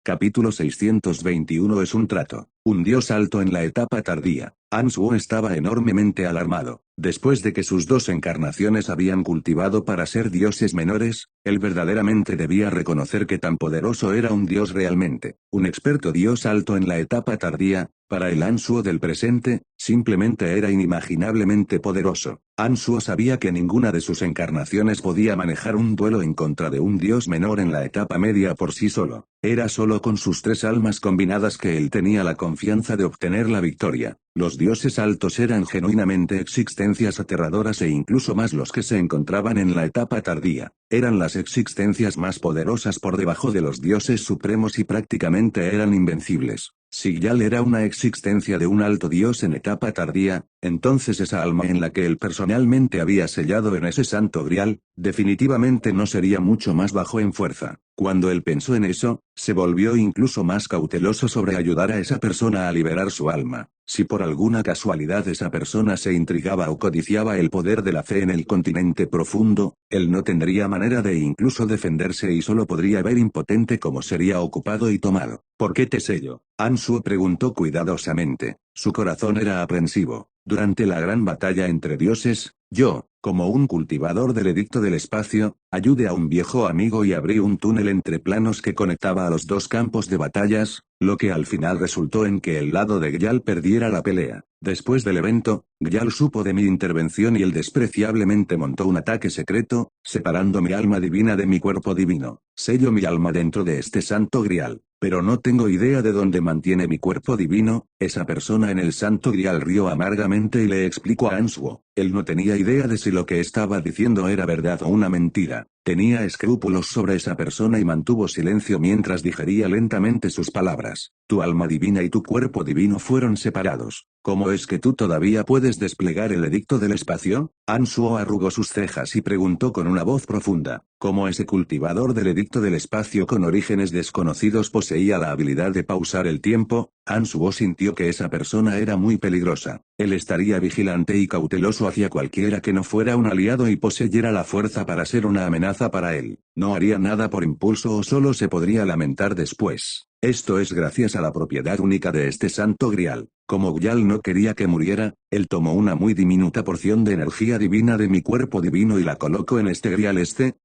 Capítulo 621 es un trato. Un dios alto en la etapa tardía. Answo estaba enormemente alarmado. Después de que sus dos encarnaciones habían cultivado para ser dioses menores, él verdaderamente debía reconocer que tan poderoso era un dios realmente. Un experto dios alto en la etapa tardía, para el Answo del presente, simplemente era inimaginablemente poderoso. Answo sabía que ninguna de sus encarnaciones podía manejar un duelo en contra de un dios menor en la etapa media por sí solo. Era solo con sus tres almas combinadas que él tenía la confianza de obtener la victoria. Los dioses altos eran genuinamente existencias aterradoras e incluso más los que se encontraban en la etapa tardía. Eran las existencias más poderosas por debajo de los dioses supremos y prácticamente eran invencibles. Si Gyal era una existencia de un alto dios en etapa tardía, entonces esa alma en la que él personalmente había sellado en ese santo grial, definitivamente no sería mucho más bajo en fuerza. Cuando él pensó en eso, se volvió incluso más cauteloso sobre ayudar a esa persona a liberar su alma. Si por alguna casualidad esa persona se intrigaba o codiciaba el poder de la fe en el continente profundo, él no tendría manera de incluso defenderse y solo podría ver impotente cómo sería ocupado y tomado. ¿Por qué te sello? Answo preguntó cuidadosamente. Su corazón era aprensivo. Durante la gran batalla entre dioses, yo, como un cultivador del edicto del espacio, ayudé a un viejo amigo y abrí un túnel entre planos que conectaba a los dos campos de batallas, lo que al final resultó en que el lado de Gyal perdiera la pelea. Después del evento, Gyal supo de mi intervención y él despreciablemente montó un ataque secreto, separando mi alma divina de mi cuerpo divino. Sello mi alma dentro de este santo grial. Pero no tengo idea de dónde mantiene mi cuerpo divino. Esa persona en el santo grial rió amargamente y le explicó a Answo. Él no tenía idea de si lo que estaba diciendo era verdad o una mentira. Tenía escrúpulos sobre esa persona y mantuvo silencio mientras digería lentamente sus palabras. Tu alma divina y tu cuerpo divino fueron separados. ¿Cómo es que tú todavía puedes desplegar el edicto del espacio? Answo arrugó sus cejas y preguntó con una voz profunda. ¿Cómo ese cultivador del edicto del espacio con orígenes desconocidos poseía la habilidad de pausar el tiempo? Answo sintió que esa persona era muy peligrosa. Él estaría vigilante y cauteloso hacia cualquiera que no fuera un aliado y poseyera la fuerza para ser una amenaza para él. No haría nada por impulso o solo se podría lamentar después. Esto es gracias a la propiedad única de este santo grial. Como Gyal no quería que muriera, él tomó una muy diminuta porción de energía divina de mi cuerpo divino y la colocó en este grial.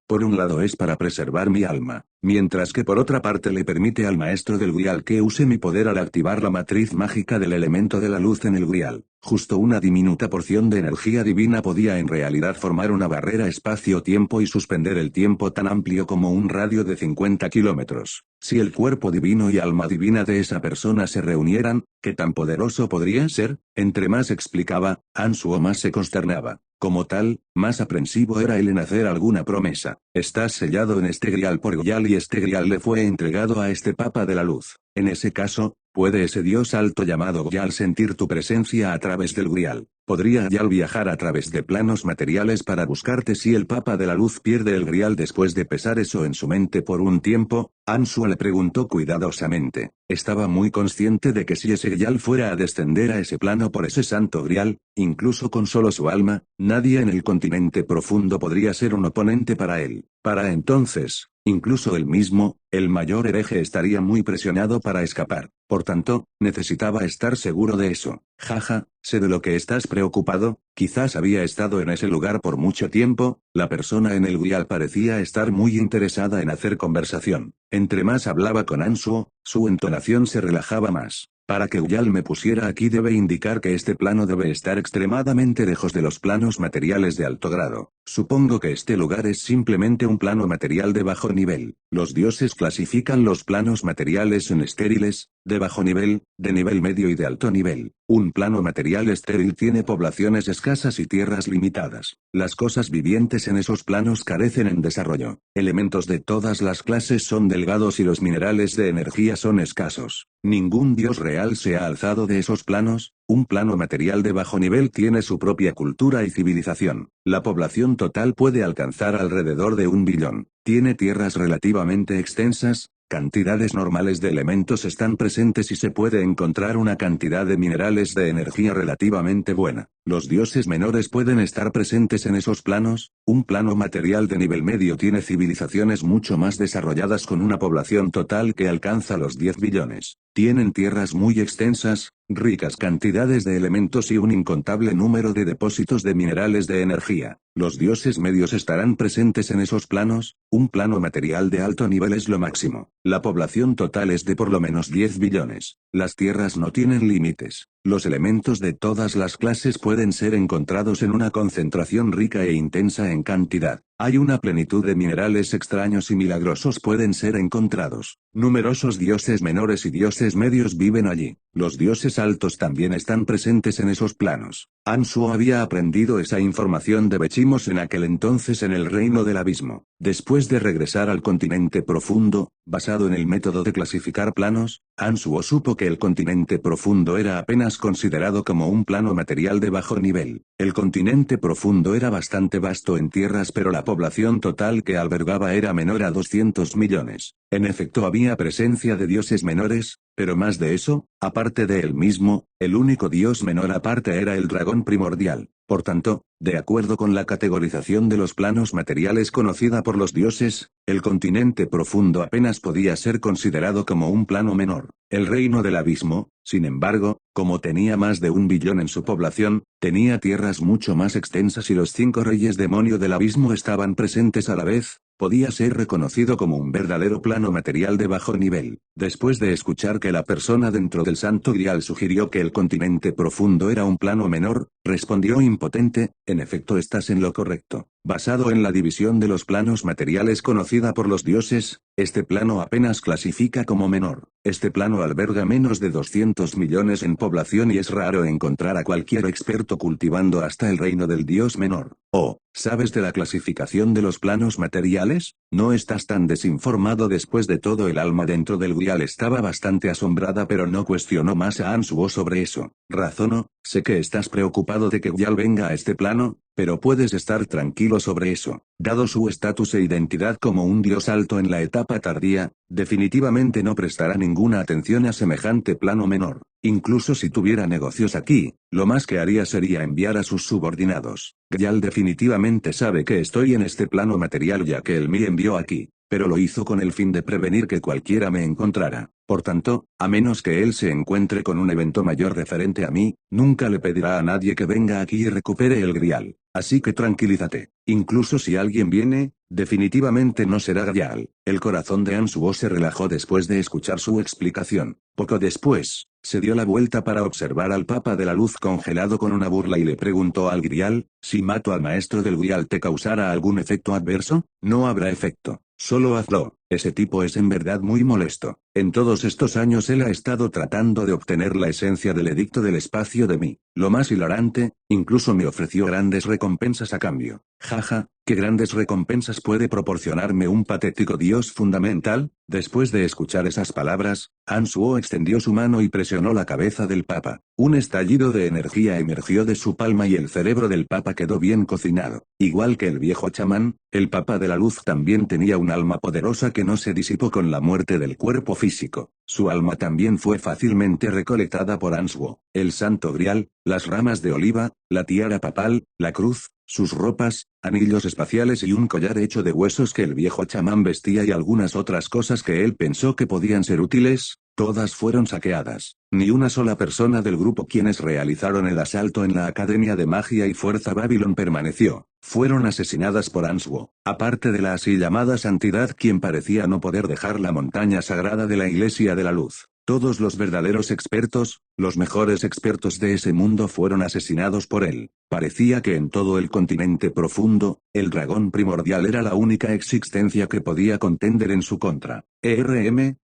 Por un lado es para preservar mi alma, mientras que por otra parte le permite al maestro del grial que use mi poder al activar la matriz mágica del elemento de la luz en el grial. Justo una diminuta porción de energía divina podía en realidad formar una barrera espacio-tiempo y suspender el tiempo tan amplio como un radio de 50 kilómetros. Si el cuerpo divino y alma divina de esa persona se reunieran, ¿qué tan poderoso podría ser? Entre más explicaba, Answo más se consternaba. Como tal, más aprensivo era él en hacer alguna promesa. Estás sellado en este grial por Gyal y este grial le fue entregado a este Papa de la Luz. En ese caso, ¿puede ese dios alto llamado Gyal sentir tu presencia a través del grial? ¿Podría Gyal viajar a través de planos materiales para buscarte si el Papa de la Luz pierde el grial después de pesar eso en su mente por un tiempo? Answo le preguntó cuidadosamente. Estaba muy consciente de que si ese Gyal fuera a descender a ese plano por ese santo grial, incluso con solo su alma, nadie en el continente profundo podría ser un oponente para él. Para entonces, incluso él mismo, el mayor hereje estaría muy presionado para escapar. Por tanto, necesitaba estar seguro de eso. Jaja, sé de lo que estás preocupado. Quizás había estado en ese lugar por mucho tiempo. La persona en el grial parecía estar muy interesada en hacer conversación. Entre más hablaba con Answo, su entonación se relajaba más. Para que Gyal me pusiera aquí debe indicar que este plano debe estar extremadamente lejos de los planos materiales de alto grado. Supongo que este lugar es simplemente un plano material de bajo nivel. Los dioses clasifican los planos materiales en estériles, de bajo nivel, de nivel medio y de alto nivel. Un plano material estéril tiene poblaciones escasas y tierras limitadas. Las cosas vivientes en esos planos carecen en desarrollo. Elementos de todas las clases son delgados y los minerales de energía son escasos. Ningún dios real se ha alzado de esos planos. Un plano material de bajo nivel tiene su propia cultura y civilización. La población total puede alcanzar alrededor de 1 billón. Tiene tierras relativamente extensas, Cantidades normales de elementos están presentes y se puede encontrar una cantidad de minerales de energía relativamente buena. Los dioses menores pueden estar presentes en esos planos. Un plano material de nivel medio tiene civilizaciones mucho más desarrolladas con una población total que alcanza los 10 billones. Tienen tierras muy extensas, ricas cantidades de elementos y un incontable número de depósitos de minerales de energía. Los dioses medios estarán presentes en esos planos. Un plano material de alto nivel es lo máximo. La población total es de por lo menos 10 billones. Las tierras no tienen límites. Los elementos de todas las clases pueden ser encontrados en una concentración rica e intensa en cantidad. Hay una plenitud de minerales extraños y milagrosos pueden ser encontrados. Numerosos dioses menores y dioses medios viven allí. Los dioses altos también están presentes en esos planos. Ansuo había aprendido esa información de Bechimos en aquel entonces en el reino del abismo. Después de regresar al continente profundo, basado en el método de clasificar planos, Ansuo supo que el continente profundo era apenas considerado como un plano material de bajo nivel. El continente profundo era bastante vasto en tierras, pero la población total que albergaba era menor a 200 millones. En efecto, había presencia de dioses menores, pero más de eso, aparte de él mismo, el único dios menor aparte era el dragón primordial. Por tanto, de acuerdo con la categorización de los planos materiales conocida por los dioses, el continente profundo apenas podía ser considerado como un plano menor. El reino del abismo, sin embargo, como tenía más de 1 billón en su población, tenía tierras mucho más extensas y los 5 reyes demonio del abismo estaban presentes a la vez. Podía ser reconocido como un verdadero plano material de bajo nivel. Después de escuchar que la persona dentro del Santo Grial sugirió que el continente profundo era un plano menor, respondió impotente: en efecto estás en lo correcto. Basado en la división de los planos materiales conocida por los dioses, este plano apenas clasifica como menor. Este plano alberga menos de 200 millones en población y es raro encontrar a cualquier experto cultivando hasta el reino del dios menor. Oh, ¿sabes de la clasificación de los planos materiales? No estás tan desinformado. Después de todo, el alma dentro del Grial estaba bastante asombrada, pero no cuestionó más a Ansuo sobre eso. Razonó: sé que estás preocupado de que Grial venga a este plano, pero puedes estar tranquilo sobre eso. Dado su estatus e identidad como un dios alto en la etapa tardía, definitivamente no prestará ninguna atención a semejante plano menor. Incluso si tuviera negocios aquí, lo más que haría sería enviar a sus subordinados. Grial definitivamente sabe que estoy en este plano material, ya que él me envió aquí, pero lo hizo con el fin de prevenir que cualquiera me encontrara. Por tanto, a menos que él se encuentre con un evento mayor referente a mí, nunca le pedirá a nadie que venga aquí y recupere el Grial. Así que tranquilízate. Incluso si alguien viene, definitivamente no será Grial. El corazón de Ansuo se relajó después de escuchar su explicación. Poco después, se dio la vuelta para observar al Papa de la Luz congelado con una burla y le preguntó al Grial: si mato al maestro del Grial, ¿te causará algún efecto adverso? No habrá efecto. Solo hazlo. Ese tipo es en verdad muy molesto. En todos estos años él ha estado tratando de obtener la esencia del edicto del espacio de mí. Lo más hilarante, incluso me ofreció grandes recompensas a cambio. Jaja, ¿qué grandes recompensas puede proporcionarme un patético dios fundamental? Después de escuchar esas palabras, Ansuo extendió su mano y presionó la cabeza del Papa. Un estallido de energía emergió de su palma y el cerebro del Papa quedó bien cocinado. Igual que el viejo chamán, el Papa de la Luz también tenía un alma poderosa que no se disipó con la muerte del cuerpo físico. Su alma también fue fácilmente recolectada por Ansuo. El Santo Grial, las ramas de oliva, la tiara papal, la cruz, sus ropas, anillos espaciales y un collar hecho de huesos que el viejo chamán vestía y algunas otras cosas que él pensó que podían ser útiles, todas fueron saqueadas. Ni una sola persona del grupo quienes realizaron el asalto en la Academia de Magia y Fuerza Babylon permaneció. Fueron asesinadas por Ansuo, aparte de la así llamada Santidad, quien parecía no poder dejar la montaña sagrada de la Iglesia de la Luz. Todos los verdaderos expertos, los mejores expertos de ese mundo fueron asesinados por él. Parecía que en todo el continente profundo, el dragón primordial era la única existencia que podía contender en su contra.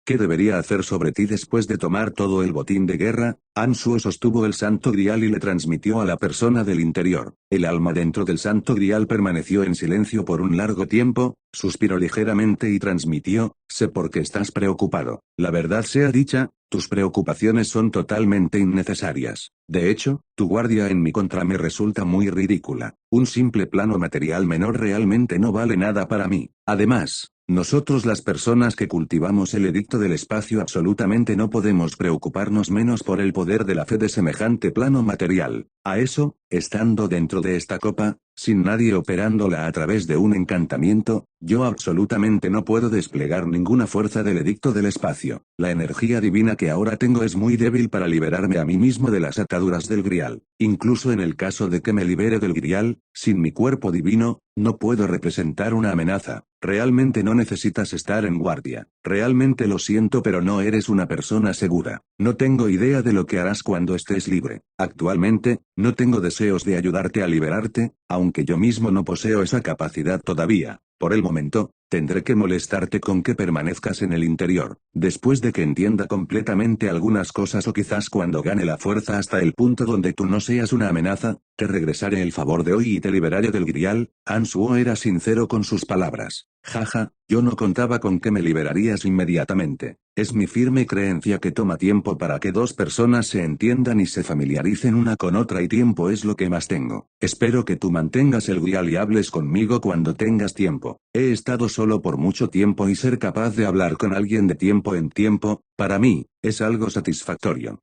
¿Qué debería hacer sobre ti después de tomar todo el botín de guerra? Ansuo sostuvo el Santo Grial y le transmitió a la persona del interior. El alma dentro del Santo Grial permaneció en silencio por un largo tiempo, suspiró ligeramente y transmitió: sé por qué estás preocupado. La verdad sea dicha, tus preocupaciones son totalmente innecesarias. De hecho, tu guardia en mi contra me resulta muy ridícula. Un simple plano material menor realmente no vale nada para mí. Además, Nosotros las personas que cultivamos el edicto del espacio absolutamente no podemos preocuparnos menos por el poder de la fe de semejante plano material. A eso, estando dentro de esta copa, sin nadie operándola a través de un encantamiento, yo absolutamente no puedo desplegar ninguna fuerza del edicto del espacio. La energía divina que ahora tengo es muy débil para liberarme a mí mismo de las ataduras del grial. Incluso en el caso de que me libere del grial, sin mi cuerpo divino, no puedo representar una amenaza. Realmente no necesitas estar en guardia. Realmente lo siento, pero no eres una persona segura. No tengo idea de lo que harás cuando estés libre. Actualmente, no tengo deseos de ayudarte a liberarte, aunque yo mismo no poseo esa capacidad todavía. Por el momento, tendré que molestarte con que permanezcas en el interior. Después de que entienda completamente algunas cosas o quizás cuando gane la fuerza hasta el punto donde tú no seas una amenaza, te regresaré el favor de hoy y te liberaré del grial. Ansuo era sincero con sus palabras. Jaja, yo no contaba con que me liberarías inmediatamente. Es mi firme creencia que toma tiempo para que dos personas se entiendan y se familiaricen una con otra y tiempo es lo que más tengo. Espero que tú mantengas el grial y hables conmigo cuando tengas tiempo. He estado solo por mucho tiempo y ser capaz de hablar con alguien de tiempo en tiempo, para mí, es algo satisfactorio.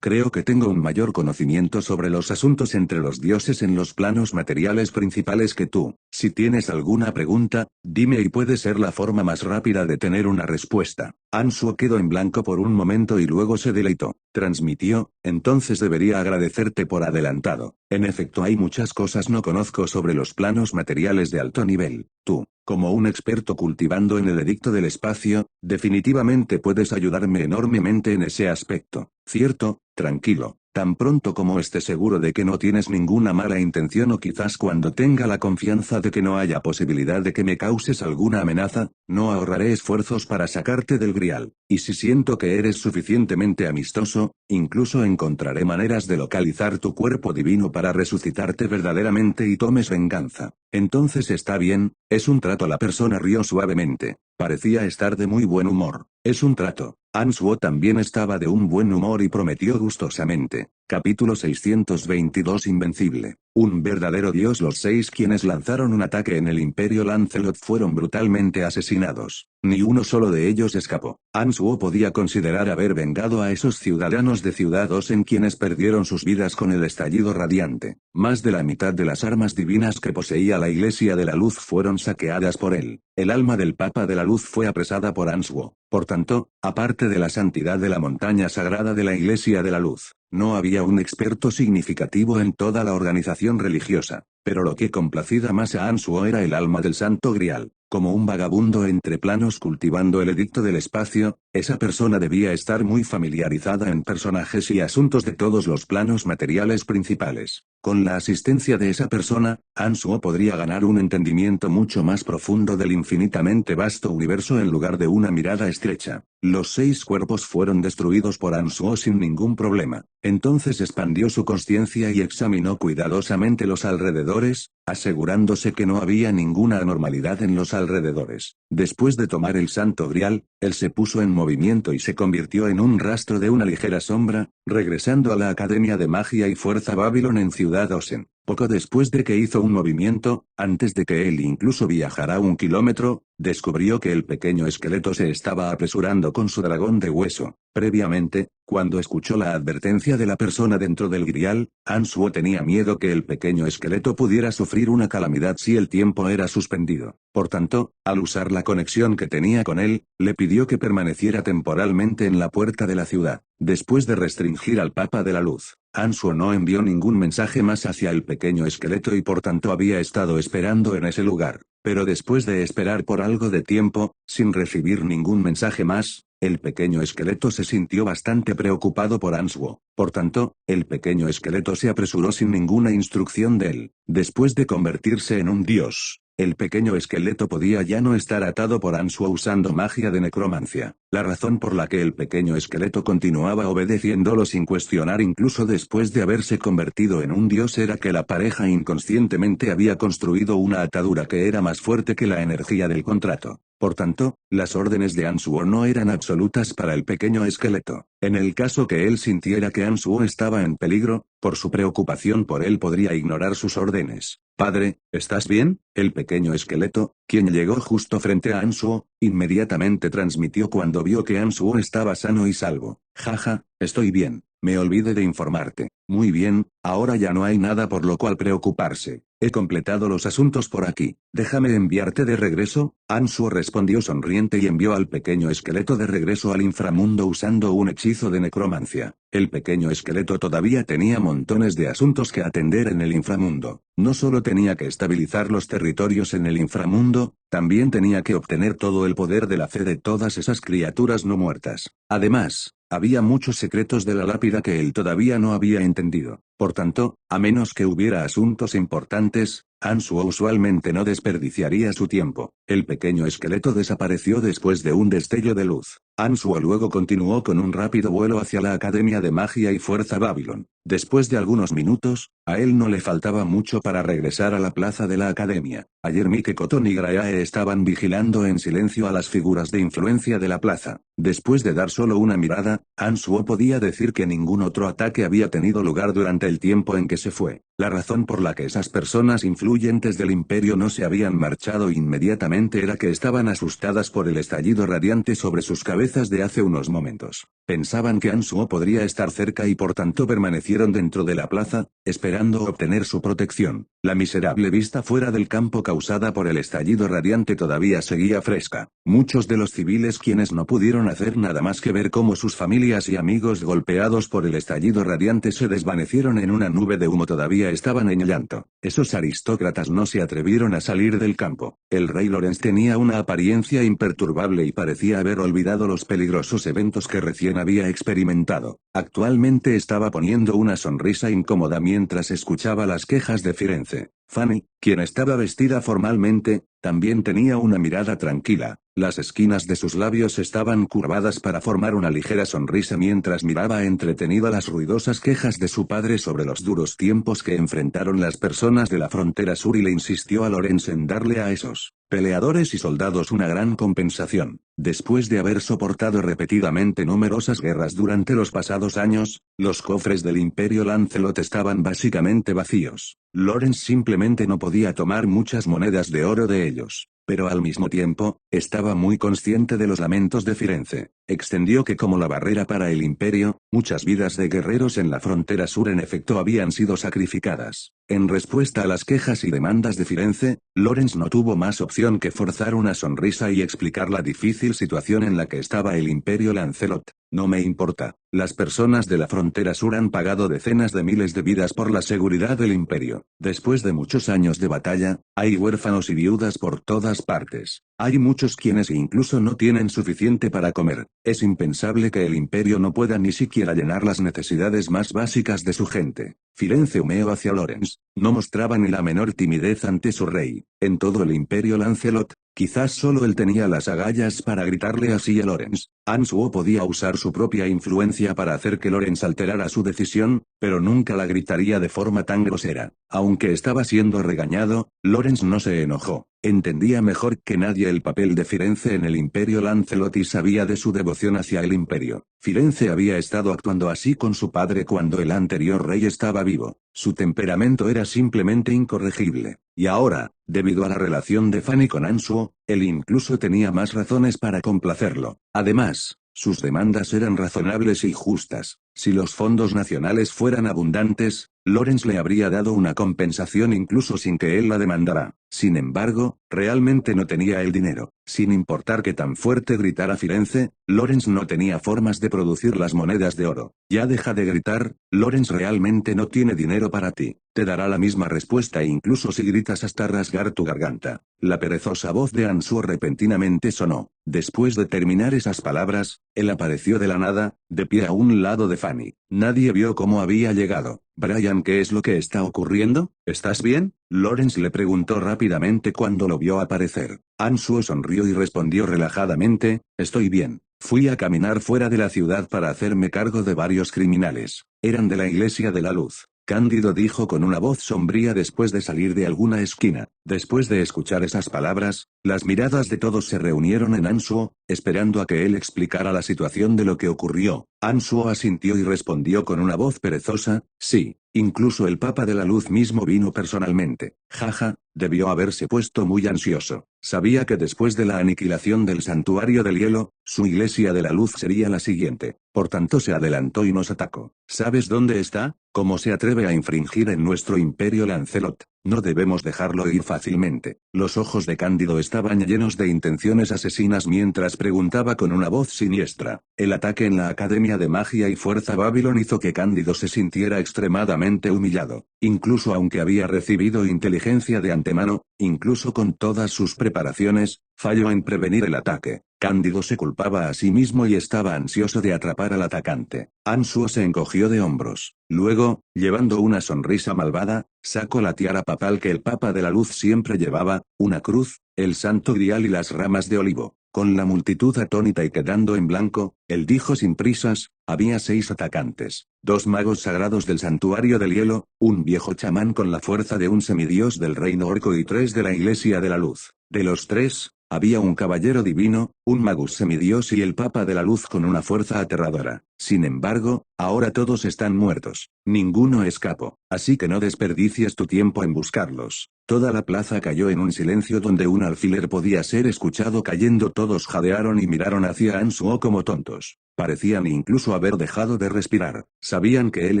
Creo que tengo un mayor conocimiento sobre los asuntos entre los dioses en los planos materiales principales que tú. Si tienes alguna pregunta, dime y puede ser la forma más rápida de tener una respuesta. Ansuo quedó en blanco por un momento y luego se deleitó. Transmitió, entonces debería agradecerte por adelantado. En efecto, hay muchas cosas no conozco sobre los planos materiales de alto nivel. Tú, como un experto cultivando en el edicto del espacio, definitivamente puedes ayudarme enormemente en ese aspecto. ¿Cierto? Tranquilo. Tan pronto como esté seguro de que no tienes ninguna mala intención o quizás cuando tenga la confianza de que no haya posibilidad de que me causes alguna amenaza, no ahorraré esfuerzos para sacarte del grial. Y si siento que eres suficientemente amistoso, incluso encontraré maneras de localizar tu cuerpo divino para resucitarte verdaderamente y tomes venganza. Entonces está bien, es un trato. La persona rió suavemente. Parecía estar de muy buen humor. Es un trato. Ansuo también estaba de un buen humor y prometió gustosamente. Capítulo 622 Invencible. Un verdadero dios. Los 6 quienes lanzaron un ataque en el Imperio Lancelot fueron brutalmente asesinados. Ni uno solo de ellos escapó. Ansuo podía considerar haber vengado a esos ciudadanos de Ciudad Osen quienes perdieron sus vidas con el estallido radiante. Más de la mitad de las armas divinas que poseía la Iglesia de la Luz fueron saqueadas por él. El alma del Papa de la Luz fue apresada por Ansuo. Por tanto, aparte de la santidad de la montaña sagrada de la Iglesia de la Luz, no había un experto significativo en toda la organización religiosa. Pero lo que complacía más a Ansuo era el alma del Santo Grial. Como un vagabundo entre planos cultivando el edicto del espacio, esa persona debía estar muy familiarizada en personajes y asuntos de todos los planos materiales principales. Con la asistencia de esa persona, Ansuo podría ganar un entendimiento mucho más profundo del infinitamente vasto universo en lugar de una mirada estrecha. Los 6 cuerpos fueron destruidos por Ansuo sin ningún problema. Entonces expandió su consciencia y examinó cuidadosamente los alrededores, asegurándose que no había ninguna anormalidad en los alrededores. Después de tomar el Santo Grial, él se puso en movimiento y se convirtió en un rastro de una ligera sombra, regresando a la Academia de Magia y Fuerza Babylon en Ciudad Osen. Poco después de que hizo un movimiento, antes de que él incluso viajara 1 kilómetro, descubrió que el pequeño esqueleto se estaba apresurando con su dragón de hueso. Previamente, cuando escuchó la advertencia de la persona dentro del grial, Ansuo tenía miedo que el pequeño esqueleto pudiera sufrir una calamidad si el tiempo era suspendido. Por tanto, al usar la conexión que tenía con él, le pidió que permaneciera temporalmente en la puerta de la ciudad. Después de restringir al Papa de la Luz, Ansuo no envió ningún mensaje más hacia el pequeño esqueleto y por tanto había estado esperando en ese lugar. Pero después de esperar por algo de tiempo, sin recibir ningún mensaje más, el pequeño esqueleto se sintió bastante preocupado por Ansuo. Por tanto, el pequeño esqueleto se apresuró sin ninguna instrucción de él. Después de convertirse en un dios, el pequeño esqueleto podía ya no estar atado por Ansuo usando magia de necromancia. La razón por la que el pequeño esqueleto continuaba obedeciéndolo sin cuestionar incluso después de haberse convertido en un dios era que la pareja inconscientemente había construido una atadura que era más fuerte que la energía del contrato. Por tanto, las órdenes de Ansuo no eran absolutas para el pequeño esqueleto. En el caso que él sintiera que Ansuo estaba en peligro, por su preocupación por él podría ignorar sus órdenes. Padre, ¿estás bien? El pequeño esqueleto, quien llegó justo frente a Ansuo, inmediatamente transmitió cuando vio que Ansuo estaba sano y salvo. Jaja, estoy bien. Me olvidé de informarte. Muy bien, ahora ya no hay nada por lo cual preocuparse. He completado los asuntos por aquí. Déjame enviarte de regreso. Ansuo respondió sonriente y envió al pequeño esqueleto de regreso al inframundo usando un hechizo de necromancia. El pequeño esqueleto todavía tenía montones de asuntos que atender en el inframundo. No solo tenía que estabilizar los territorios en el inframundo, también tenía que obtener todo el poder de la fe de todas esas criaturas no muertas. Además, había muchos secretos de la lápida que él todavía no había entendido. Por tanto, a menos que hubiera asuntos importantes, Ansuo usualmente no desperdiciaría su tiempo. El pequeño esqueleto desapareció después de un destello de luz. Ansuo luego continuó con un rápido vuelo hacia la Academia de Magia y Fuerza Babylon. Después de algunos minutos, a él no le faltaba mucho para regresar a la plaza de la Academia. Ayer Mike Cotton y Grae estaban vigilando en silencio a las figuras de influencia de la plaza. Después de dar solo una mirada, Ansuo podía decir que ningún otro ataque había tenido lugar durante el tiempo en que se fue. La razón por la que esas personas influyentes del imperio no se habían marchado inmediatamente era que estaban asustadas por el estallido radiante sobre sus cabezas de hace unos momentos. Pensaban que Ansuo podría estar cerca y por tanto permanecieron dentro de la plaza, esperando obtener su protección. La miserable vista fuera del campo causada por el estallido radiante todavía seguía fresca. Muchos de los civiles quienes no pudieron hacer nada más que ver cómo sus familias y amigos golpeados por el estallido radiante se desvanecieron en una nube de humo todavía estaban en llanto. Esos aristócratas no se atrevieron a salir del campo. El rey Lorenz tenía una apariencia imperturbable y parecía haber olvidado los peligrosos eventos que recién había experimentado. Actualmente estaba poniendo una sonrisa incómoda mientras escuchaba las quejas de Firenze. Fanny, quien estaba vestida formalmente, también tenía una mirada tranquila. Las esquinas de sus labios estaban curvadas para formar una ligera sonrisa mientras miraba entretenida las ruidosas quejas de su padre sobre los duros tiempos que enfrentaron las personas de la frontera sur y le insistió a Lorenz en darle a esos peleadores y soldados una gran compensación. Después de haber soportado repetidamente numerosas guerras durante los pasados años, los cofres del Imperio Lancelot estaban básicamente vacíos. Lorenz simplemente no podía tomar muchas monedas de oro de ellos. Pero al mismo tiempo, estaba muy consciente de los lamentos de Firenze. Extendió que como la barrera para el imperio, muchas vidas de guerreros en la frontera sur en efecto habían sido sacrificadas. En respuesta a las quejas y demandas de Firenze, Lorenz no tuvo más opción que forzar una sonrisa y explicar la difícil situación en la que estaba el imperio Lancelot. No me importa. Las personas de la frontera sur han pagado decenas de miles de vidas por la seguridad del imperio. Después de muchos años de batalla, hay huérfanos y viudas por todas partes. Hay muchos quienes incluso no tienen suficiente para comer. Es impensable que el imperio no pueda ni siquiera llenar las necesidades más básicas de su gente. Firenze humeó hacia Lorenz. No mostraba ni la menor timidez ante su rey. En todo el imperio Lancelot, quizás solo él tenía las agallas para gritarle así a Lorenz. Ansuo podía usar su propia influencia para hacer que Lorenz alterara su decisión, pero nunca la gritaría de forma tan grosera. Aunque estaba siendo regañado, Lorenz no se enojó. Entendía mejor que nadie el papel de Firenze en el imperio Lancelot y sabía de su devoción hacia el imperio. Firenze había estado actuando así con su padre cuando el anterior rey estaba vivo. Su temperamento era simplemente incorregible. Y ahora, debido a la relación de Fanny con Ansuo, él incluso tenía más razones para complacerlo. Además, sus demandas eran razonables y justas. Si los fondos nacionales fueran abundantes, Lorenz le habría dado una compensación incluso sin que él la demandara. Sin embargo, realmente no tenía el dinero. Sin importar que tan fuerte gritara Firenze, Lorenz no tenía formas de producir las monedas de oro. Ya deja de gritar, Lorenz realmente no tiene dinero para ti. Te dará la misma respuesta incluso si gritas hasta rasgar tu garganta. La perezosa voz de Ansuo repentinamente sonó. Después de terminar esas palabras, él apareció de la nada, de pie a un lado de Fanny. Nadie vio cómo había llegado. Brian, ¿qué es lo que está ocurriendo? ¿Estás bien? Lorenz le preguntó rápidamente cuando lo vio aparecer. Ansuo sonrió y respondió relajadamente, estoy bien. Fui a caminar fuera de la ciudad para hacerme cargo de varios criminales. Eran de la Iglesia de la Luz. Cándido dijo con una voz sombría después de salir de alguna esquina. Después de escuchar esas palabras, las miradas de todos se reunieron en Ansuo, esperando a que él explicara la situación de lo que ocurrió. Ansuo asintió y respondió con una voz perezosa, sí, incluso el Papa de la Luz mismo vino personalmente. Jaja, debió haberse puesto muy ansioso. Sabía que después de la aniquilación del Santuario del Hielo, su Iglesia de la Luz sería la siguiente. Por tanto se adelantó y nos atacó. ¿Sabes dónde está? ¿Cómo se atreve a infringir en nuestro imperio Lancelot? No debemos dejarlo ir fácilmente. Los ojos de Cándido estaban llenos de intenciones asesinas mientras preguntaba con una voz siniestra. El ataque en la Academia de Magia y Fuerza Babylon hizo que Cándido se sintiera extremadamente humillado. Incluso aunque había recibido inteligencia de antemano, incluso con todas sus preparaciones, falló en prevenir el ataque. Cándido se culpaba a sí mismo y estaba ansioso de atrapar al atacante. Ansuo se encogió de hombros. Luego, llevando una sonrisa malvada, sacó la tiara papal que el Papa de la Luz siempre llevaba, una cruz, el santo grial y las ramas de olivo. Con la multitud atónita y quedando en blanco, él dijo sin prisas, había 6 atacantes, 2 magos sagrados del santuario del hielo, un viejo chamán con la fuerza de un semidios del reino orco y 3 de la Iglesia de la Luz. De los 3, había un caballero divino, un magus semidios y el Papa de la Luz con una fuerza aterradora. Sin embargo, ahora todos están muertos. Ninguno escapó. Así que no desperdicies tu tiempo en buscarlos. Toda la plaza cayó en un silencio donde un alfiler podía ser escuchado cayendo. Todos jadearon y miraron hacia Ansuo como tontos. Parecían incluso haber dejado de respirar. Sabían que él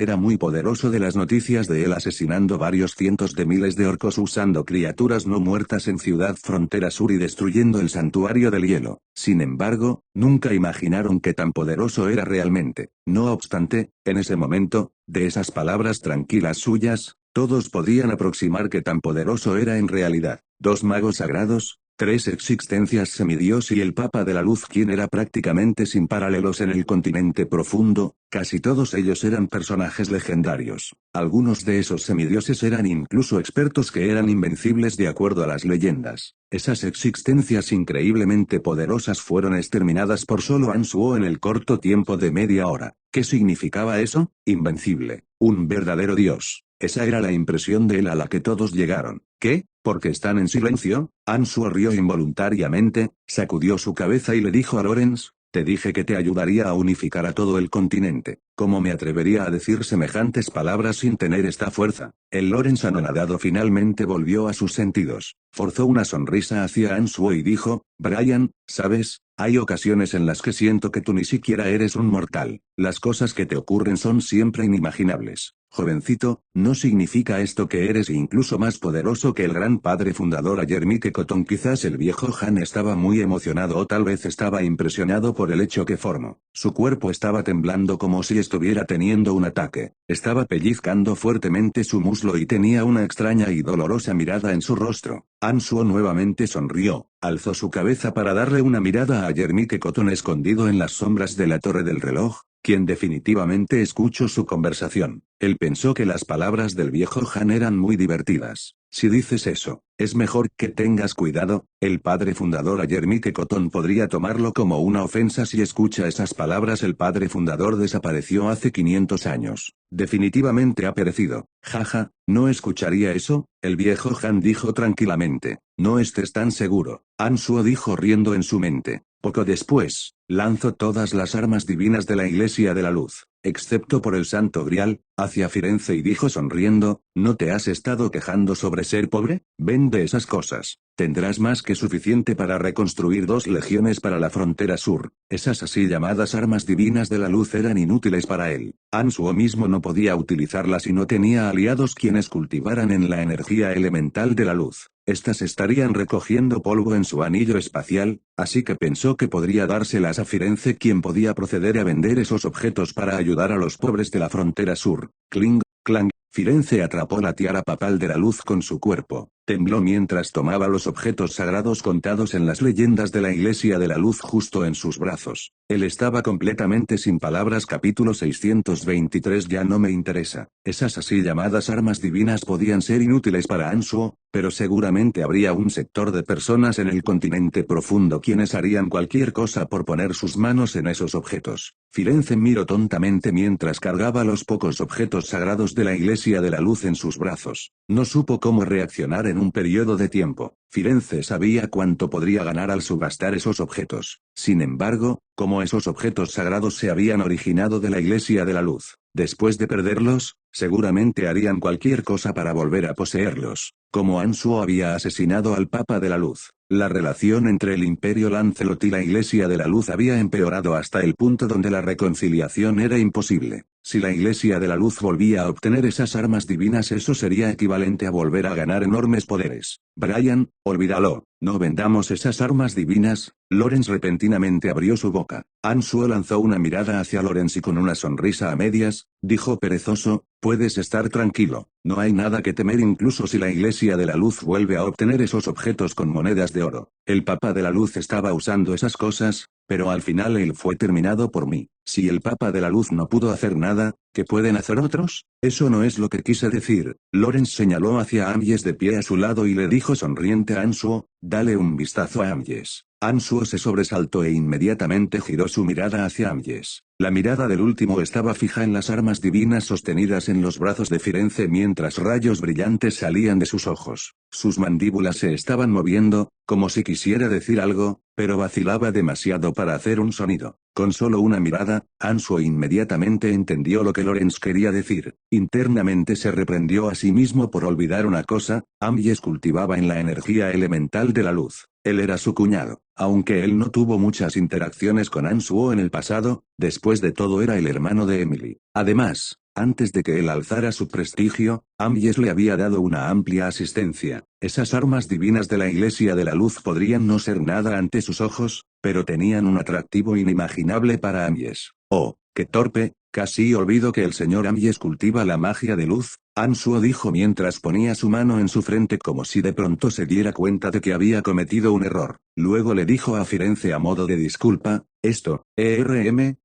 era muy poderoso de las noticias de él asesinando varios cientos de miles de orcos usando criaturas no muertas en Ciudad Frontera Sur y destruyendo el Santuario del Hielo. Sin embargo, nunca imaginaron que tan poderoso era realmente. No obstante, en ese momento, de esas palabras tranquilas suyas, todos podían aproximar que tan poderoso era en realidad. 2 magos sagrados, 3 existencias semidios y el Papa de la Luz quien era prácticamente sin paralelos en el continente profundo, casi todos ellos eran personajes legendarios. Algunos de esos semidioses eran incluso expertos que eran invencibles de acuerdo a las leyendas. Esas existencias increíblemente poderosas fueron exterminadas por solo Ansuo en el corto tiempo de media hora. ¿Qué significaba eso? Invencible. Un verdadero dios. Esa era la impresión de él a la que todos llegaron. ¿Qué? ¿Porque están en silencio? Ansuo rió involuntariamente, sacudió su cabeza y le dijo a Lorenz, te dije que te ayudaría a unificar a todo el continente. ¿Cómo me atrevería a decir semejantes palabras sin tener esta fuerza? El Lorenz anonadado finalmente volvió a sus sentidos. Forzó una sonrisa hacia Ansuo y dijo, Brian, ¿sabes? Hay ocasiones en las que siento que tú ni siquiera eres un mortal. Las cosas que te ocurren son siempre inimaginables. Jovencito, ¿no significa esto que eres incluso más poderoso que el gran padre fundador Ayermike Cotton? Quizás el viejo Han estaba muy emocionado o tal vez estaba impresionado por el hecho que formó. Su cuerpo estaba temblando como si estuviera teniendo un ataque. Estaba pellizcando fuertemente su muslo y tenía una extraña y dolorosa mirada en su rostro. Ansuo nuevamente sonrió, alzó su cabeza para darle una mirada a Ayermike Cotton escondido en las sombras de la torre del reloj, quien definitivamente escuchó su conversación. Él pensó que las palabras del viejo Han eran muy divertidas. Si dices eso, es mejor que tengas cuidado, el padre fundador Ayermike Cotton podría tomarlo como una ofensa si escucha esas palabras. El padre fundador desapareció hace 500 años. Definitivamente ha perecido. Jaja, ¿no escucharía eso? El viejo Han dijo tranquilamente. No estés tan seguro. Ansuo dijo riendo en su mente. Poco después, lanzó todas las armas divinas de la Iglesia de la Luz, excepto por el Santo Grial, hacia Firenze y dijo sonriendo, ¿no te has estado quejando sobre ser pobre? Vende esas cosas. Tendrás más que suficiente para reconstruir 2 legiones para la frontera sur. Esas así llamadas armas divinas de la luz eran inútiles para él. Ansuo mismo no podía utilizarlas y no tenía aliados quienes cultivaran en la energía elemental de la luz. Estas estarían recogiendo polvo en su anillo espacial, así que pensó que podría dárselas a Firenze quien podía proceder a vender esos objetos para ayudar a los pobres de la frontera sur. Cling, clang. Firenze atrapó la tiara papal de la luz con su cuerpo. Tembló mientras tomaba los objetos sagrados contados en las leyendas de la Iglesia de la Luz justo en sus brazos. Él estaba completamente sin palabras. Capítulo 623. Ya no me interesa. Esas así llamadas armas divinas podían ser inútiles para Ansuo, pero seguramente habría un sector de personas en el continente profundo quienes harían cualquier cosa por poner sus manos en esos objetos. Firenze miró tontamente mientras cargaba los pocos objetos sagrados de la Iglesia de la Luz en sus brazos. No supo cómo reaccionar en un periodo de tiempo. Firenze sabía cuánto podría ganar al subastar esos objetos. Sin embargo, como esos objetos sagrados se habían originado de la Iglesia de la Luz, después de perderlos, seguramente harían cualquier cosa para volver a poseerlos. Como Ansuo había asesinado al Papa de la Luz, la relación entre el Imperio Lancelot y la Iglesia de la Luz había empeorado hasta el punto donde la reconciliación era imposible. Si la Iglesia de la Luz volvía a obtener esas armas divinas, eso sería equivalente a volver a ganar enormes poderes. Brian, olvídalo, no vendamos esas armas divinas. Lawrence repentinamente abrió su boca. Ansuo lanzó una mirada hacia Lawrence y con una sonrisa a medias, dijo perezoso, puedes estar tranquilo, no hay nada que temer incluso si la Iglesia de la Luz vuelve a obtener esos objetos con monedas de oro. El Papa de la Luz estaba usando esas cosas, pero al final él fue terminado por mí. Si el Papa de la Luz no pudo hacer nada, ¿qué pueden hacer otros? Eso no es lo que quise decir. Lawrence señaló hacia Amyes de pie a su lado y le dijo sonriente a Ansuo, dale un vistazo a Amyes. Ansuo se sobresaltó e inmediatamente giró su mirada hacia Amyes. La mirada del último estaba fija en las armas divinas sostenidas en los brazos de Firenze mientras rayos brillantes salían de sus ojos. Sus mandíbulas se estaban moviendo, como si quisiera decir algo, pero vacilaba demasiado para hacer un sonido. Con solo una mirada, Ansuo inmediatamente entendió lo que Lawrence quería decir. Internamente se reprendió a sí mismo por olvidar una cosa, Amyes cultivaba en la energía elemental de la luz. Él era su cuñado. Aunque él no tuvo muchas interacciones con Ansuo en el pasado, después de todo era el hermano de Emily. Además, antes de que él alzara su prestigio, Amyes le había dado una amplia asistencia. Esas armas divinas de la Iglesia de la Luz podrían no ser nada ante sus ojos, pero tenían un atractivo inimaginable para Amyes. Oh, qué torpe, casi olvido que el señor Amyes cultiva la magia de luz, Ansuo dijo mientras ponía su mano en su frente como si de pronto se diera cuenta de que había cometido un error. Luego le dijo a Firenze a modo de disculpa,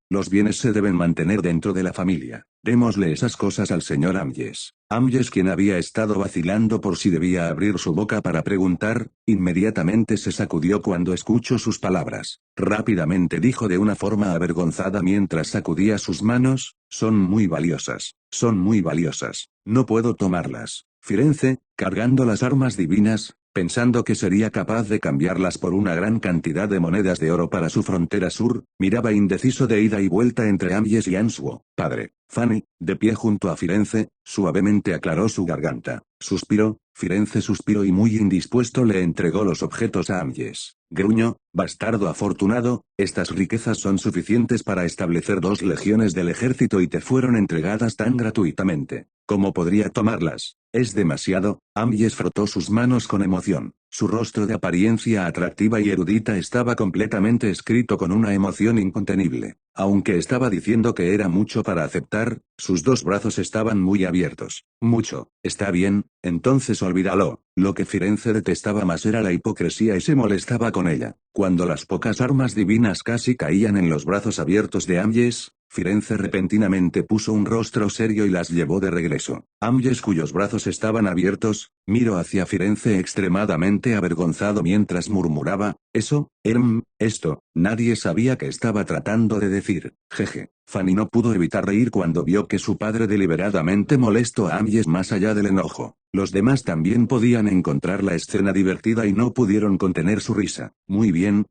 los bienes se deben mantener dentro de la familia. Démosle esas cosas al señor Amyes. Amyes, quien había estado vacilando por si debía abrir su boca para preguntar, inmediatamente se sacudió cuando escuchó sus palabras. Rápidamente dijo de una forma avergonzada mientras sacudía sus manos, son muy valiosas. Son muy valiosas. No puedo tomarlas. Firenze, cargando las armas divinas, pensando que sería capaz de cambiarlas por una gran cantidad de monedas de oro para su frontera sur, miraba indeciso de ida y vuelta entre Amyes y Ansuo. Padre. Fanny, de pie junto a Firenze, suavemente aclaró su garganta. Suspiró, Firenze suspiró y muy indispuesto le entregó los objetos a Amyes. Gruñó, bastardo afortunado, estas riquezas son suficientes para establecer 2 legiones del ejército y te fueron entregadas tan gratuitamente. ¿Cómo podría tomarlas? Es demasiado. Amyes frotó sus manos con emoción. Su rostro de apariencia atractiva y erudita estaba completamente escrito con una emoción incontenible. Aunque estaba diciendo que era mucho para aceptar, sus 2 brazos estaban muy abiertos. Mucho. Está bien, entonces olvídalo. Lo que Firenze detestaba más era la hipocresía y se molestaba con ella. Cuando las pocas armas divinas casi caían en los brazos abiertos de Amyes, Firenze repentinamente puso un rostro serio y las llevó de regreso. Amyes, cuyos brazos estaban abiertos, miró hacia Firenze extremadamente avergonzado mientras murmuraba, esto, nadie sabía que estaba tratando de decir. Jeje. Fanny no pudo evitar reír cuando vio que su padre deliberadamente molestó a Amyes más allá del enojo. Los demás también podían encontrar la escena divertida y no pudieron contener su risa. Muy bien,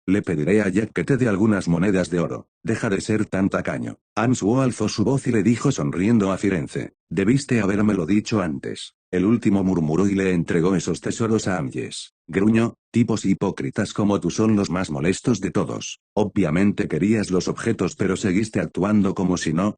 le pediré a Jack que te dé algunas monedas de oro. Deja de ser tan tacaño. Ansuo alzó su voz y le dijo sonriendo a Firenze, debiste habérmelo dicho antes. El último murmuró y le entregó esos tesoros a Amyes. Gruñó, tipos hipócritas como tú son los más molestos de todos. Obviamente querías los objetos pero seguiste actuando como si no.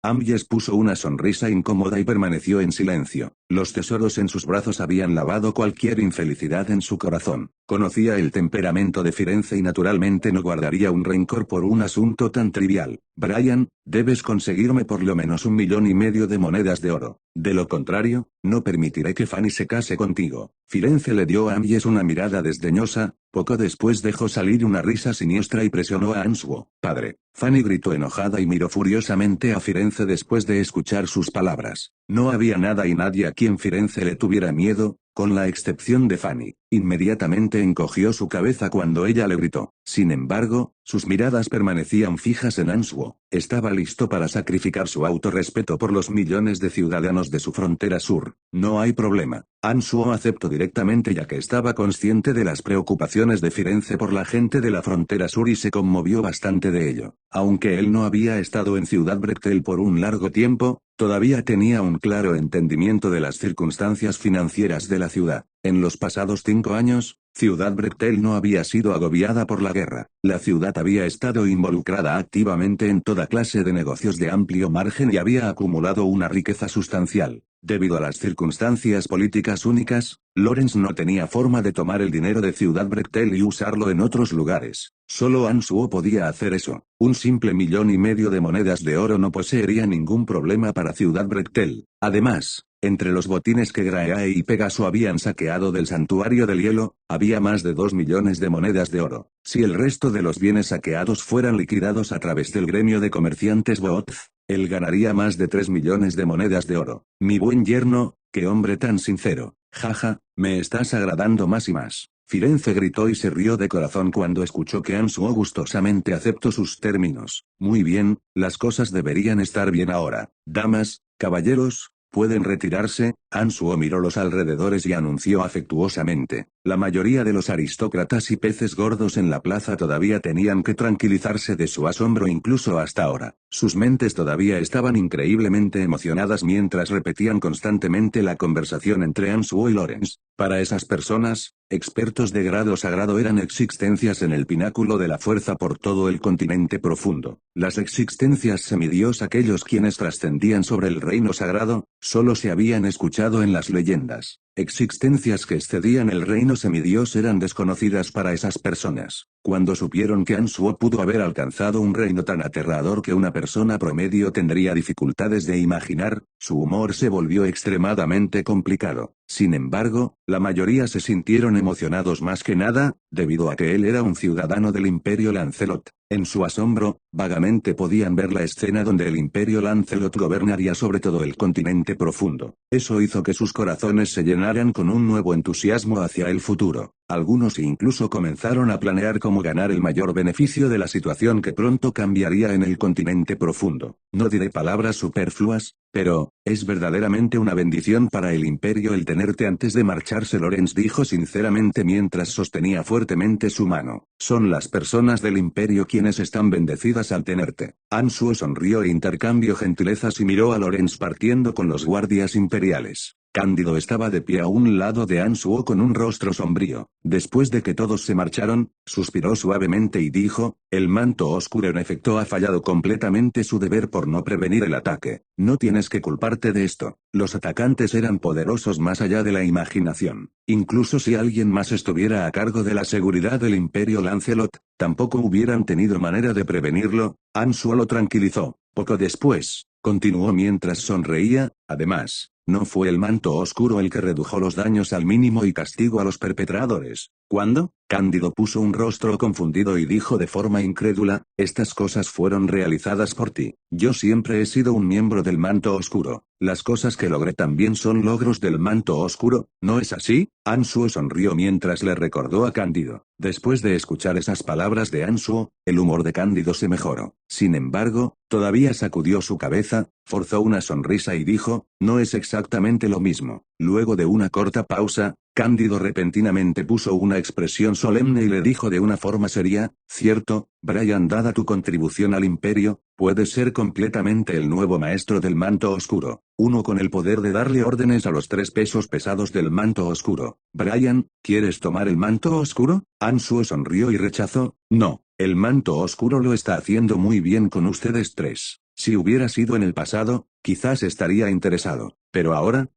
Amyes puso una sonrisa incómoda y permaneció en silencio. Los tesoros en sus brazos habían lavado cualquier infelicidad en su corazón. Conocía el temperamento de Firenze y naturalmente no guardaría un rencor por un asunto tan trivial. Brian, debes conseguirme por lo menos 1,5 millones de monedas de oro. De lo contrario, no permitiré que Fanny se case contigo. Firenze le dio a Amyes una mirada desdeñosa, poco después dejó salir una risa siniestra y presionó a Ansuo. Padre. Fanny gritó enojada y miró furiosamente a Firenze después de escuchar sus palabras. No había nada y nadie a quien Firenze le tuviera miedo, con la excepción de Fanny. Inmediatamente encogió su cabeza cuando ella le gritó. Sin embargo, sus miradas permanecían fijas en Answo. Estaba listo para sacrificar su autorrespeto por los millones de ciudadanos de su frontera sur. No hay problema. Answo aceptó directamente ya que estaba consciente de las preocupaciones de Firenze por la gente de la frontera sur y se conmovió bastante de ello. Aunque él no había estado en Ciudad Brechtel por un largo tiempo, todavía tenía un claro entendimiento de las circunstancias financieras de la ciudad. En los pasados 5 años, Ciudad Brechtel no había sido agobiada por la guerra. La ciudad había estado involucrada activamente en toda clase de negocios de amplio margen y había acumulado una riqueza sustancial. Debido a las circunstancias políticas únicas, Lawrence no tenía forma de tomar el dinero de Ciudad Brechtel y usarlo en otros lugares. Solo Answo podía hacer eso. Un simple 1,5 millones de monedas de oro no poseería ningún problema para Ciudad Brechtel. Además, entre los botines que Graeae y Pegaso habían saqueado del Santuario del Hielo, había más de 2 millones de monedas de oro. Si el resto de los bienes saqueados fueran liquidados a través del gremio de comerciantes Bootz, él ganaría más de 3 millones de monedas de oro. Mi buen yerno, qué hombre tan sincero. Jaja, me estás agradando más y más. Firenze gritó y se rió de corazón cuando escuchó que Answo gustosamente aceptó sus términos. Muy bien, las cosas deberían estar bien ahora. Damas, caballeros, pueden retirarse. Answo miró los alrededores y anunció afectuosamente. La mayoría de los aristócratas y peces gordos en la plaza todavía tenían que tranquilizarse de su asombro incluso hasta ahora. Sus mentes todavía estaban increíblemente emocionadas mientras repetían constantemente la conversación entre Answo y Lawrence. Para esas personas, expertos de grado sagrado eran existencias en el pináculo de la fuerza por todo el continente profundo. Las existencias semidios, aquellos quienes trascendían sobre el reino sagrado, solo se habían escuchado en las leyendas. Existencias que excedían el reino semidios eran desconocidas para esas personas. Cuando supieron que Answo pudo haber alcanzado un reino tan aterrador que una persona promedio tendría dificultades de imaginar, su humor se volvió extremadamente complicado. Sin embargo, la mayoría se sintieron emocionados más que nada, debido a que él era un ciudadano del Imperio Lancelot. En su asombro, vagamente podían ver la escena donde el Imperio Lancelot gobernaría sobre todo el continente profundo. Eso hizo que sus corazones se llenaran con un nuevo entusiasmo hacia el futuro. Algunos incluso comenzaron a planear cómo ganar el mayor beneficio de la situación que pronto cambiaría en el continente profundo. No diré palabras superfluas, pero, es verdaderamente una bendición para el imperio el tenerte antes de marcharse. Lawrence dijo sinceramente mientras sostenía fuertemente su mano. Son las personas del imperio quienes están bendecidas al tenerte. Answo sonrió e intercambió gentilezas y miró a Lawrence partiendo con los guardias imperiales. Cándido estaba de pie a un lado de Answo con un rostro sombrío. Después de que todos se marcharon, suspiró suavemente y dijo, el manto oscuro en efecto ha fallado completamente su deber por no prevenir el ataque. No tienes que culparte de esto. Los atacantes eran poderosos más allá de la imaginación. Incluso si alguien más estuviera a cargo de la seguridad del Imperio Lancelot, tampoco hubieran tenido manera de prevenirlo. Answo lo tranquilizó. Poco después, continuó mientras sonreía, además, no fue el manto oscuro el que redujo los daños al mínimo y castigó a los perpetradores. ¿Cuándo? Cándido puso un rostro confundido y dijo de forma incrédula, estas cosas fueron realizadas por ti. Yo siempre he sido un miembro del manto oscuro. Las cosas que logré también son logros del manto oscuro, ¿no es así? Answo sonrió mientras le recordó a Cándido. Después de escuchar esas palabras de Answo, el humor de Cándido se mejoró. Sin embargo, todavía sacudió su cabeza, forzó una sonrisa y dijo, no es exactamente lo mismo. Luego de una corta pausa, Cándido repentinamente puso una expresión solemne y le dijo de una forma seria, cierto, Brian, dada tu contribución al imperio, puedes ser completamente el nuevo maestro del manto oscuro, uno con el poder de darle órdenes a los 3 pesos pesados del manto oscuro. Brian, ¿quieres tomar el manto oscuro? Answo sonrió y rechazó, no, el manto oscuro lo está haciendo muy bien con ustedes 3. Si hubiera sido en el pasado, quizás estaría interesado, pero ahora,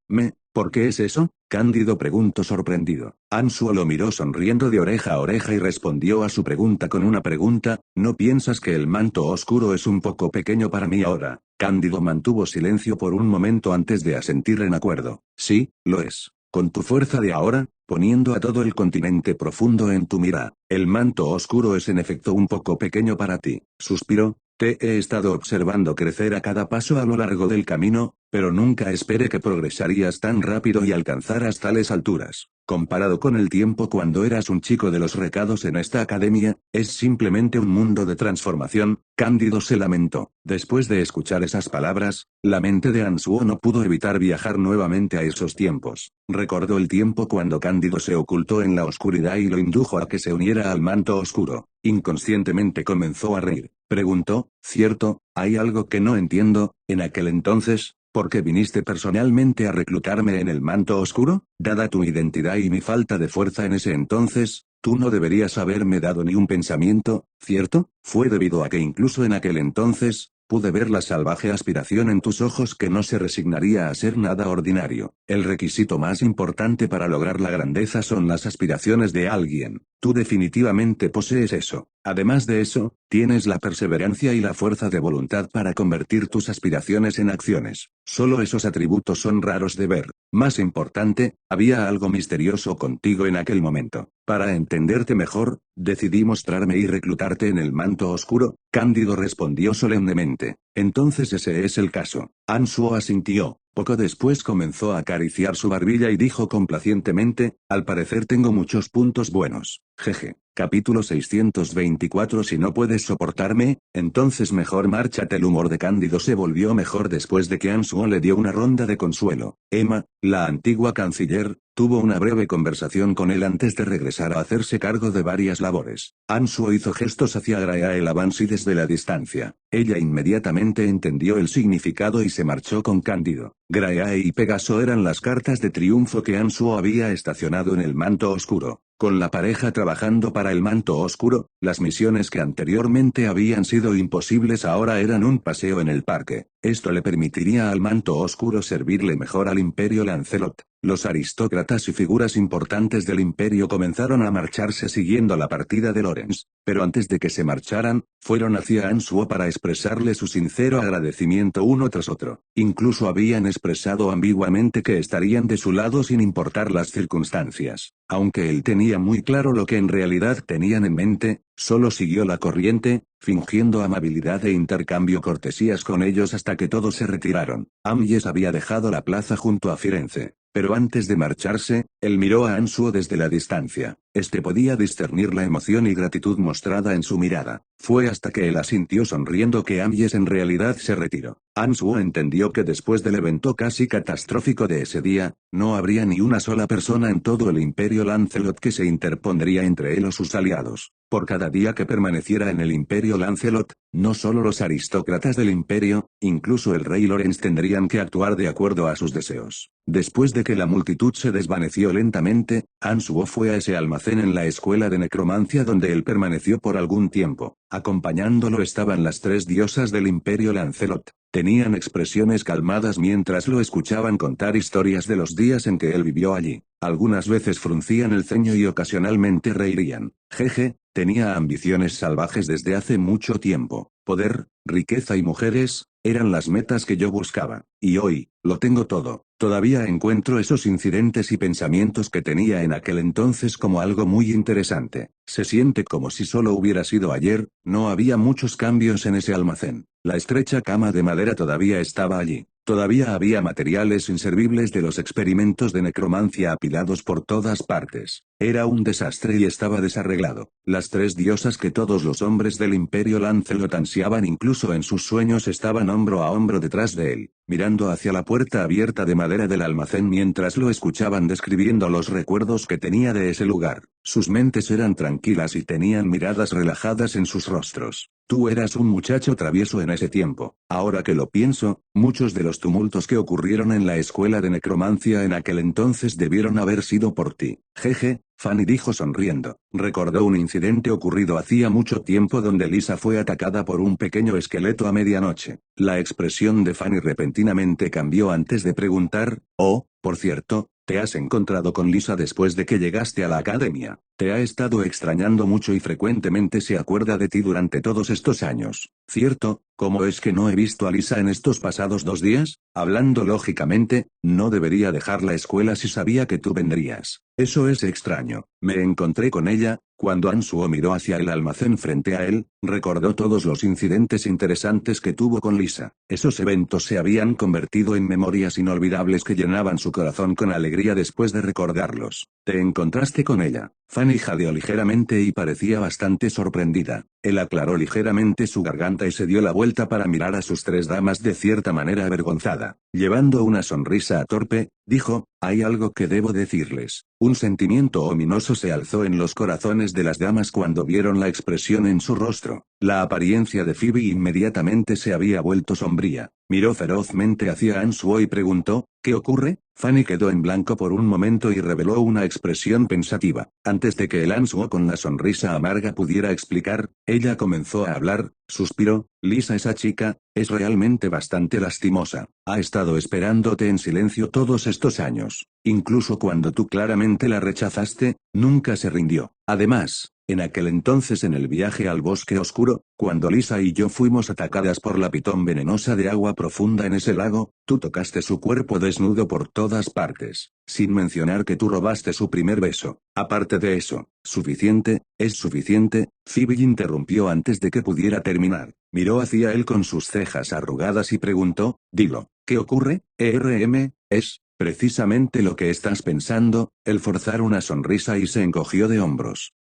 ¿por qué es eso? Cándido preguntó sorprendido. Answo lo miró sonriendo de oreja a oreja y respondió a su pregunta con una pregunta, ¿no piensas que el manto oscuro es un poco pequeño para mí ahora? Cándido mantuvo silencio por un momento antes de asentir en acuerdo. Sí, lo es. Con tu fuerza de ahora, poniendo a todo el continente profundo en tu mira, el manto oscuro es en efecto un poco pequeño para ti. Suspiró. Te he estado observando crecer a cada paso a lo largo del camino, pero nunca esperé que progresarías tan rápido y alcanzaras tales alturas. Comparado con el tiempo cuando eras un chico de los recados en esta academia, es simplemente un mundo de transformación. Cándido se lamentó. Después de escuchar esas palabras, la mente de Ansuo no pudo evitar viajar nuevamente a esos tiempos. Recordó el tiempo cuando Cándido se ocultó en la oscuridad y lo indujo a que se uniera al manto oscuro. Inconscientemente comenzó a reír. Preguntó, ¿cierto? ¿Hay algo que no entiendo? En aquel entonces, ¿por qué viniste personalmente a reclutarme en el manto oscuro? Dada tu identidad y mi falta de fuerza en ese entonces, tú no deberías haberme dado ni un pensamiento, ¿cierto? Fue debido a que incluso en aquel entonces, pude ver la salvaje aspiración en tus ojos que no se resignaría a ser nada ordinario. El requisito más importante para lograr la grandeza son las aspiraciones de alguien. Tú definitivamente posees eso. Además de eso, tienes la perseverancia y la fuerza de voluntad para convertir tus aspiraciones en acciones. Solo esos atributos son raros de ver. Más importante, había algo misterioso contigo en aquel momento. Para entenderte mejor, decidí mostrarme y reclutarte en el manto oscuro. Cándido respondió solemnemente. Entonces ese es el caso. Ansuo asintió. Poco después comenzó a acariciar su barbilla y dijo complacientemente, al parecer tengo muchos puntos buenos. Jeje. Capítulo 624. Si no puedes soportarme, entonces mejor márchate. El humor de Cándido se volvió mejor después de que Ansuo le dio una ronda de consuelo. Emma, la antigua canciller, tuvo una breve conversación con él antes de regresar a hacerse cargo de varias labores. Ansuo hizo gestos hacia Graeae Lavansi desde la distancia. Ella inmediatamente entendió el significado y se marchó con Cándido. Graeae y Pegaso eran las cartas de triunfo que Ansuo había estacionado en el manto oscuro. Con la pareja trabajando para el manto oscuro, las misiones que anteriormente habían sido imposibles ahora eran un paseo en el parque. Esto le permitiría al manto oscuro servirle mejor al Imperio Lancelot. Los aristócratas y figuras importantes del imperio comenzaron a marcharse siguiendo la partida de Lorenz, pero antes de que se marcharan, fueron hacia Ansuo para expresarle su sincero agradecimiento uno tras otro. Incluso habían expresado ambiguamente que estarían de su lado sin importar las circunstancias. Aunque él tenía muy claro lo que en realidad tenían en mente, solo siguió la corriente, fingiendo amabilidad e intercambio cortesías con ellos hasta que todos se retiraron. Amyes había dejado la plaza junto a Firenze. Pero antes de marcharse, él miró a Ansuo desde la distancia. Este podía discernir la emoción y gratitud mostrada en su mirada. Fue hasta que él asintió sonriendo que Amyes en realidad se retiró. Ansuo entendió que después del evento casi catastrófico de ese día, no habría ni una sola persona en todo el Imperio Lancelot que se interpondría entre él o sus aliados. Por cada día que permaneciera en el Imperio Lancelot, no solo los aristócratas del Imperio, incluso el rey Lorenz tendrían que actuar de acuerdo a sus deseos. Después de que la multitud se desvaneció lentamente, Ansuo fue a ese almacén en la escuela de necromancia donde él permaneció por algún tiempo. Acompañándolo estaban las tres diosas del Imperio Lancelot. Tenían expresiones calmadas mientras lo escuchaban contar historias de los días en que él vivió allí. Algunas veces fruncían el ceño y ocasionalmente reirían. Jeje, tenía ambiciones salvajes desde hace mucho tiempo. Poder, riqueza y mujeres, eran las metas que yo buscaba. Y hoy, lo tengo todo. Todavía encuentro esos incidentes y pensamientos que tenía en aquel entonces como algo muy interesante. Se siente como si solo hubiera sido ayer. No había muchos cambios en ese almacén. La estrecha cama de madera todavía estaba allí. Todavía había materiales inservibles de los experimentos de necromancia apilados por todas partes. Era un desastre y estaba desarreglado. Las tres diosas que todos los hombres del Imperio Lancelot ansiaban incluso en sus sueños estaban hombro a hombro detrás de él, mirando hacia la puerta abierta de madera del almacén mientras lo escuchaban describiendo los recuerdos que tenía de ese lugar. Sus mentes eran tranquilas y tenían miradas relajadas en sus rostros. Tú eras un muchacho travieso en ese tiempo. Ahora que lo pienso, muchos de los tumultos que ocurrieron en la escuela de necromancia en aquel entonces debieron haber sido por ti. Jeje, Fanny dijo sonriendo. Recordó un incidente ocurrido hacía mucho tiempo donde Lisa fue atacada por un pequeño esqueleto a medianoche. La expresión de Fanny repentinamente cambió antes de preguntar, oh, por cierto, ¿te has encontrado con Lisa después de que llegaste a la academia? te ha estado extrañando mucho y frecuentemente se acuerda de ti durante todos estos años, ¿cierto? ¿Cómo es que no he visto a Lisa en estos pasados 2 días? Hablando lógicamente, no debería dejar la escuela si sabía que tú vendrías. Eso es extraño. Me encontré con ella, cuando Ansuo miró hacia el almacén frente a él, recordó todos los incidentes interesantes que tuvo con Lisa. Esos eventos se habían convertido en memorias inolvidables que llenaban su corazón con alegría después de recordarlos. ¿Te encontraste con ella? Fanny jadeó ligeramente y parecía bastante sorprendida. Él aclaró ligeramente su garganta y se dio la vuelta para mirar a sus 3 damas de cierta manera avergonzada. Llevando una sonrisa torpe, dijo, hay algo que debo decirles. Un sentimiento ominoso se alzó en los corazones de las damas cuando vieron la expresión en su rostro. La apariencia de Phoebe inmediatamente se había vuelto sombría. Miró ferozmente hacia Ansuo y preguntó, ¿qué ocurre? Fanny quedó en blanco por un momento y reveló una expresión pensativa. Antes de que el Ansuo con la sonrisa amarga pudiera explicar, ella comenzó a hablar, suspiró, Lisa, esa chica, es realmente bastante lastimosa. Ha estado esperándote en silencio todos estos años. Incluso cuando tú claramente la rechazaste, nunca se rindió. Además, en aquel entonces en el viaje al bosque oscuro, cuando Lisa y yo fuimos atacadas por la pitón venenosa de agua profunda en ese lago, tú tocaste su cuerpo desnudo por todas partes, sin mencionar que tú robaste su primer beso. Aparte de eso, suficiente, es suficiente, Phoebe interrumpió antes de que pudiera terminar. Miró hacia él con sus cejas arrugadas y preguntó, dilo, ¿qué ocurre? Es precisamente lo que estás pensando. Él forzar una sonrisa y se encogió de hombros.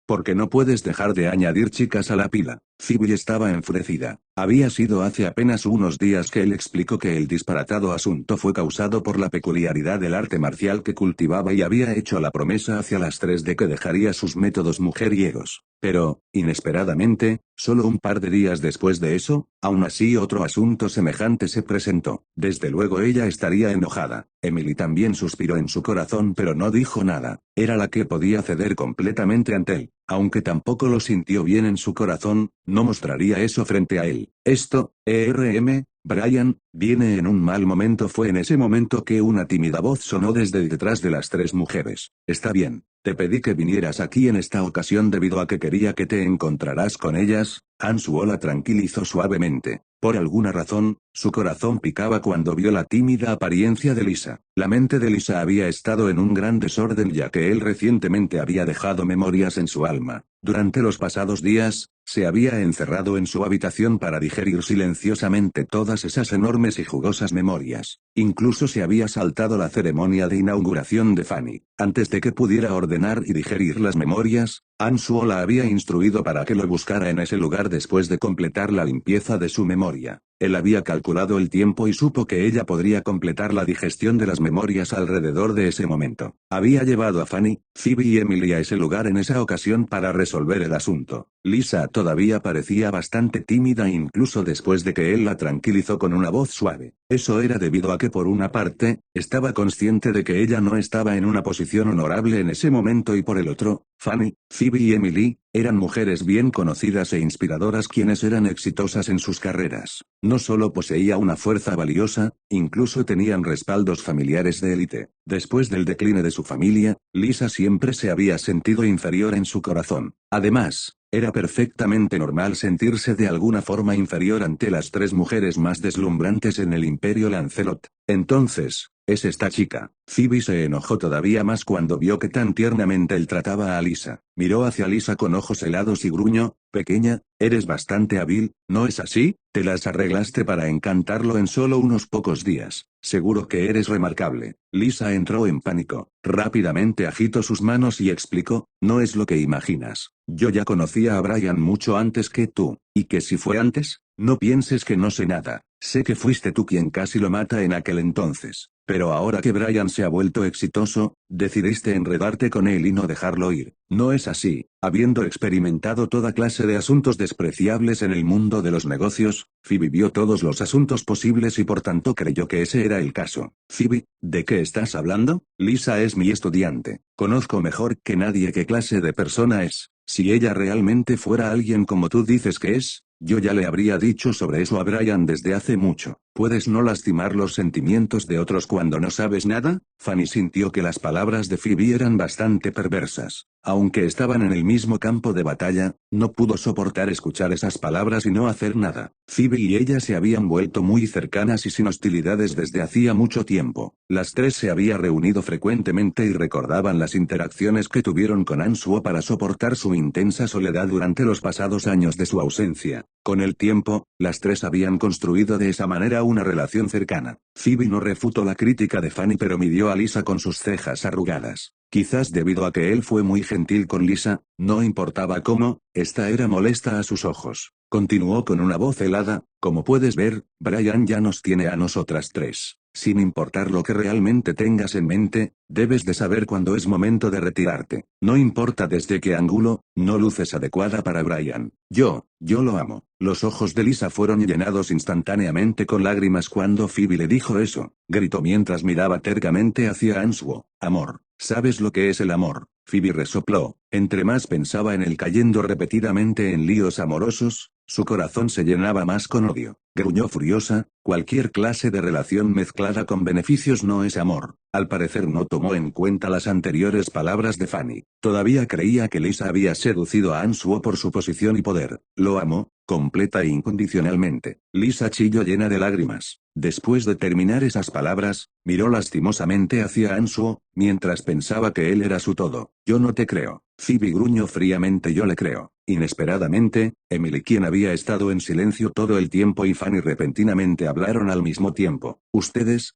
Porque no puedes dejar de añadir chicas a la pila. Phoebe estaba enfurecida. Había sido hace apenas unos días que él explicó que el disparatado asunto fue causado por la peculiaridad del arte marcial que cultivaba y había hecho la promesa hacia las 3 de que dejaría sus métodos mujeriegos. Pero, inesperadamente, solo un par de días después de eso, aún así otro asunto semejante se presentó. Desde luego ella estaría enojada. Emily también suspiró en su corazón pero no dijo nada. Era la que podía ceder completamente ante él. Aunque tampoco lo sintió bien en su corazón, no mostraría eso frente a él. Esto, Brian, viene en un mal momento. Fue en ese momento que una tímida voz sonó desde detrás de las 3 mujeres. Está bien. Te pedí que vinieras aquí en esta ocasión debido a que quería que te encontraras con ellas. Ansuo la tranquilizó suavemente. Por alguna razón, su corazón picaba cuando vio la tímida apariencia de Lisa. La mente de Lisa había estado en un gran desorden ya que él recientemente había dejado memorias en su alma. Durante los pasados días, se había encerrado en su habitación para digerir silenciosamente todas esas enormes y jugosas memorias. Incluso se había saltado la ceremonia de inauguración de Fanny. Antes de que pudiera ordenar y digerir las memorias, Ansuo la había instruido para que lo buscara en ese lugar después de completar la limpieza de su memoria. Él había calculado el tiempo y supo que ella podría completar la digestión de las memorias alrededor de ese momento. Había llevado a Fanny, Phoebe y Emily a ese lugar en esa ocasión para resolver el asunto. Lisa todavía parecía bastante tímida incluso después de que él la tranquilizó con una voz suave. Eso era debido a que por una parte, estaba consciente de que ella no estaba en una posición honorable en ese momento y por el otro, Fanny, Phoebe y Emily, eran mujeres bien conocidas e inspiradoras quienes eran exitosas en sus carreras. No solo poseía una fuerza valiosa, incluso tenían respaldos familiares de élite. Después del decline de su familia, Lisa siempre se había sentido inferior en su corazón. Además, era perfectamente normal sentirse de alguna forma inferior ante las 3 mujeres más deslumbrantes en el Imperio Lancelot. Entonces, es esta chica. Phoebe se enojó todavía más cuando vio que tan tiernamente él trataba a Lisa. Miró hacia Lisa con ojos helados y gruñó, pequeña, eres bastante hábil, ¿no es así? Te las arreglaste para encantarlo en solo unos pocos días. Seguro que eres remarcable. Lisa entró en pánico. Rápidamente agitó sus manos y explicó, no es lo que imaginas. Yo ya conocía a Brian mucho antes que tú. ¿Y que si fue antes? No pienses que no sé nada. Sé que fuiste tú quien casi lo mata en aquel entonces. Pero ahora que Brian se ha vuelto exitoso, decidiste enredarte con él y no dejarlo ir. No es así. Habiendo experimentado toda clase de asuntos despreciables en el mundo de los negocios, Phoebe vio todos los asuntos posibles y por tanto creyó que ese era el caso. Phoebe, ¿de qué estás hablando? Lisa es mi estudiante. Conozco mejor que nadie qué clase de persona es. Si ella realmente fuera alguien como tú dices que es, yo ya le habría dicho sobre eso a Brian desde hace mucho. ¿Puedes no lastimar los sentimientos de otros cuando no sabes nada? Fanny sintió que las palabras de Phoebe eran bastante perversas. Aunque estaban en el mismo campo de batalla, no pudo soportar escuchar esas palabras y no hacer nada. Phoebe y ella se habían vuelto muy cercanas y sin hostilidades desde hacía mucho tiempo. Las tres se habían reunido frecuentemente y recordaban las interacciones que tuvieron con Ansuo para soportar su intensa soledad durante los pasados años de su ausencia. Con el tiempo, las tres habían construido de esa manera una relación cercana. Phoebe no refutó la crítica de Fanny pero midió a Lisa con sus cejas arrugadas. Quizás debido a que él fue muy gentil con Lisa, no importaba cómo, esta era molesta a sus ojos. Continuó con una voz helada, como puedes ver, Brian ya nos tiene a nosotras tres. Sin importar lo que realmente tengas en mente, debes de saber cuándo es momento de retirarte. No importa desde qué ángulo, no luces adecuada para Brian. Yo lo amo. Los ojos de Lisa fueron llenados instantáneamente con lágrimas cuando Phoebe le dijo eso. Gritó mientras miraba tercamente hacia Ansuo. Amor, ¿sabes lo que es el amor? Phoebe resopló. Entre más pensaba en él cayendo repetidamente en líos amorosos, su corazón se llenaba más con odio. Gruñó furiosa, cualquier clase de relación mezclada con beneficios no es amor. Al parecer no tomó en cuenta las anteriores palabras de Fanny. Todavía creía que Lisa había seducido a Ansuo por su posición y poder. Lo amó, completa e incondicionalmente. Lisa chilló llena de lágrimas. Después de terminar esas palabras, miró lastimosamente hacia Ansuo, mientras pensaba que él era su todo. Yo no te creo. Phoebe gruñó fríamente. Yo le creo. Inesperadamente, Emily, quien había estado en silencio todo el tiempo, y Fanny repentinamente hablaron al mismo tiempo. Ustedes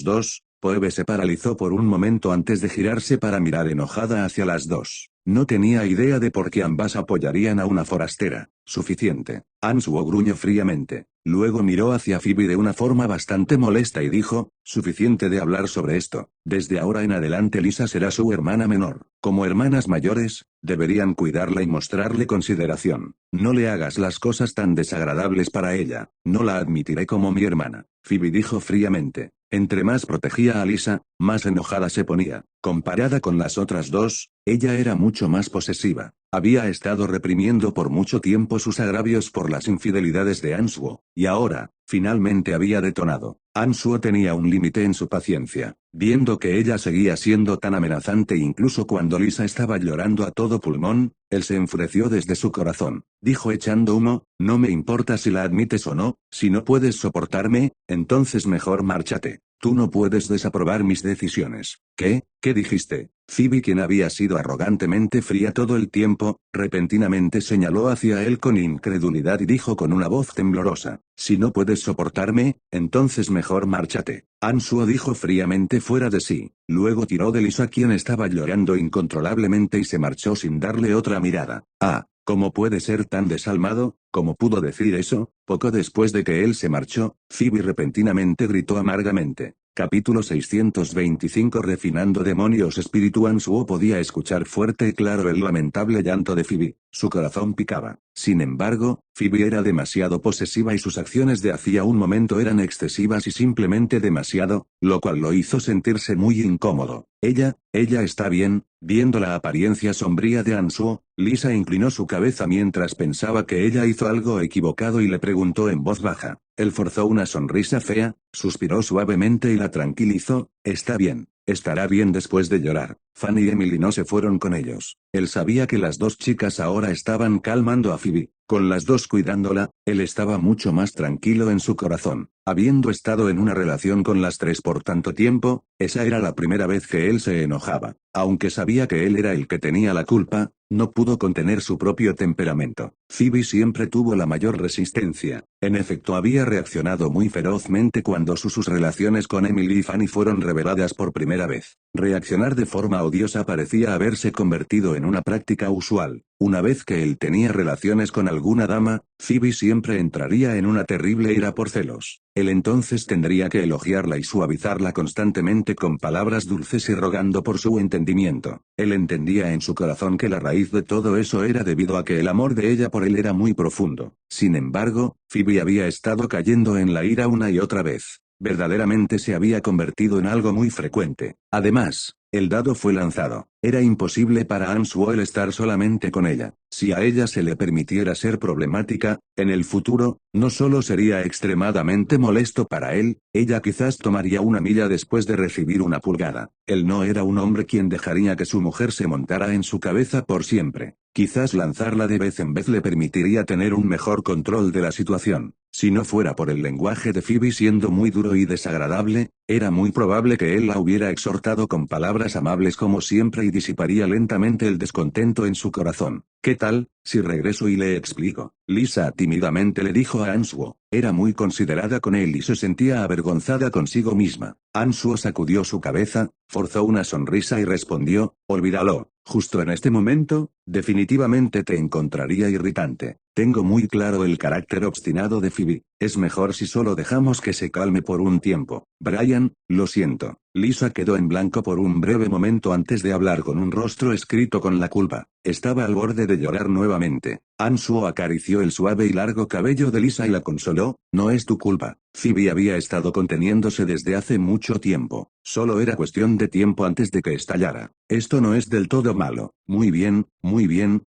dos. Phoebe se paralizó por un momento antes de girarse para mirar enojada hacia las dos. No tenía idea de por qué ambas apoyarían a una forastera. Suficiente. Ansuo gruñó fríamente. Luego miró hacia Phoebe de una forma bastante molesta y dijo, suficiente de hablar sobre esto. Desde ahora en adelante Lisa será su hermana menor. Como hermanas mayores, deberían cuidarla y mostrarle consideración. No le hagas las cosas tan desagradables para ella. No la admitiré como mi hermana. Phoebe dijo fríamente. Entre más protegía a Lisa, más enojada se ponía. Comparada con las otras dos, ella era mucho más posesiva. Había estado reprimiendo por mucho tiempo sus agravios por las infidelidades de Ansuo, y ahora, finalmente había detonado. Ansuo tenía un límite en su paciencia. Viendo que ella seguía siendo tan amenazante incluso cuando Lisa estaba llorando a todo pulmón, él se enfureció desde su corazón. Dijo echando humo, no me importa si la admites o no, si no puedes soportarme, entonces mejor márchate. Tú no puedes desaprobar mis decisiones. ¿Qué? ¿Qué dijiste? Phoebe, quien había sido arrogantemente fría todo el tiempo, repentinamente señaló hacia él con incredulidad y dijo con una voz temblorosa, si no puedes soportarme, entonces mejor márchate. Ansuo dijo fríamente fuera de sí. Luego tiró de Lisa, quien estaba llorando incontrolablemente, y se marchó sin darle otra mirada. Ah. ¿Cómo puede ser tan desalmado? ¿Cómo pudo decir eso? Poco después de que él se marchó, Phoebe repentinamente gritó amargamente. Capítulo 625. Refinando demonios. Espíritu. Ansuo podía escuchar fuerte y claro el lamentable llanto de Phoebe. Su corazón picaba. Sin embargo, Phoebe era demasiado posesiva y sus acciones de hacía un momento eran excesivas y simplemente demasiado, lo cual lo hizo sentirse muy incómodo. Ella está bien. Viendo la apariencia sombría de Ansuo, Lisa inclinó su cabeza mientras pensaba que ella hizo algo equivocado y le preguntó en voz baja. Él forzó una sonrisa fea, suspiró suavemente y la tranquilizó, está bien. Estará bien después de llorar. Fanny y Emily no se fueron con ellos. Él sabía que las dos chicas ahora estaban calmando a Phoebe. Con las dos cuidándola, él estaba mucho más tranquilo en su corazón. Habiendo estado en una relación con las tres por tanto tiempo, esa era la primera vez que él se enojaba. Aunque sabía que él era el que tenía la culpa, no pudo contener su propio temperamento. Phoebe siempre tuvo la mayor resistencia. En efecto, había reaccionado muy ferozmente cuando sus relaciones con Emily y Fanny fueron reveladas por primera vez. Reaccionar de forma odiosa parecía haberse convertido en una práctica usual. Una vez que él tenía relaciones con alguna dama, Phoebe siempre entraría en una terrible ira por celos. Él entonces tendría que elogiarla y suavizarla constantemente con palabras dulces y rogando por su entendimiento. Él entendía en su corazón que la raíz de todo eso era debido a que el amor de ella por él era muy profundo. Sin embargo, Phoebe había estado cayendo en la ira una y otra vez. Verdaderamente se había convertido en algo muy frecuente. Además, El dado fue lanzado. Era imposible para Answo el estar solamente con ella. Si a ella se le permitiera ser problemática, en el futuro, no solo sería extremadamente molesto para él, ella quizás tomaría una milla después de recibir una pulgada. Él no era un hombre quien dejaría que su mujer se montara en su cabeza por siempre. Quizás lanzarla de vez en vez le permitiría tener un mejor control de la situación. Si no fuera por el lenguaje de Phoebe siendo muy duro y desagradable, era muy probable que él la hubiera exhortado con palabras amables como siempre y disiparía lentamente el descontento en su corazón. ¿Qué tal, si regreso y le explico? Lisa tímidamente le dijo a Answo. Era muy considerada con él y se sentía avergonzada consigo misma. Answo sacudió su cabeza, forzó una sonrisa y respondió, olvídalo. Justo en este momento, definitivamente te encontraría irritante. Tengo muy claro el carácter obstinado de Phoebe. Es mejor si solo dejamos que se calme por un tiempo. Brian, lo siento. Lisa quedó en blanco por un breve momento antes de hablar con un rostro escrito con la culpa. Estaba al borde de llorar nuevamente. Answo acarició el suave y largo cabello de Lisa y la consoló, no es tu culpa. Phoebe había estado conteniéndose desde hace mucho tiempo. Solo era cuestión de tiempo antes de que estallara. Esto no es del todo malo. Muy bien,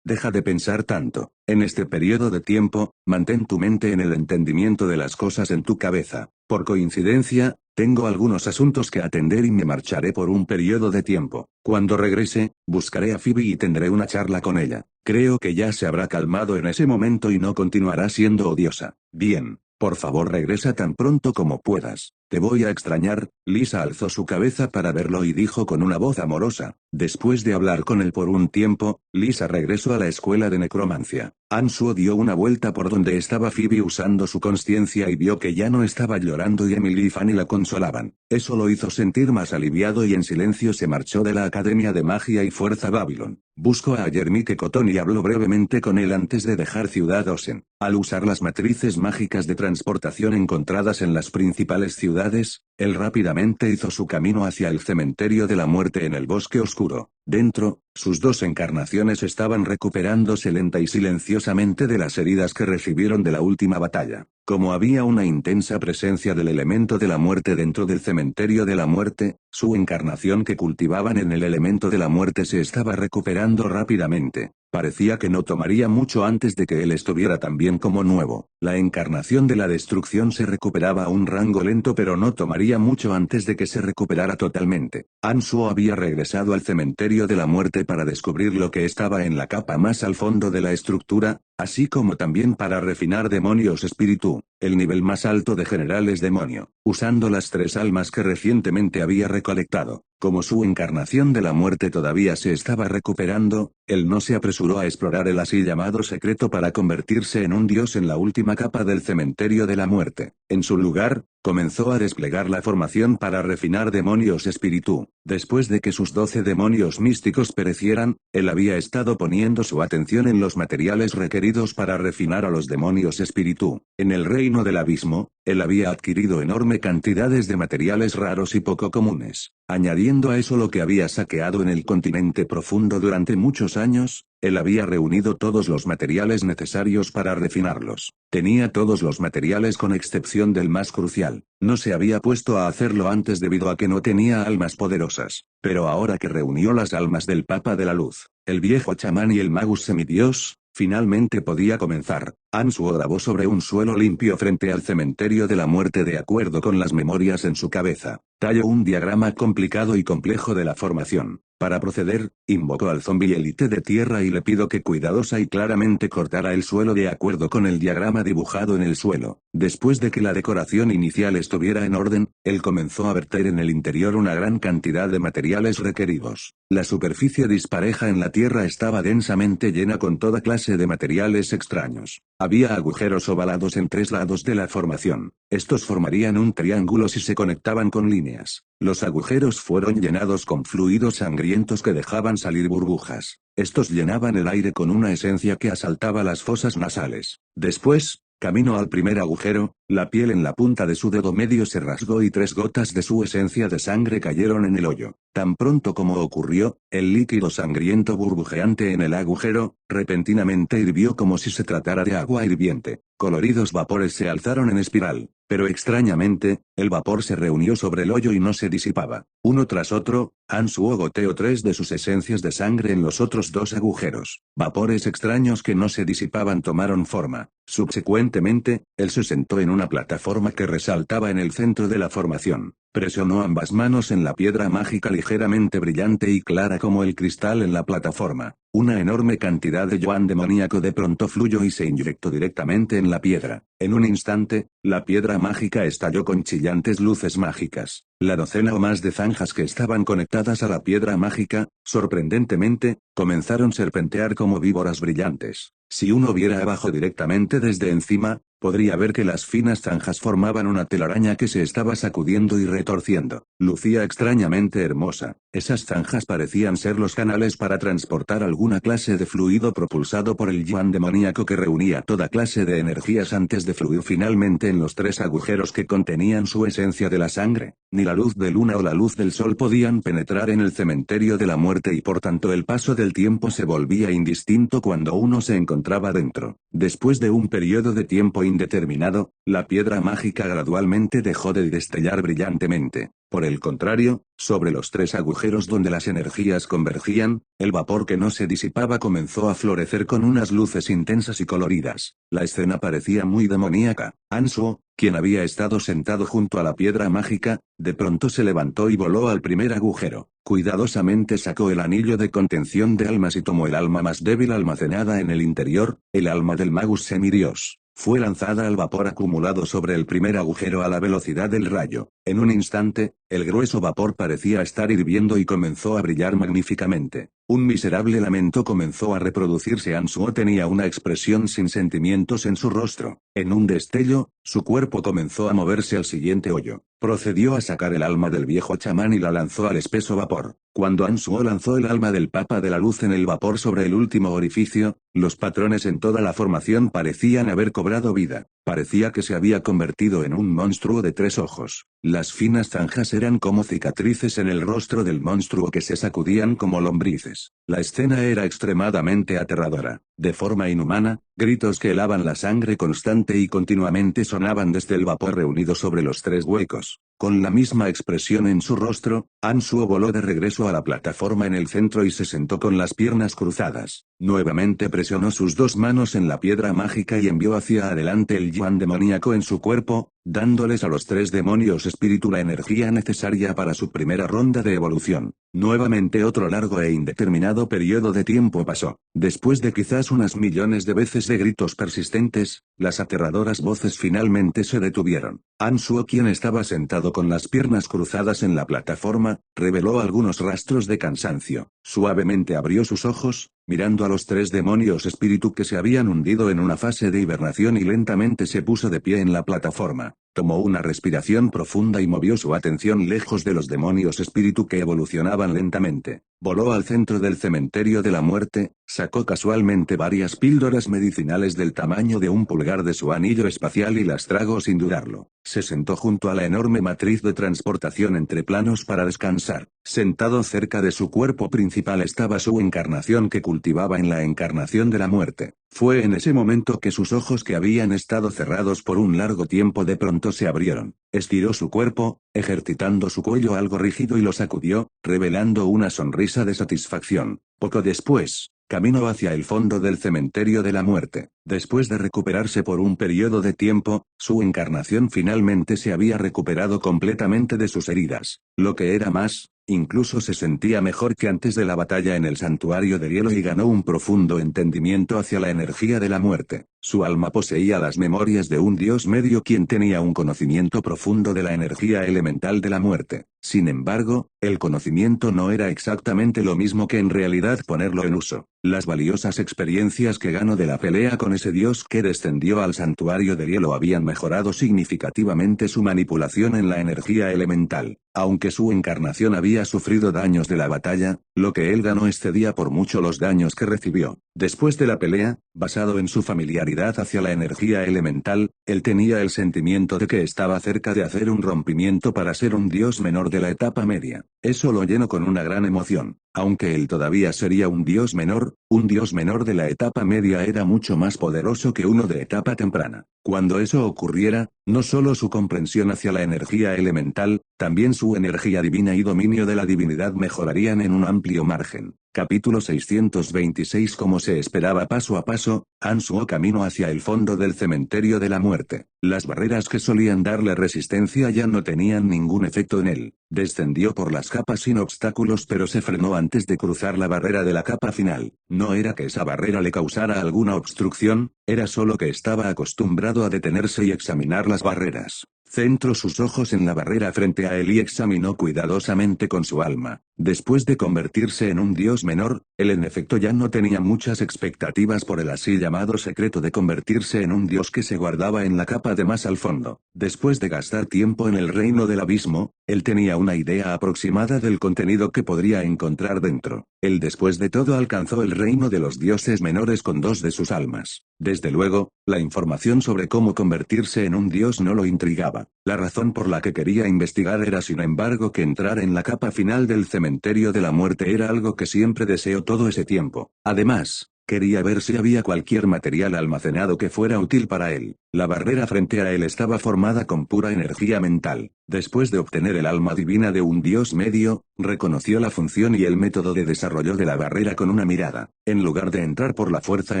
deja de pensar tanto. En este periodo de tiempo, mantén tu mente en el entendimiento de las cosas en tu cabeza. Por coincidencia, tengo algunos asuntos que atender y me marcharé por un periodo de tiempo. Cuando regrese, buscaré a Phoebe y tendré una charla con ella. Creo que ya se habrá calmado en ese momento y no continuará siendo odiosa. Bien. Por favor regresa tan pronto como puedas. Te voy a extrañar. Lisa alzó su cabeza para verlo y dijo con una voz amorosa. Después de hablar con él por un tiempo, Lisa regresó a la escuela de necromancia. Answo dio una vuelta por donde estaba Phoebe usando su consciencia y vio que ya no estaba llorando y Emily y Fanny la consolaban. Eso lo hizo sentir más aliviado y en silencio se marchó de la Academia de Magia y Fuerza Babylon. Buscó a Yermite Cotton y habló brevemente con él antes de dejar Ciudad Osen. Al usar las matrices mágicas de transportación encontradas en las principales ciudades, él rápidamente hizo su camino hacia el cementerio de la muerte en el bosque oscuro. Dentro, sus dos encarnaciones estaban recuperándose lenta y silenciosamente de las heridas que recibieron de la última batalla. Como había una intensa presencia del elemento de la muerte dentro del cementerio de la muerte, su encarnación que cultivaban en el elemento de la muerte se estaba recuperando rápidamente. Parecía que no tomaría mucho antes de que él estuviera tan bien como nuevo. La encarnación de la destrucción se recuperaba a un rango lento pero no tomaría mucho antes de que se recuperara totalmente. Answo había regresado al cementerio de la muerte para descubrir lo que estaba en la capa más al fondo de la estructura, así como también para refinar demonios espíritu, el nivel más alto de generales demonio, usando las 3 almas que recientemente había recolectado. Como su encarnación de la muerte todavía se estaba recuperando, él no se apresuró a explorar el así llamado secreto para convertirse en un dios en la última capa del cementerio de la muerte. En su lugar, comenzó a desplegar la formación para refinar demonios espíritu. Después de que sus 12 demonios místicos perecieran, él había estado poniendo su atención en los materiales requeridos para refinar a los demonios espíritu. En el reino del abismo, él había adquirido enorme cantidades de materiales raros y poco comunes. Añadiendo a eso lo que había saqueado en el continente profundo durante muchos años, él había reunido todos los materiales necesarios para refinarlos. Tenía todos los materiales con excepción del más crucial. No se había puesto a hacerlo antes debido a que no tenía almas poderosas. Pero ahora que reunió las almas del Papa de la Luz, el viejo chamán y el magus semidios, finalmente podía comenzar. Answo grabó sobre un suelo limpio frente al cementerio de la muerte de acuerdo con las memorias en su cabeza. Talló un diagrama complicado y complejo de la formación. Para proceder, invocó al zombi élite de tierra y le pidió que cuidadosa y claramente cortara el suelo de acuerdo con el diagrama dibujado en el suelo. Después de que la decoración inicial estuviera en orden, él comenzó a verter en el interior una gran cantidad de materiales requeridos. La superficie dispareja en la tierra estaba densamente llena con toda clase de materiales extraños. Había agujeros ovalados en 3 lados de la formación. Estos formarían un triángulo si se conectaban con líneas. Los agujeros fueron llenados con fluidos sangrientos que dejaban salir burbujas. Estos llenaban el aire con una esencia que asaltaba las fosas nasales. Después, camino al primer agujero, la piel en la punta de su dedo medio se rasgó y 3 gotas de su esencia de sangre cayeron en el hoyo. Tan pronto como ocurrió, el líquido sangriento burbujeante en el agujero, repentinamente hirvió como si se tratara de agua hirviente. Coloridos vapores se alzaron en espiral, Pero extrañamente, el vapor se reunió sobre el hoyo y no se disipaba. Uno tras otro, Hansuo goteó 3 de sus esencias de sangre en los otros 2 agujeros. Vapores extraños que no se disipaban tomaron forma. Subsecuentemente, él se sentó en una plataforma que resaltaba en el centro de la formación. Presionó ambas manos en la piedra mágica ligeramente brillante y clara como el cristal en la plataforma. Una enorme cantidad de yuan demoníaco de pronto fluyó y se inyectó directamente en la piedra. En un instante, la piedra mágica estalló con chillantes luces mágicas. La docena o más de zanjas que estaban conectadas a la piedra mágica, sorprendentemente, comenzaron a serpentear como víboras brillantes. Si uno viera abajo directamente desde encima, podría ver que las finas zanjas formaban una telaraña que se estaba sacudiendo y retorciendo. Lucía extrañamente hermosa. Esas zanjas parecían ser los canales para transportar alguna clase de fluido propulsado por el yuan demoníaco que reunía toda clase de energías antes de fluir finalmente en los 3 agujeros que contenían su esencia de la sangre. Ni la luz de luna o la luz del sol podían penetrar en el cementerio de la muerte y por tanto el paso del tiempo se volvía indistinto cuando uno se encontraba dentro. Después de un periodo de tiempo indeterminado, la piedra mágica gradualmente dejó de destellar brillantemente. Por el contrario, sobre los 3 agujeros donde las energías convergían, el vapor que no se disipaba comenzó a florecer con unas luces intensas y coloridas. La escena parecía muy demoníaca. Hansuo, quien había estado sentado junto a la piedra mágica, de pronto se levantó y voló al primer agujero. Cuidadosamente sacó el anillo de contención de almas y tomó el alma más débil almacenada en el interior, el alma del magus semidios. Fue lanzada al vapor acumulado sobre el primer agujero a la velocidad del rayo. En un instante, el grueso vapor parecía estar hirviendo y comenzó a brillar magníficamente. Un miserable lamento comenzó a reproducirse. Hansuo tenía una expresión sin sentimientos en su rostro. En un destello, su cuerpo comenzó a moverse al siguiente hoyo. Procedió a sacar el alma del viejo chamán y la lanzó al espeso vapor. Cuando Hansuo lanzó el alma del Papa de la Luz en el vapor sobre el último orificio, los patrones en toda la formación parecían haber cobrado vida. Parecía que se había convertido en un monstruo de 3 ojos. Las finas zanjas eran como cicatrices en el rostro del monstruo que se sacudían como lombrices. La escena era extremadamente aterradora. De forma inhumana, gritos que helaban la sangre constante y continuamente sonaban desde el vapor reunido sobre los 3 huecos. Con la misma expresión en su rostro, Hansuo voló de regreso a la plataforma en el centro y se sentó con las piernas cruzadas. Nuevamente presionó sus 2 manos en la piedra mágica y envió hacia adelante el yuan demoníaco en su cuerpo, dándoles a los 3 demonios espíritu la energía necesaria para su primera ronda de evolución. Nuevamente otro largo e indeterminado periodo de tiempo pasó. Después de quizás unas millones de veces de gritos persistentes, las aterradoras voces finalmente se detuvieron. Hansuo, quien estaba sentado con las piernas cruzadas en la plataforma, reveló algunos rastros de cansancio. Suavemente abrió sus ojos, mirando a los 3 demonios espíritu que se habían hundido en una fase de hibernación y lentamente se puso de pie en la plataforma. Tomó una respiración profunda y movió su atención lejos de los demonios espíritu que evolucionaban lentamente. Voló al centro del cementerio de la muerte, sacó casualmente varias píldoras medicinales del tamaño de un pulgar de su anillo espacial y las tragó sin dudarlo. Se sentó junto a la enorme matriz de transportación entre planos para descansar. Sentado cerca de su cuerpo principal estaba su encarnación que cultivaba en la encarnación de la muerte. Fue en ese momento que sus ojos que habían estado cerrados por un largo tiempo de pronto se abrieron. Estiró su cuerpo, ejercitando su cuello algo rígido y lo sacudió, revelando una sonrisa de satisfacción. Poco después, caminó hacia el fondo del cementerio de la muerte. Después de recuperarse por un periodo de tiempo, su encarnación finalmente se había recuperado completamente de sus heridas. Lo que era más, incluso se sentía mejor que antes de la batalla en el santuario de hielo y ganó un profundo entendimiento hacia la energía de la muerte. Su alma poseía las memorias de un dios medio quien tenía un conocimiento profundo de la energía elemental de la muerte. Sin embargo, el conocimiento no era exactamente lo mismo que en realidad ponerlo en uso. Las valiosas experiencias que ganó de la pelea con ese dios que descendió al santuario de hielo habían mejorado significativamente su manipulación en la energía elemental. Aunque su encarnación había sufrido daños de la batalla, lo que él ganó excedía por mucho los daños que recibió. Después de la pelea, basado en su familiaridad hacia la energía elemental, él tenía el sentimiento de que estaba cerca de hacer un rompimiento para ser un dios menor de la etapa media. Eso lo llenó con una gran emoción. Aunque él todavía sería un dios menor de la etapa media era mucho más poderoso que uno de etapa temprana. Cuando eso ocurriera, no solo su comprensión hacia la energía elemental, también su energía divina y dominio de la divinidad mejorarían en un amplio margen. Capítulo 626. Como se esperaba, paso a paso, Hansuo caminó hacia el fondo del cementerio de la muerte. Las barreras que solían darle resistencia ya no tenían ningún efecto en él. Descendió por las capas sin obstáculos, pero se frenó antes de cruzar la barrera de la capa final. No era que esa barrera le causara alguna obstrucción, era solo que estaba acostumbrado a detenerse y examinar las barreras. Centró sus ojos en la barrera frente a él y examinó cuidadosamente con su alma. Después de convertirse en un dios menor, él en efecto ya no tenía muchas expectativas por el así llamado secreto de convertirse en un dios que se guardaba en la capa de más al fondo. Después de gastar tiempo en el reino del abismo, él tenía una idea aproximada del contenido que podría encontrar dentro. Él después de todo alcanzó el reino de los dioses menores con 2 de sus almas. Desde luego, la información sobre cómo convertirse en un dios no lo intrigaba. La razón por la que quería investigar era sin embargo que entrar en la capa final del cementerio de la muerte era algo que siempre deseó todo ese tiempo. Además, quería ver si había cualquier material almacenado que fuera útil para él. La barrera frente a él estaba formada con pura energía mental. Después de obtener el alma divina de un dios medio, reconoció la función y el método de desarrollo de la barrera con una mirada. En lugar de entrar por la fuerza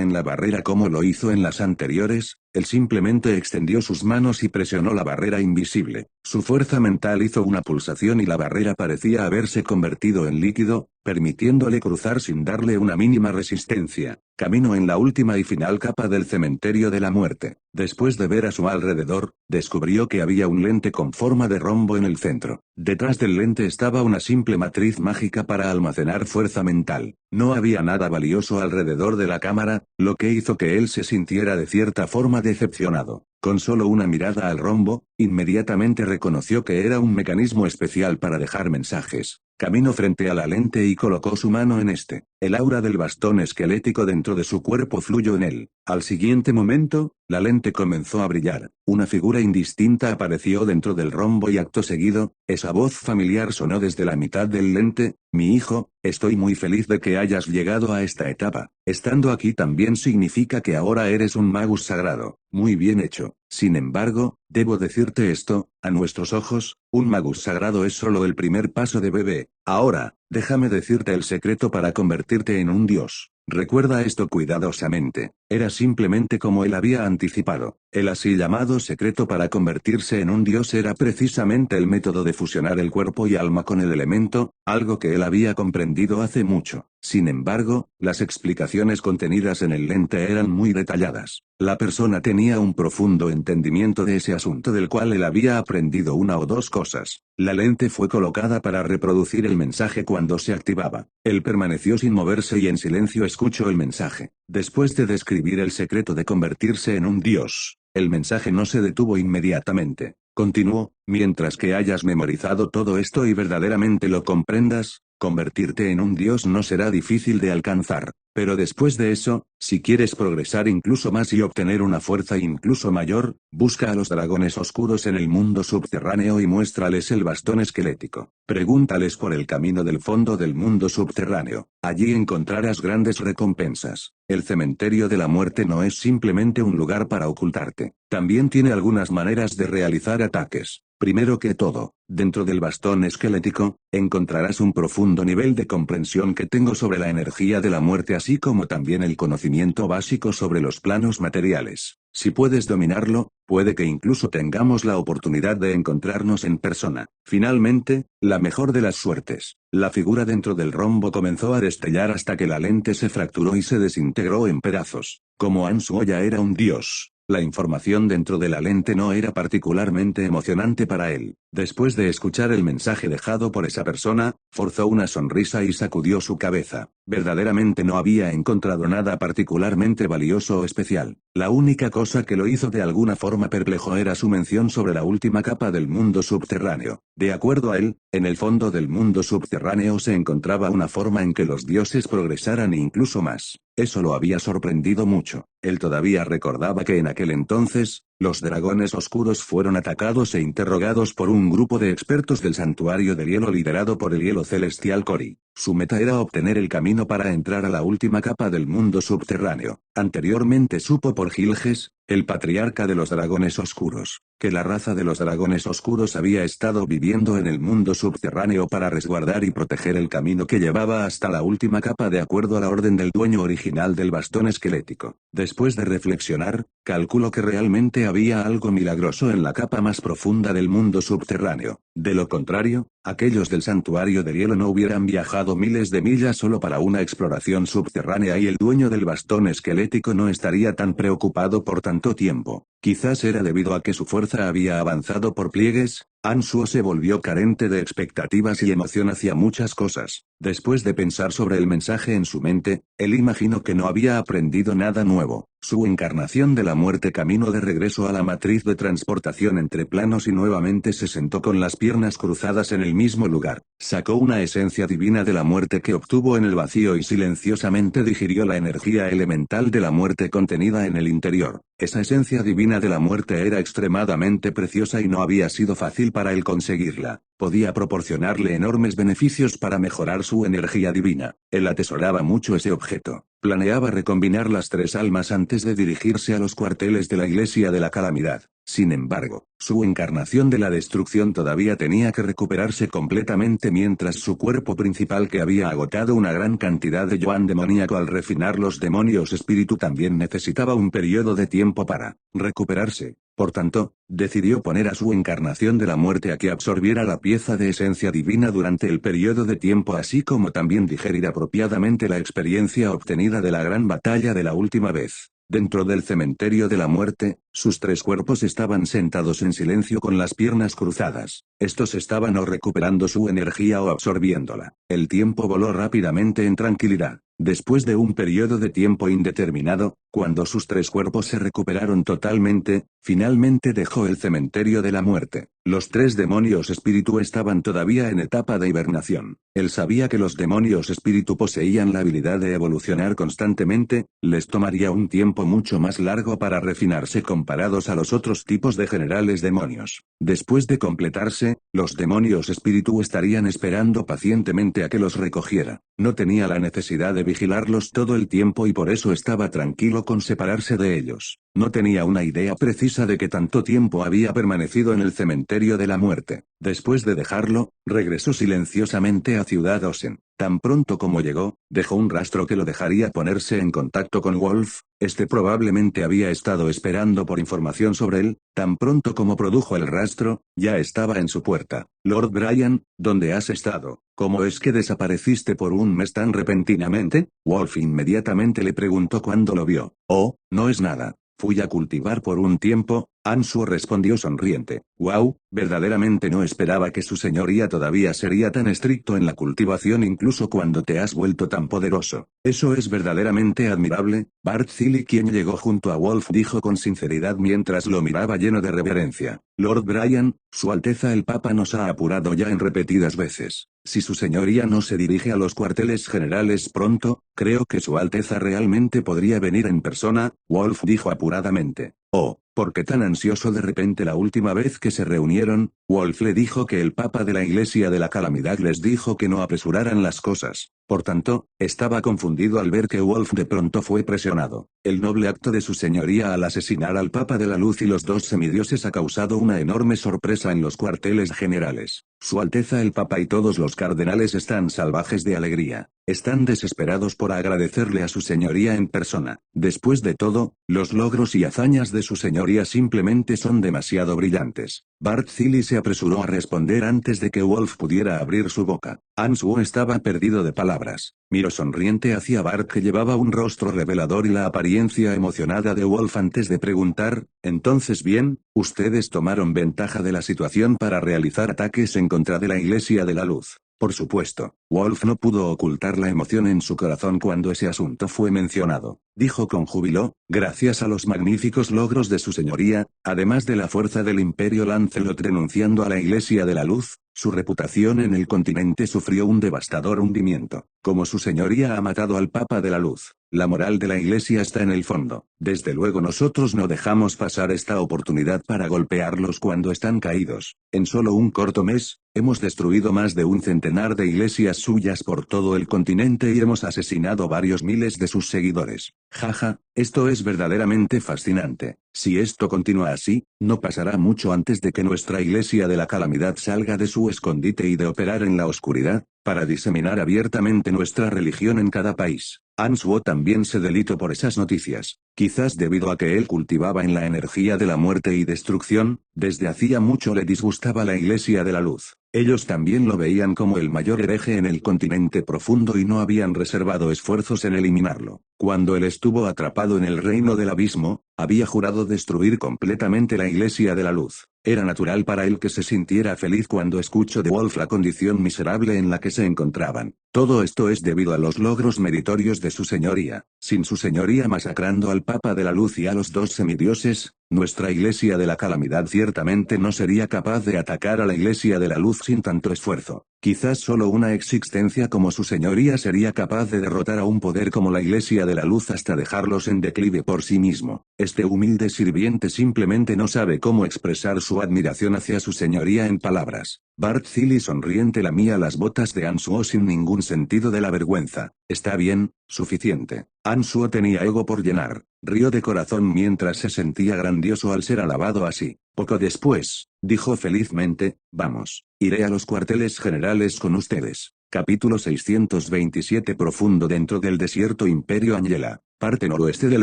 en la barrera como lo hizo en las anteriores, él simplemente extendió sus manos y presionó la barrera invisible. Su fuerza mental hizo una pulsación y la barrera parecía haberse convertido en líquido, permitiéndole cruzar sin darle una mínima resistencia. Caminó en la última y final capa del cementerio de la muerte. Después de ver a su alrededor, descubrió que había un lente con forma de rombo en el centro. Detrás del lente estaba una simple matriz mágica para almacenar fuerza mental. No había nada valioso alrededor de la cámara, lo que hizo que él se sintiera de cierta forma decepcionado. Con solo una mirada al rombo, inmediatamente reconoció que era un mecanismo especial para dejar mensajes. Caminó frente a la lente y colocó su mano en este. El aura del bastón esquelético dentro de su cuerpo fluyó en él. Al siguiente momento, la lente comenzó a brillar. Una figura indistinta apareció dentro del rombo y acto seguido, esa voz familiar sonó desde la mitad del lente: mi hijo, estoy muy feliz de que hayas llegado a esta etapa. Estando aquí también significa que ahora eres un magus sagrado. Muy bien hecho. Sin embargo, debo decirte esto, a nuestros ojos, un magus sagrado es solo el primer paso de bebé. Ahora, déjame decirte el secreto para convertirte en un dios. Recuerda esto cuidadosamente. Era simplemente como él había anticipado. El así llamado secreto para convertirse en un dios era precisamente el método de fusionar el cuerpo y alma con el elemento, algo que él había comprendido hace mucho. Sin embargo, las explicaciones contenidas en el lente eran muy detalladas. La persona tenía un profundo entendimiento de ese asunto del cual él había aprendido una o dos cosas. La lente fue colocada para reproducir el mensaje cuando se activaba. Él permaneció sin moverse y en silencio escuchó el mensaje. Después de describir el secreto de convertirse en un dios, el mensaje no se detuvo inmediatamente. Continuó: mientras que hayas memorizado todo esto y verdaderamente lo comprendas, convertirte en un dios no será difícil de alcanzar. Pero después de eso, si quieres progresar incluso más y obtener una fuerza incluso mayor, busca a los dragones oscuros en el mundo subterráneo y muéstrales el bastón esquelético. Pregúntales por el camino del fondo del mundo subterráneo. Allí encontrarás grandes recompensas. El cementerio de la muerte no es simplemente un lugar para ocultarte. También tiene algunas maneras de realizar ataques. Primero que todo, dentro del bastón esquelético, encontrarás un profundo nivel de comprensión que tengo sobre la energía de la muerte, así como también el conocimiento básico sobre los planos materiales. Si puedes dominarlo, puede que incluso tengamos la oportunidad de encontrarnos en persona. Finalmente, la mejor de las suertes. La figura dentro del rombo comenzó a destellar hasta que la lente se fracturó y se desintegró en pedazos. Como Hansuo ya era un dios, la información dentro de la lente no era particularmente emocionante para él. Después de escuchar el mensaje dejado por esa persona, forzó una sonrisa y sacudió su cabeza. Verdaderamente no había encontrado nada particularmente valioso o especial. La única cosa que lo hizo de alguna forma perplejo era su mención sobre la última capa del mundo subterráneo. De acuerdo a él, en el fondo del mundo subterráneo se encontraba una forma en que los dioses progresaran incluso más. Eso lo había sorprendido mucho. Él todavía recordaba que en aquel entonces, los dragones oscuros fueron atacados e interrogados por un grupo de expertos del santuario del hielo liderado por el hielo celestial Cori. Su meta era obtener el camino para entrar a la última capa del mundo subterráneo. Anteriormente supo por Gilges, el patriarca de los dragones oscuros, que la raza de los dragones oscuros había estado viviendo en el mundo subterráneo para resguardar y proteger el camino que llevaba hasta la última capa de acuerdo a la orden del dueño original del bastón esquelético. Después de reflexionar, calculó que realmente había algo milagroso en la capa más profunda del mundo subterráneo. De lo contrario, aquellos del santuario de hielo no hubieran viajado miles de millas solo para una exploración subterránea y el dueño del bastón esquelético no estaría tan preocupado por tanto tiempo. Quizás era debido a que su fuerza había avanzado por pliegues. Ansuo se volvió carente de expectativas y emoción hacia muchas cosas. Después de pensar sobre el mensaje en su mente, él imaginó que no había aprendido nada nuevo. Su encarnación de la muerte camino de regreso a la matriz de transportación entre planos y nuevamente se sentó con las piernas cruzadas en el mismo lugar. Sacó una esencia divina de la muerte que obtuvo en el vacío y silenciosamente digirió la energía elemental de la muerte contenida en el interior. Esa esencia divina de la muerte era extremadamente preciosa y no había sido fácil para él conseguirla. Podía proporcionarle enormes beneficios para mejorar su energía divina. Él atesoraba mucho ese objeto. Planeaba recombinar las tres almas antes de dirigirse a los cuarteles de la Iglesia de la Calamidad. Sin embargo, su encarnación de la destrucción todavía tenía que recuperarse completamente mientras su cuerpo principal que había agotado una gran cantidad de yuan demoníaco al refinar los demonios espíritu también necesitaba un periodo de tiempo para recuperarse. Por tanto, decidió poner a su encarnación de la muerte a que absorbiera la pieza de esencia divina durante el periodo de tiempo así como también digerir apropiadamente la experiencia obtenida de la gran batalla de la última vez. Dentro del cementerio de la muerte, sus tres cuerpos estaban sentados en silencio con las piernas cruzadas. Estos estaban o recuperando su energía o absorbiéndola. El tiempo voló rápidamente en tranquilidad. Después de un periodo de tiempo indeterminado, cuando sus tres cuerpos se recuperaron totalmente, finalmente dejó el cementerio de la muerte. Los tres demonios espíritu estaban todavía en etapa de hibernación. Él sabía que los demonios espíritu poseían la habilidad de evolucionar constantemente, les tomaría un tiempo mucho más largo para refinarse comparados a los otros tipos de generales demonios. Después de completarse, los demonios espíritu estarían esperando pacientemente a que los recogiera. No tenía la necesidad de vigilarlos todo el tiempo y por eso estaba tranquilo con separarse de ellos. No tenía una idea precisa de que tanto tiempo había permanecido en el cementerio de la muerte. Después de dejarlo, regresó silenciosamente a Ciudad Osen. Tan pronto como llegó, dejó un rastro que lo dejaría ponerse en contacto con Wolf. Este probablemente había estado esperando por información sobre él. Tan pronto como produjo el rastro, ya estaba en su puerta. Lord Brian, ¿dónde has estado? ¿Cómo es que desapareciste por un mes tan repentinamente? Wolf inmediatamente le preguntó cuando lo vio. Oh, no es nada. Fui a cultivar por un tiempo, Ansuo respondió sonriente. Wow, verdaderamente no esperaba que su señoría todavía sería tan estricto en la cultivación incluso cuando te has vuelto tan poderoso. Eso es verdaderamente admirable. Bart Zilly quien llegó junto a Wolf dijo con sinceridad mientras lo miraba lleno de reverencia. Lord Brian, Su Alteza el Papa nos ha apurado ya en repetidas veces. Si su señoría no se dirige a los cuarteles generales pronto, creo que Su Alteza realmente podría venir en persona, Wolf dijo apuradamente. Oh, ¿por qué tan ansioso de repente la última vez que se reunieron? Wolf le dijo que el Papa de la Iglesia de la Calamidad les dijo que no apresuraran las cosas. Por tanto, estaba confundido al ver que Wolf de pronto fue presionado. El noble acto de su señoría al asesinar al Papa de la Luz y los dos semidioses ha causado una enorme sorpresa en los cuarteles generales. Su Alteza el Papa y todos los cardenales están salvajes de alegría. Están desesperados por agradecerle a su señoría en persona. Después de todo, los logros y hazañas de su señoría simplemente son demasiado brillantes. Bart Zilly se apresuró a responder antes de que Wolf pudiera abrir su boca. Ansuo estaba perdido de palabras. Miró sonriente hacia Bart que llevaba un rostro revelador y la apariencia emocionada de Wolf antes de preguntar, entonces bien, ustedes tomaron ventaja de la situación para realizar ataques en contra de la Iglesia de la Luz. Por supuesto, Wolf no pudo ocultar la emoción en su corazón cuando ese asunto fue mencionado. Dijo con júbilo, gracias a los magníficos logros de su señoría, además de la fuerza del Imperio Lancelot renunciando a la Iglesia de la Luz, su reputación en el continente sufrió un devastador hundimiento. Como su señoría ha matado al Papa de la Luz, La moral de la iglesia está en el fondo. Desde luego nosotros no dejamos pasar esta oportunidad para golpearlos cuando están caídos. En solo un corto mes, hemos destruido más de un centenar de iglesias suyas por todo el continente y hemos asesinado varios miles de sus seguidores. Jaja, esto es verdaderamente fascinante. Si esto continúa así, no pasará mucho antes de que nuestra iglesia de la calamidad salga de su escondite y de operar en la oscuridad, para diseminar abiertamente nuestra religión en cada país. Answo también se delitó por esas noticias, quizás debido a que él cultivaba en la energía de la muerte y destrucción, desde hacía mucho le disgustaba la iglesia de la luz. Ellos también lo veían como el mayor hereje en el continente profundo y no habían reservado esfuerzos en eliminarlo. Cuando él estuvo atrapado en el reino del abismo, había jurado destruir completamente la iglesia de la luz. Era natural para él que se sintiera feliz cuando escuchó de Wolf la condición miserable en la que se encontraban. Todo esto es debido a los logros meritorios de su señoría. Sin su señoría masacrando al Papa de la Luz y a los dos semidioses, nuestra iglesia de la calamidad ciertamente no sería capaz de atacar a la iglesia de la luz sin tanto esfuerzo. Quizás solo una existencia como su señoría sería capaz de derrotar a un poder como la iglesia de la luz hasta dejarlos en declive por sí mismo. Este humilde sirviente simplemente no sabe cómo expresar su admiración hacia su señoría en palabras. Bart Tilly sonriente lamía las botas de Answo sin ningún sentido de la vergüenza. Está bien, suficiente. Answo tenía ego por llenar. Rió de corazón mientras se sentía grandioso al ser alabado así. Poco después, dijo felizmente, vamos, iré a los cuarteles generales con ustedes. Capítulo 627 Profundo dentro del desierto Imperio Angela. Parte noroeste del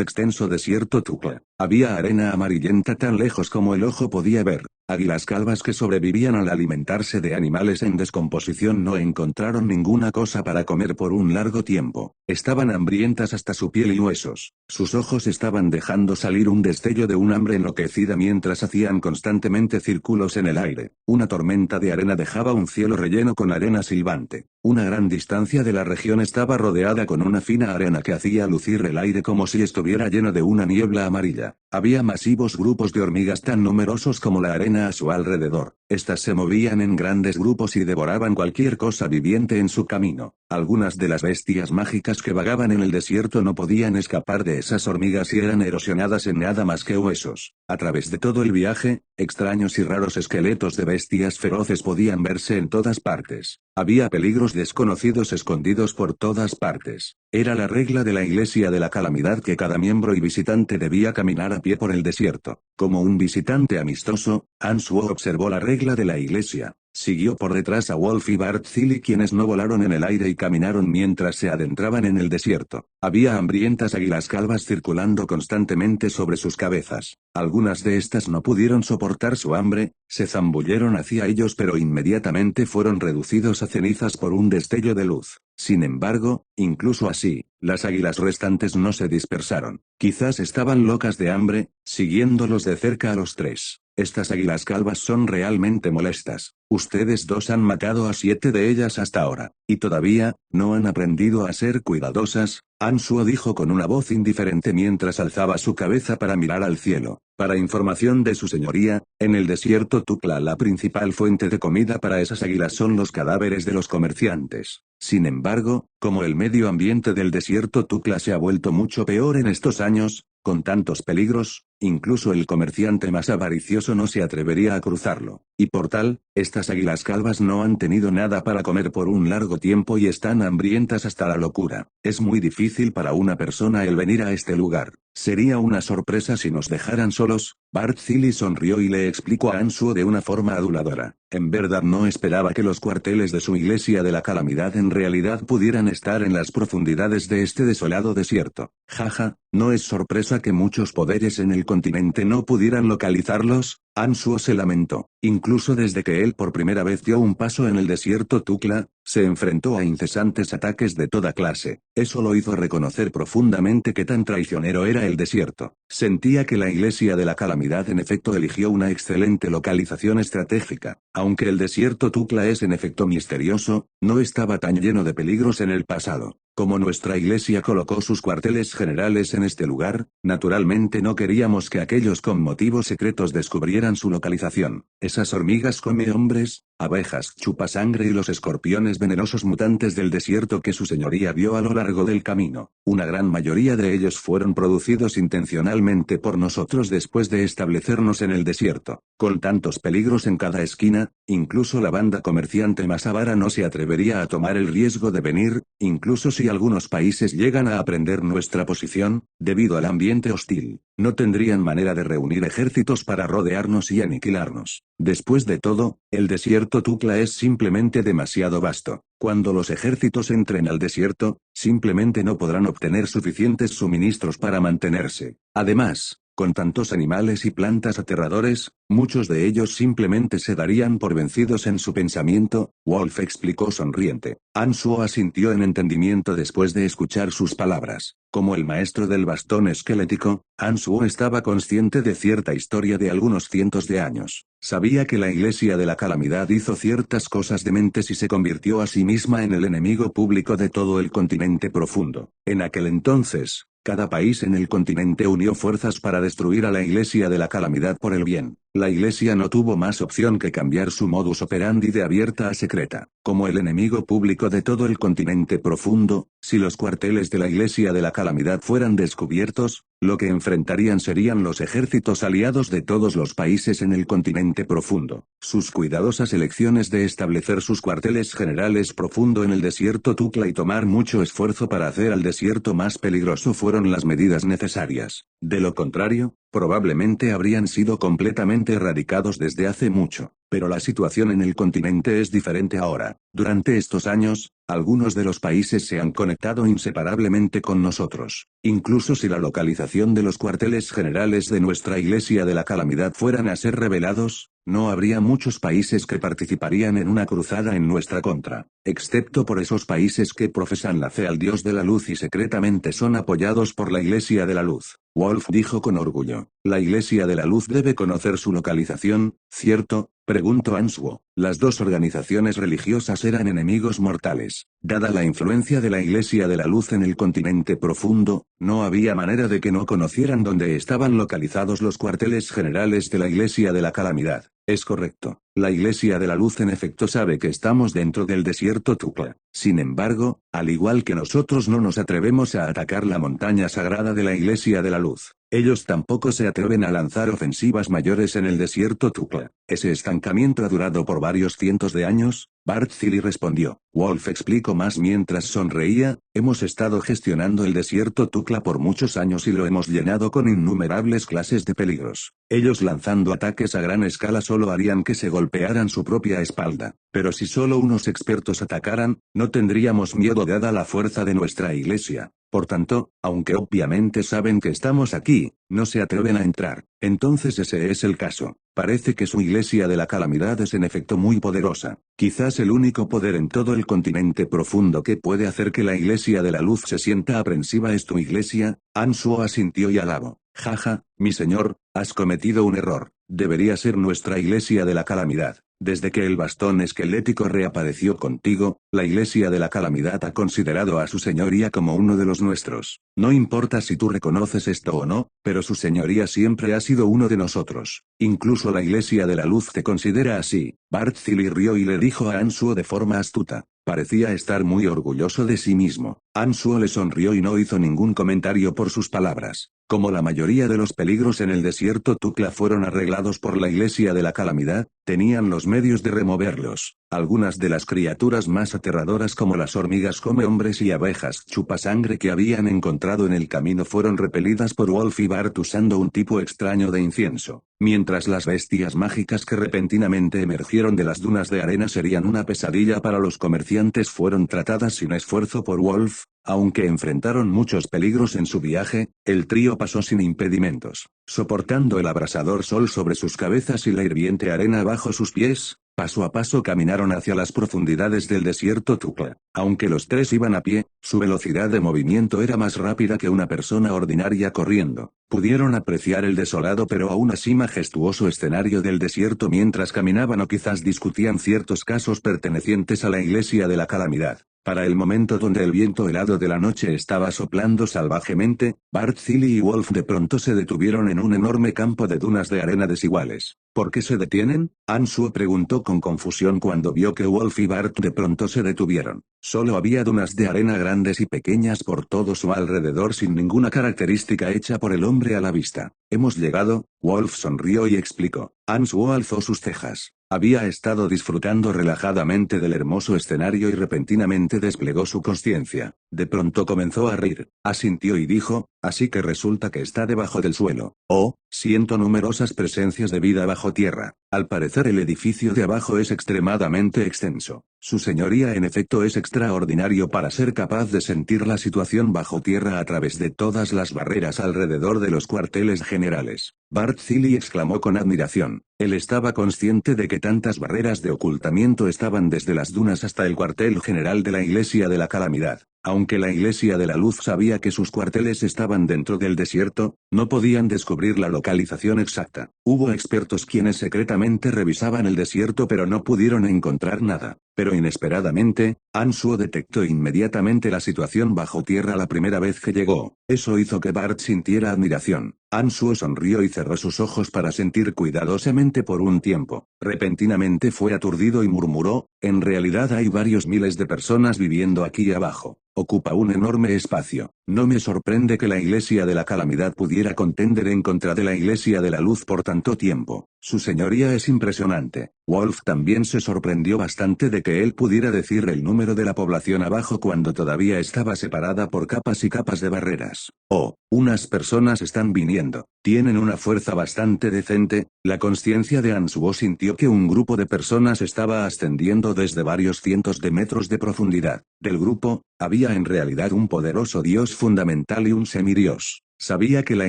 extenso desierto Tukla. Había arena amarillenta tan lejos como el ojo podía ver. Águilas calvas que sobrevivían al alimentarse de animales en descomposición no encontraron ninguna cosa para comer por un largo tiempo. Estaban hambrientas hasta su piel y huesos. Sus ojos estaban dejando salir un destello de un hambre enloquecida mientras hacían constantemente círculos en el aire. Una tormenta de arena dejaba un cielo relleno con arena silbante. Una gran distancia de la región estaba rodeada con una fina arena que hacía lucir el aire como si estuviera lleno de una niebla amarilla. Había masivos grupos de hormigas tan numerosos como la arena a su alrededor. Estas se movían en grandes grupos y devoraban cualquier cosa viviente en su camino. Algunas de las bestias mágicas que vagaban en el desierto no podían escapar de esas hormigas y eran erosionadas en nada más que huesos. A través de todo el viaje, extraños y raros esqueletos de bestias feroces podían verse en todas partes. Había peligros desconocidos escondidos por todas partes. Era la regla de la iglesia de la calamidad que cada miembro y visitante debía caminar a pie por el desierto. Como un visitante amistoso, Answo observó la regla de la iglesia. Siguió por detrás a Wolf y Bart Tilly quienes no volaron en el aire y caminaron mientras se adentraban en el desierto. Había hambrientas águilas calvas circulando constantemente sobre sus cabezas. Algunas de estas no pudieron soportar su hambre, se zambulleron hacia ellos pero inmediatamente fueron reducidos a cenizas por un destello de luz. Sin embargo, incluso así, las águilas restantes no se dispersaron. Quizás estaban locas de hambre, siguiéndolos de cerca a los tres. Estas águilas calvas son realmente molestas. Ustedes dos han matado a 7 de ellas hasta ahora. ¿Y todavía, no han aprendido a ser cuidadosas? Answo dijo con una voz indiferente mientras alzaba su cabeza para mirar al cielo. Para información de su señoría, en el desierto Tukla la principal fuente de comida para esas águilas son los cadáveres de los comerciantes. Sin embargo, como el medio ambiente del desierto Tukla se ha vuelto mucho peor en estos años, con tantos peligros, incluso el comerciante más avaricioso no se atrevería a cruzarlo. Y por tal, estas águilas calvas no han tenido nada para comer por un largo tiempo y están hambrientas hasta la locura. Es muy difícil para una persona el venir a este lugar. Sería una sorpresa si nos dejaran solos. Bart Tilly sonrió y le explicó a Answo de una forma aduladora. En verdad no esperaba que los cuarteles de su iglesia de la calamidad en realidad pudieran estar en las profundidades de este desolado desierto. Jaja, ¿no es sorpresa que muchos poderes en el continente no pudieran localizarlos? Answo se lamentó. Incluso desde que él por primera vez dio un paso en el desierto Tukla, se enfrentó a incesantes ataques de toda clase. Eso lo hizo reconocer profundamente que tan traicionero era el desierto. Sentía que la iglesia de la calamidad en efecto eligió una excelente localización estratégica. Aunque el desierto Tukla es en efecto misterioso, no estaba tan lleno de peligros en el pasado. Como nuestra iglesia colocó sus cuarteles generales en este lugar, naturalmente no queríamos que aquellos con motivos secretos descubrieran su localización. ¿Esas hormigas come hombres? abejas chupasangre y los escorpiones venenosos mutantes del desierto que su señoría vio a lo largo del camino. Una gran mayoría de ellos fueron producidos intencionalmente por nosotros después de establecernos en el desierto. Con tantos peligros en cada esquina, incluso la banda comerciante más avara no se atrevería a tomar el riesgo de venir, incluso si algunos países llegan a aprender nuestra posición, debido al ambiente hostil. No tendrían manera de reunir ejércitos para rodearnos y aniquilarnos. Después de todo, el desierto Tukla es simplemente demasiado vasto. Cuando los ejércitos entren al desierto, simplemente no podrán obtener suficientes suministros para mantenerse. Además, con tantos animales y plantas aterradores, muchos de ellos simplemente se darían por vencidos en su pensamiento, Wolf explicó sonriente. Ansuo asintió en entendimiento después de escuchar sus palabras. Como el maestro del bastón esquelético, Ansuo estaba consciente de cierta historia de algunos cientos de años. Sabía que la Iglesia de la Calamidad hizo ciertas cosas dementes y se convirtió a sí misma en el enemigo público de todo el continente profundo. En aquel entonces, cada país en el continente unió fuerzas para destruir a la Iglesia de la Calamidad por el bien. La Iglesia no tuvo más opción que cambiar su modus operandi de abierta a secreta. Como el enemigo público de todo el continente profundo, si los cuarteles de la Iglesia de la Calamidad fueran descubiertos, lo que enfrentarían serían los ejércitos aliados de todos los países en el continente profundo. Sus cuidadosas elecciones de establecer sus cuarteles generales profundo en el desierto Tukla y tomar mucho esfuerzo para hacer al desierto más peligroso fueron las medidas necesarias. De lo contrario, probablemente habrían sido completamente erradicados desde hace mucho. Pero la situación en el continente es diferente ahora. Durante estos años, algunos de los países se han conectado inseparablemente con nosotros. Incluso si la localización de los cuarteles generales de nuestra Iglesia de la Calamidad fueran a ser revelados, no habría muchos países que participarían en una cruzada en nuestra contra, excepto por esos países que profesan la fe al Dios de la Luz y secretamente son apoyados por la Iglesia de la Luz. Wolf dijo con orgullo. La Iglesia de la Luz debe conocer su localización, ¿cierto? Preguntó Ansuo. Las dos organizaciones religiosas eran enemigos mortales. Dada la influencia de la Iglesia de la Luz en el continente profundo, no había manera de que no conocieran dónde estaban localizados los cuarteles generales de la Iglesia de la Calamidad. Es correcto. La Iglesia de la Luz en efecto sabe que estamos dentro del desierto Tukla. Sin embargo, al igual que nosotros no nos atrevemos a atacar la montaña sagrada de la Iglesia de la Luz. Ellos tampoco se atreven a lanzar ofensivas mayores en el desierto Tukla. Ese estancamiento ha durado por varios cientos de años, Bartzili respondió. Wolf explicó más mientras sonreía, hemos estado gestionando el desierto Tukla por muchos años y lo hemos llenado con innumerables clases de peligros. Ellos lanzando ataques a gran escala solo harían que se golpearan su propia espalda. Pero si solo unos expertos atacaran, no tendríamos miedo dada la fuerza de nuestra iglesia. Por tanto, aunque obviamente saben que estamos aquí, no se atreven a entrar. Entonces ese es el caso. Parece que su Iglesia de la Calamidad es en efecto muy poderosa. Quizás el único poder en todo el continente profundo que puede hacer que la Iglesia de la Luz se sienta aprensiva es tu Iglesia. Ansuo asintió y alabó. Jaja, mi señor, has cometido un error. Debería ser nuestra Iglesia de la Calamidad. Desde que el bastón esquelético reapareció contigo, la Iglesia de la Calamidad ha considerado a su señoría como uno de los nuestros. No importa si tú reconoces esto o no, pero su señoría siempre ha sido uno de nosotros. Incluso la Iglesia de la Luz te considera así. Bartzili rió y le dijo a Ansuo de forma astuta. Parecía estar muy orgulloso de sí mismo. Ansuo le sonrió y no hizo ningún comentario por sus palabras. Como la mayoría de los peligros en el desierto Tukla fueron arreglados por la Iglesia de la Calamidad, tenían los medios de removerlos. Algunas de las criaturas más aterradoras como las hormigas come hombres y abejas chupasangre que habían encontrado en el camino fueron repelidas por Wolf y Bart usando un tipo extraño de incienso. Mientras las bestias mágicas que repentinamente emergieron de las dunas de arena serían una pesadilla para los comerciantes fueron tratadas sin esfuerzo por Wolf. Aunque enfrentaron muchos peligros en su viaje, el trío pasó sin impedimentos. Soportando el abrasador sol sobre sus cabezas y la hirviente arena bajo sus pies, paso a paso caminaron hacia las profundidades del desierto Tukla. Aunque los tres iban a pie, Su velocidad de movimiento era más rápida que una persona ordinaria corriendo. Pudieron apreciar el desolado pero aún así majestuoso escenario del desierto mientras caminaban o quizás discutían ciertos casos pertenecientes a la Iglesia de la Calamidad. Para el momento donde el viento helado de la noche estaba soplando salvajemente, Bart, Tilly y Wolf de pronto se detuvieron en un enorme campo de dunas de arena desiguales. ¿Por qué se detienen? Ansue preguntó con confusión cuando vio que Wolf y Bart de pronto se detuvieron. Solo había dunas de arena grandes y pequeñas por todo su alrededor sin ninguna característica hecha por el hombre a la vista. Hemos llegado, Wolf sonrió y explicó. Ansue alzó sus cejas. Había estado disfrutando relajadamente del hermoso escenario y repentinamente desplegó su conciencia. De pronto comenzó a reír, asintió y dijo, así que resulta que está debajo del suelo. Oh, siento numerosas presencias de vida bajo tierra. Al parecer el edificio de abajo es extremadamente extenso. Su señoría en efecto es extraordinario para ser capaz de sentir la situación bajo tierra a través de todas las barreras alrededor de los cuarteles generales. Bart Tilly exclamó con admiración. Él estaba consciente de que tantas barreras de ocultamiento estaban desde las dunas hasta el cuartel general de la Iglesia de la Calamidad. Aunque la Iglesia de la Luz sabía que sus cuarteles estaban dentro del desierto, no podían descubrir la localización exacta. Hubo expertos quienes secretamente revisaban el desierto pero no pudieron encontrar nada. Pero inesperadamente, Ansue detectó inmediatamente la situación bajo tierra la primera vez que llegó. Eso hizo que Bart sintiera admiración. Ansue sonrió y cerró sus ojos para sentir cuidadosamente por un tiempo. Repentinamente fue aturdido y murmuró, en realidad hay varios miles de personas viviendo aquí abajo. Ocupa un enorme espacio. No me sorprende que la Iglesia de la Calamidad pudiera contender en contra de la Iglesia de la Luz por tanto tiempo. Su señoría es impresionante. Wolf también se sorprendió bastante de que él pudiera decir el número de la población abajo cuando todavía estaba separada por capas y capas de barreras. Oh, unas personas están viniendo. Tienen una fuerza bastante decente. La conciencia de Ansue sintió que un grupo de personas estaba ascendiendo desde varios cientos de metros de profundidad. Del grupo, había en realidad un poderoso dios fundamental y un semidios. Sabía que la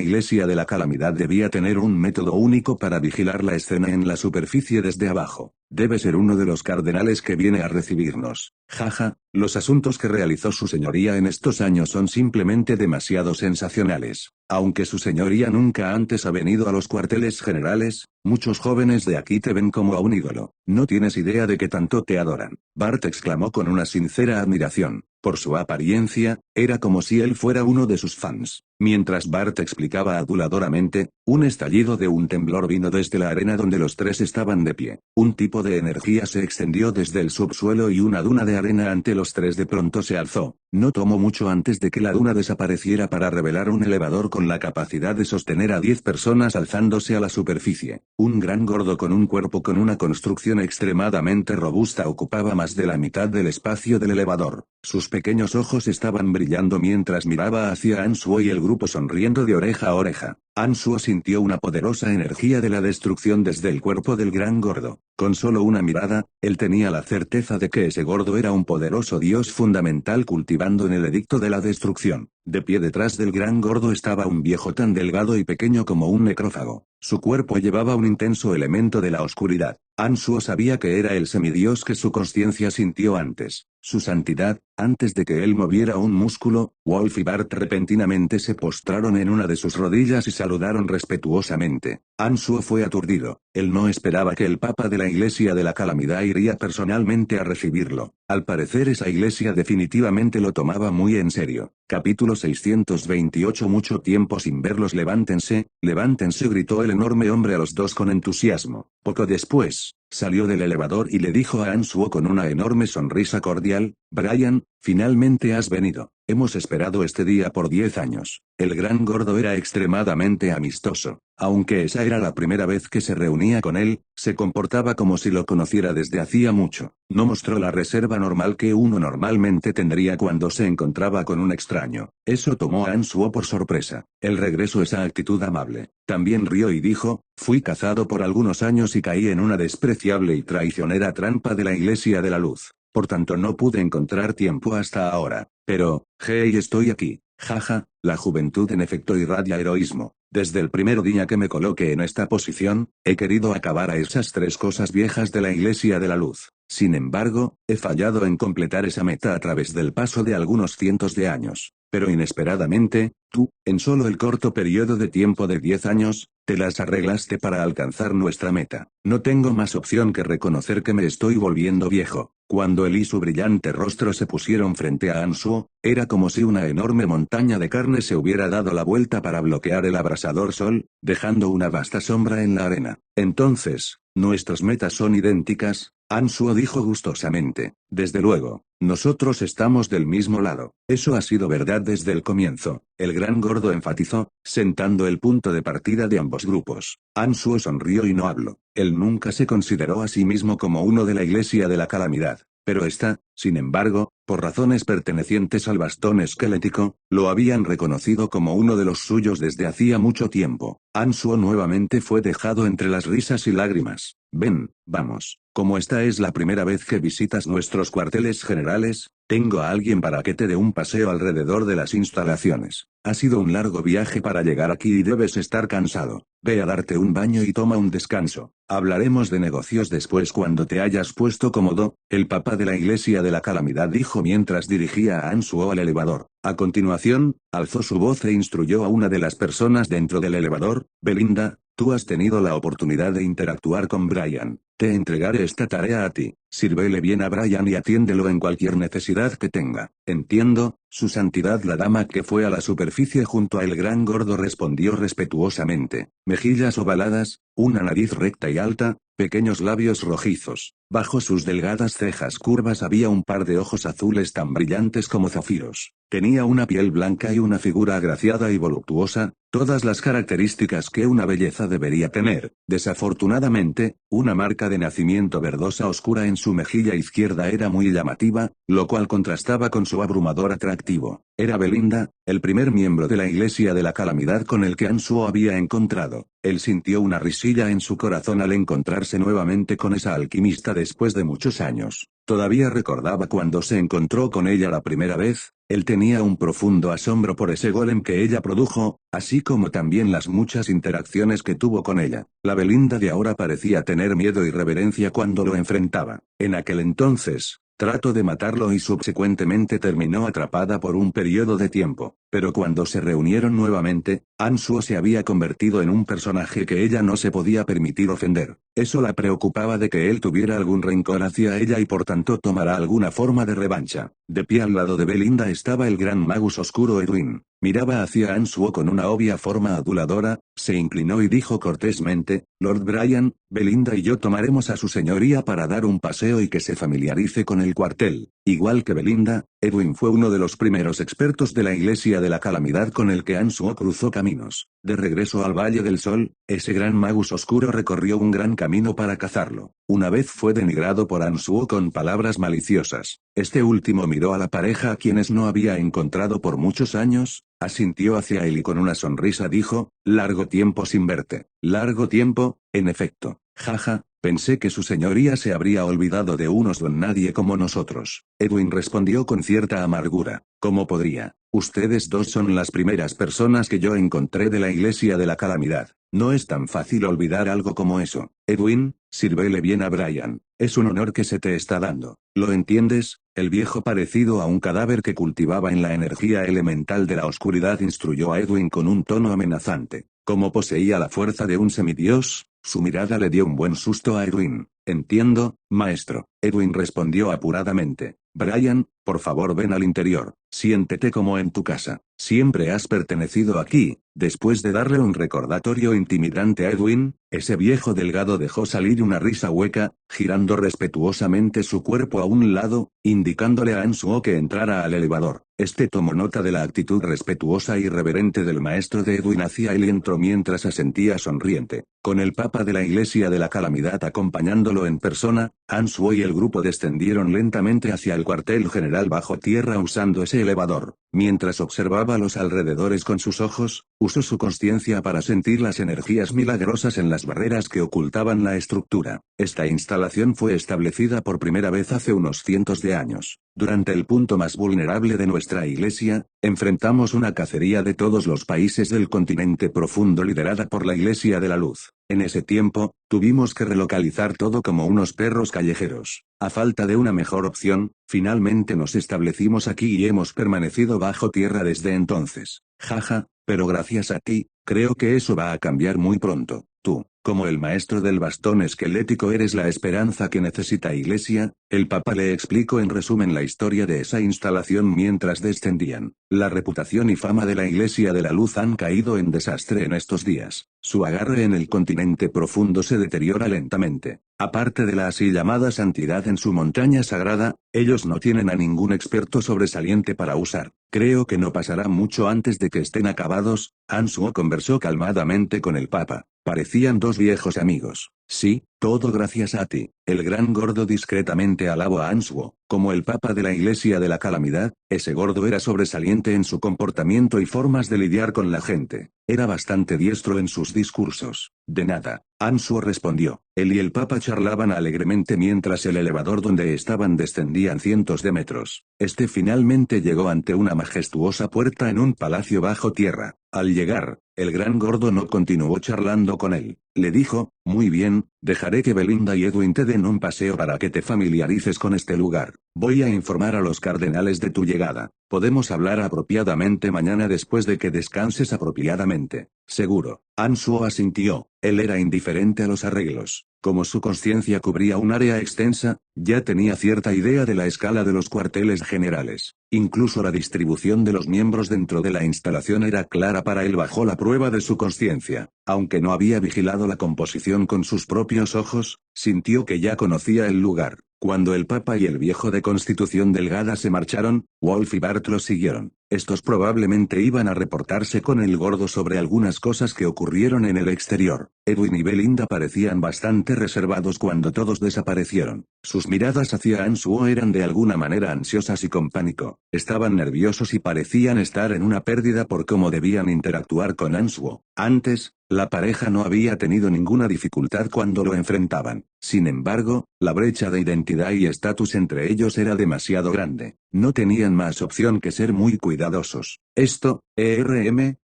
Iglesia de la Calamidad debía tener un método único para vigilar la escena en la superficie desde abajo. Debe ser uno de los cardenales que viene a recibirnos. Jaja, los asuntos que realizó su señoría en estos años son simplemente demasiado sensacionales. Aunque su señoría nunca antes ha venido a los cuarteles generales, muchos jóvenes de aquí te ven como a un ídolo. No tienes idea de que tanto te adoran. Bart exclamó con una sincera admiración. Por su apariencia, era como si él fuera uno de sus fans. Mientras Bart explicaba aduladoramente, un estallido de un temblor vino desde la arena donde los tres estaban de pie. Un tipo de energía se extendió desde el subsuelo y una duna de arena ante los tres de pronto se alzó. No tomó mucho antes de que la duna desapareciera para revelar un elevador con la capacidad de sostener a 10 personas alzándose a la superficie. Un gran gordo con un cuerpo con una construcción extremadamente robusta ocupaba más de la mitad del espacio del elevador. Sus pequeños ojos estaban brillando mientras miraba hacia Ansue y el grupo sonriendo de oreja a oreja. Ansue sintió una poderosa energía de la destrucción desde el cuerpo del gran gordo. Con solo una mirada, él tenía la certeza de que ese gordo era un poderoso dios fundamental cultivando en el edicto de la destrucción. De pie detrás del gran gordo estaba un viejo tan delgado y pequeño como un necrófago. Su cuerpo llevaba un intenso elemento de la oscuridad. Ansue sabía que era el semidios que su conciencia sintió antes. Su santidad, antes de que él moviera un músculo, Wolf y Bart repentinamente se postraron en una de sus rodillas y saludaron respetuosamente. Ansue fue aturdido. Él no esperaba que el Papa de la Iglesia de la Calamidad iría personalmente a recibirlo. Al parecer esa iglesia definitivamente lo tomaba muy en serio. Capítulo 628. Mucho tiempo sin verlos. Levántense, levántense, gritó el enorme hombre a los dos con entusiasmo. Poco después, salió del elevador y le dijo a Ansue con una enorme sonrisa cordial, Brian, finalmente has venido. Hemos esperado este día por 10 años. El gran gordo era extremadamente amistoso. Aunque esa era la primera vez que se reunía con él, se comportaba como si lo conociera desde hacía mucho. No mostró la reserva normal que uno normalmente tendría cuando se encontraba con un extraño. Eso tomó a Ansue por sorpresa. Él regresó esa actitud amable. También rió y dijo, fui cazado por algunos años y caí en una despreciable y traicionera trampa de la Iglesia de la Luz. Por tanto no pude encontrar tiempo hasta ahora. Pero, hey, estoy aquí. Jaja, la juventud en efecto irradia heroísmo. Desde el primer día que me coloqué en esta posición, he querido acabar a esas 3 cosas viejas de la Iglesia de la Luz. Sin embargo, he fallado en completar esa meta a través del paso de algunos cientos de años. Pero inesperadamente, tú, en solo el corto periodo de tiempo de 10 años, te las arreglaste para alcanzar nuestra meta. No tengo más opción que reconocer que me estoy volviendo viejo. Cuando él y su brillante rostro se pusieron frente a Ansuo, era como si una enorme montaña de carne se hubiera dado la vuelta para bloquear el abrasador sol, dejando una vasta sombra en la arena. Entonces, nuestras metas son idénticas, Ansuo dijo gustosamente. Desde luego, nosotros estamos del mismo lado. Eso ha sido verdad desde el comienzo, el gran gordo enfatizó, sentando el punto de partida de ambos grupos. Ansuo sonrió y no habló. Él nunca se consideró a sí mismo como uno de la Iglesia de la Calamidad. Pero esta, sin embargo, por razones pertenecientes al bastón esquelético, lo habían reconocido como uno de los suyos desde hacía mucho tiempo. Ansuo nuevamente fue dejado entre las risas y lágrimas. Ven, vamos. Como esta es la primera vez que visitas nuestros cuarteles generales, tengo a alguien para que te dé un paseo alrededor de las instalaciones. Ha sido un largo viaje para llegar aquí y debes estar cansado. Ve a darte un baño y toma un descanso. Hablaremos de negocios después cuando te hayas puesto cómodo, el Papa de la Iglesia de la Calamidad dijo mientras dirigía a Ansuo al elevador. A continuación, alzó su voz e instruyó a una de las personas dentro del elevador: Belinda, tú has tenido la oportunidad de interactuar con Brian. Te entregaré esta tarea a ti. Sírvele bien a Brian y atiéndelo en cualquier necesidad que tenga. Entiendo, su santidad. La dama que fue a la superficie junto a el gran gordo respondió respetuosamente. Mejillas ovaladas, una nariz recta y alta, pequeños labios rojizos. Bajo sus delgadas cejas curvas había un par de ojos azules tan brillantes como zafiros. Tenía una piel blanca y una figura agraciada y voluptuosa, todas las características que una belleza debería tener. Desafortunadamente, una marca de nacimiento verdosa oscura en su mejilla izquierda era muy llamativa, lo cual contrastaba con su abrumador atractivo. Era Belinda, el primer miembro de la Iglesia de la Calamidad con el que Ansuo había encontrado. Él sintió una risilla en su corazón al encontrarse nuevamente con esa alquimista después de muchos años. Todavía recordaba cuando se encontró con ella la primera vez. Él tenía un profundo asombro por ese golem que ella produjo, así como también las muchas interacciones que tuvo con ella. La Belinda de ahora parecía tener miedo y reverencia cuando lo enfrentaba. En aquel entonces, trató de matarlo y subsecuentemente terminó atrapada por un periodo de tiempo. Pero cuando se reunieron nuevamente, Ansuo se había convertido en un personaje que ella no se podía permitir ofender. Eso la preocupaba de que él tuviera algún rencor hacia ella y por tanto tomara alguna forma de revancha. De pie al lado de Belinda estaba el gran magus oscuro Edwin. Miraba hacia Ansuo con una obvia forma aduladora, se inclinó y dijo cortésmente: Lord Brian, Belinda y yo tomaremos a su señoría para dar un paseo y que se familiarice con el cuartel. Igual que Belinda, Edwin fue uno de los primeros expertos de la Iglesia de la Calamidad con el que Ansuo cruzó caminos. De regreso al Valle del Sol, ese gran magus oscuro recorrió un gran camino para cazarlo. Una vez fue denigrado por Ansuo con palabras maliciosas. Este último miró a la pareja a quienes no había encontrado por muchos años, asintió hacia él y con una sonrisa dijo: largo tiempo sin verte. Largo tiempo, en efecto. Jaja, pensé que su señoría se habría olvidado de unos don nadie como nosotros. Edwin respondió con cierta amargura. ¿Cómo podría? Ustedes dos son las primeras personas que yo encontré de la Iglesia de la Calamidad. No es tan fácil olvidar algo como eso. Edwin, sírvele bien a Brian. Es un honor que se te está dando. ¿Lo entiendes? El viejo parecido a un cadáver que cultivaba en la energía elemental de la oscuridad instruyó a Edwin con un tono amenazante. Como poseía la fuerza de un semidios, su mirada le dio un buen susto a Edwin. Entiendo, maestro. Edwin respondió apuradamente. Brian, por favor ven al interior. Siéntete como en tu casa. Siempre has pertenecido aquí. Después de darle un recordatorio intimidante a Edwin, ese viejo delgado dejó salir una risa hueca, girando respetuosamente su cuerpo a un lado, indicándole a Ansuo que entrara al elevador. Este tomó nota de la actitud respetuosa y reverente del maestro de Edwin hacia él y entró mientras asentía sonriente. Con el Papa de la Iglesia de la Calamidad acompañándolo Viéndolo en persona, Ansuo y el grupo descendieron lentamente hacia el cuartel general bajo tierra usando ese elevador. Mientras observaba los alrededores con sus ojos, usó su consciencia para sentir las energías milagrosas en las barreras que ocultaban la estructura. Esta instalación fue establecida por primera vez hace unos cientos de años. Durante el punto más vulnerable de nuestra iglesia, enfrentamos una cacería de todos los países del continente profundo liderada por la Iglesia de la Luz. En ese tiempo, tuvimos que relocalizar todo como unos perros callejeros. A falta de una mejor opción, finalmente nos establecimos aquí y hemos permanecido bajo tierra desde entonces. Jaja, pero gracias a ti, creo que eso va a cambiar muy pronto. Tú, como el maestro del bastón esquelético, eres la esperanza que necesita Iglesia. El Papa le explicó en resumen la historia de esa instalación mientras descendían. La reputación y fama de la Iglesia de la Luz han caído en desastre en estos días. Su agarre en el continente profundo se deteriora lentamente. Aparte de la así llamada santidad en su montaña sagrada, ellos no tienen a ningún experto sobresaliente para usar. Creo que no pasará mucho antes de que estén acabados. Ansuo conversó calmadamente con el Papa. Parecían dos viejos amigos. Sí, todo gracias a ti. El gran gordo discretamente alabó a Ansuo. Como el Papa de la Iglesia de la Calamidad, ese gordo era sobresaliente en su comportamiento y formas de lidiar con la gente. Era bastante diestro en sus discursos. De nada, Ansuo respondió. Él y el Papa charlaban alegremente mientras el elevador donde estaban descendían cientos de metros. Este finalmente llegó ante una majestuosa puerta en un palacio bajo tierra. Al llegar, el gran gordo no continuó charlando con él. Le dijo, muy bien, dejaré que Belinda y Edwin te den un paseo para que te familiarices con este lugar. Voy a informar a los cardenales de tu llegada. Podemos hablar apropiadamente mañana después de que descanses apropiadamente. Seguro. Ansuo asintió. Él era indiferente a los arreglos. Como su conciencia cubría un área extensa, ya tenía cierta idea de la escala de los cuarteles generales. Incluso la distribución de los miembros dentro de la instalación era clara para él bajo la prueba de su conciencia. Aunque no había vigilado la composición con sus propios ojos, sintió que ya conocía el lugar. Cuando el Papa y el viejo de constitución delgada se marcharon, Wolf y Bart los siguieron. Estos probablemente iban a reportarse con el gordo sobre algunas cosas que ocurrieron en el exterior. Edwin y Belinda parecían bastante reservados cuando todos desaparecieron. Sus miradas hacia Ansuo eran de alguna manera ansiosas y con pánico. Estaban nerviosos y parecían estar en una pérdida por cómo debían interactuar con Ansuo. Antes, la pareja no había tenido ninguna dificultad cuando lo enfrentaban. Sin embargo, la brecha de identidad y estatus entre ellos era demasiado grande. No tenían más opción que ser muy cuidadosos. Esto,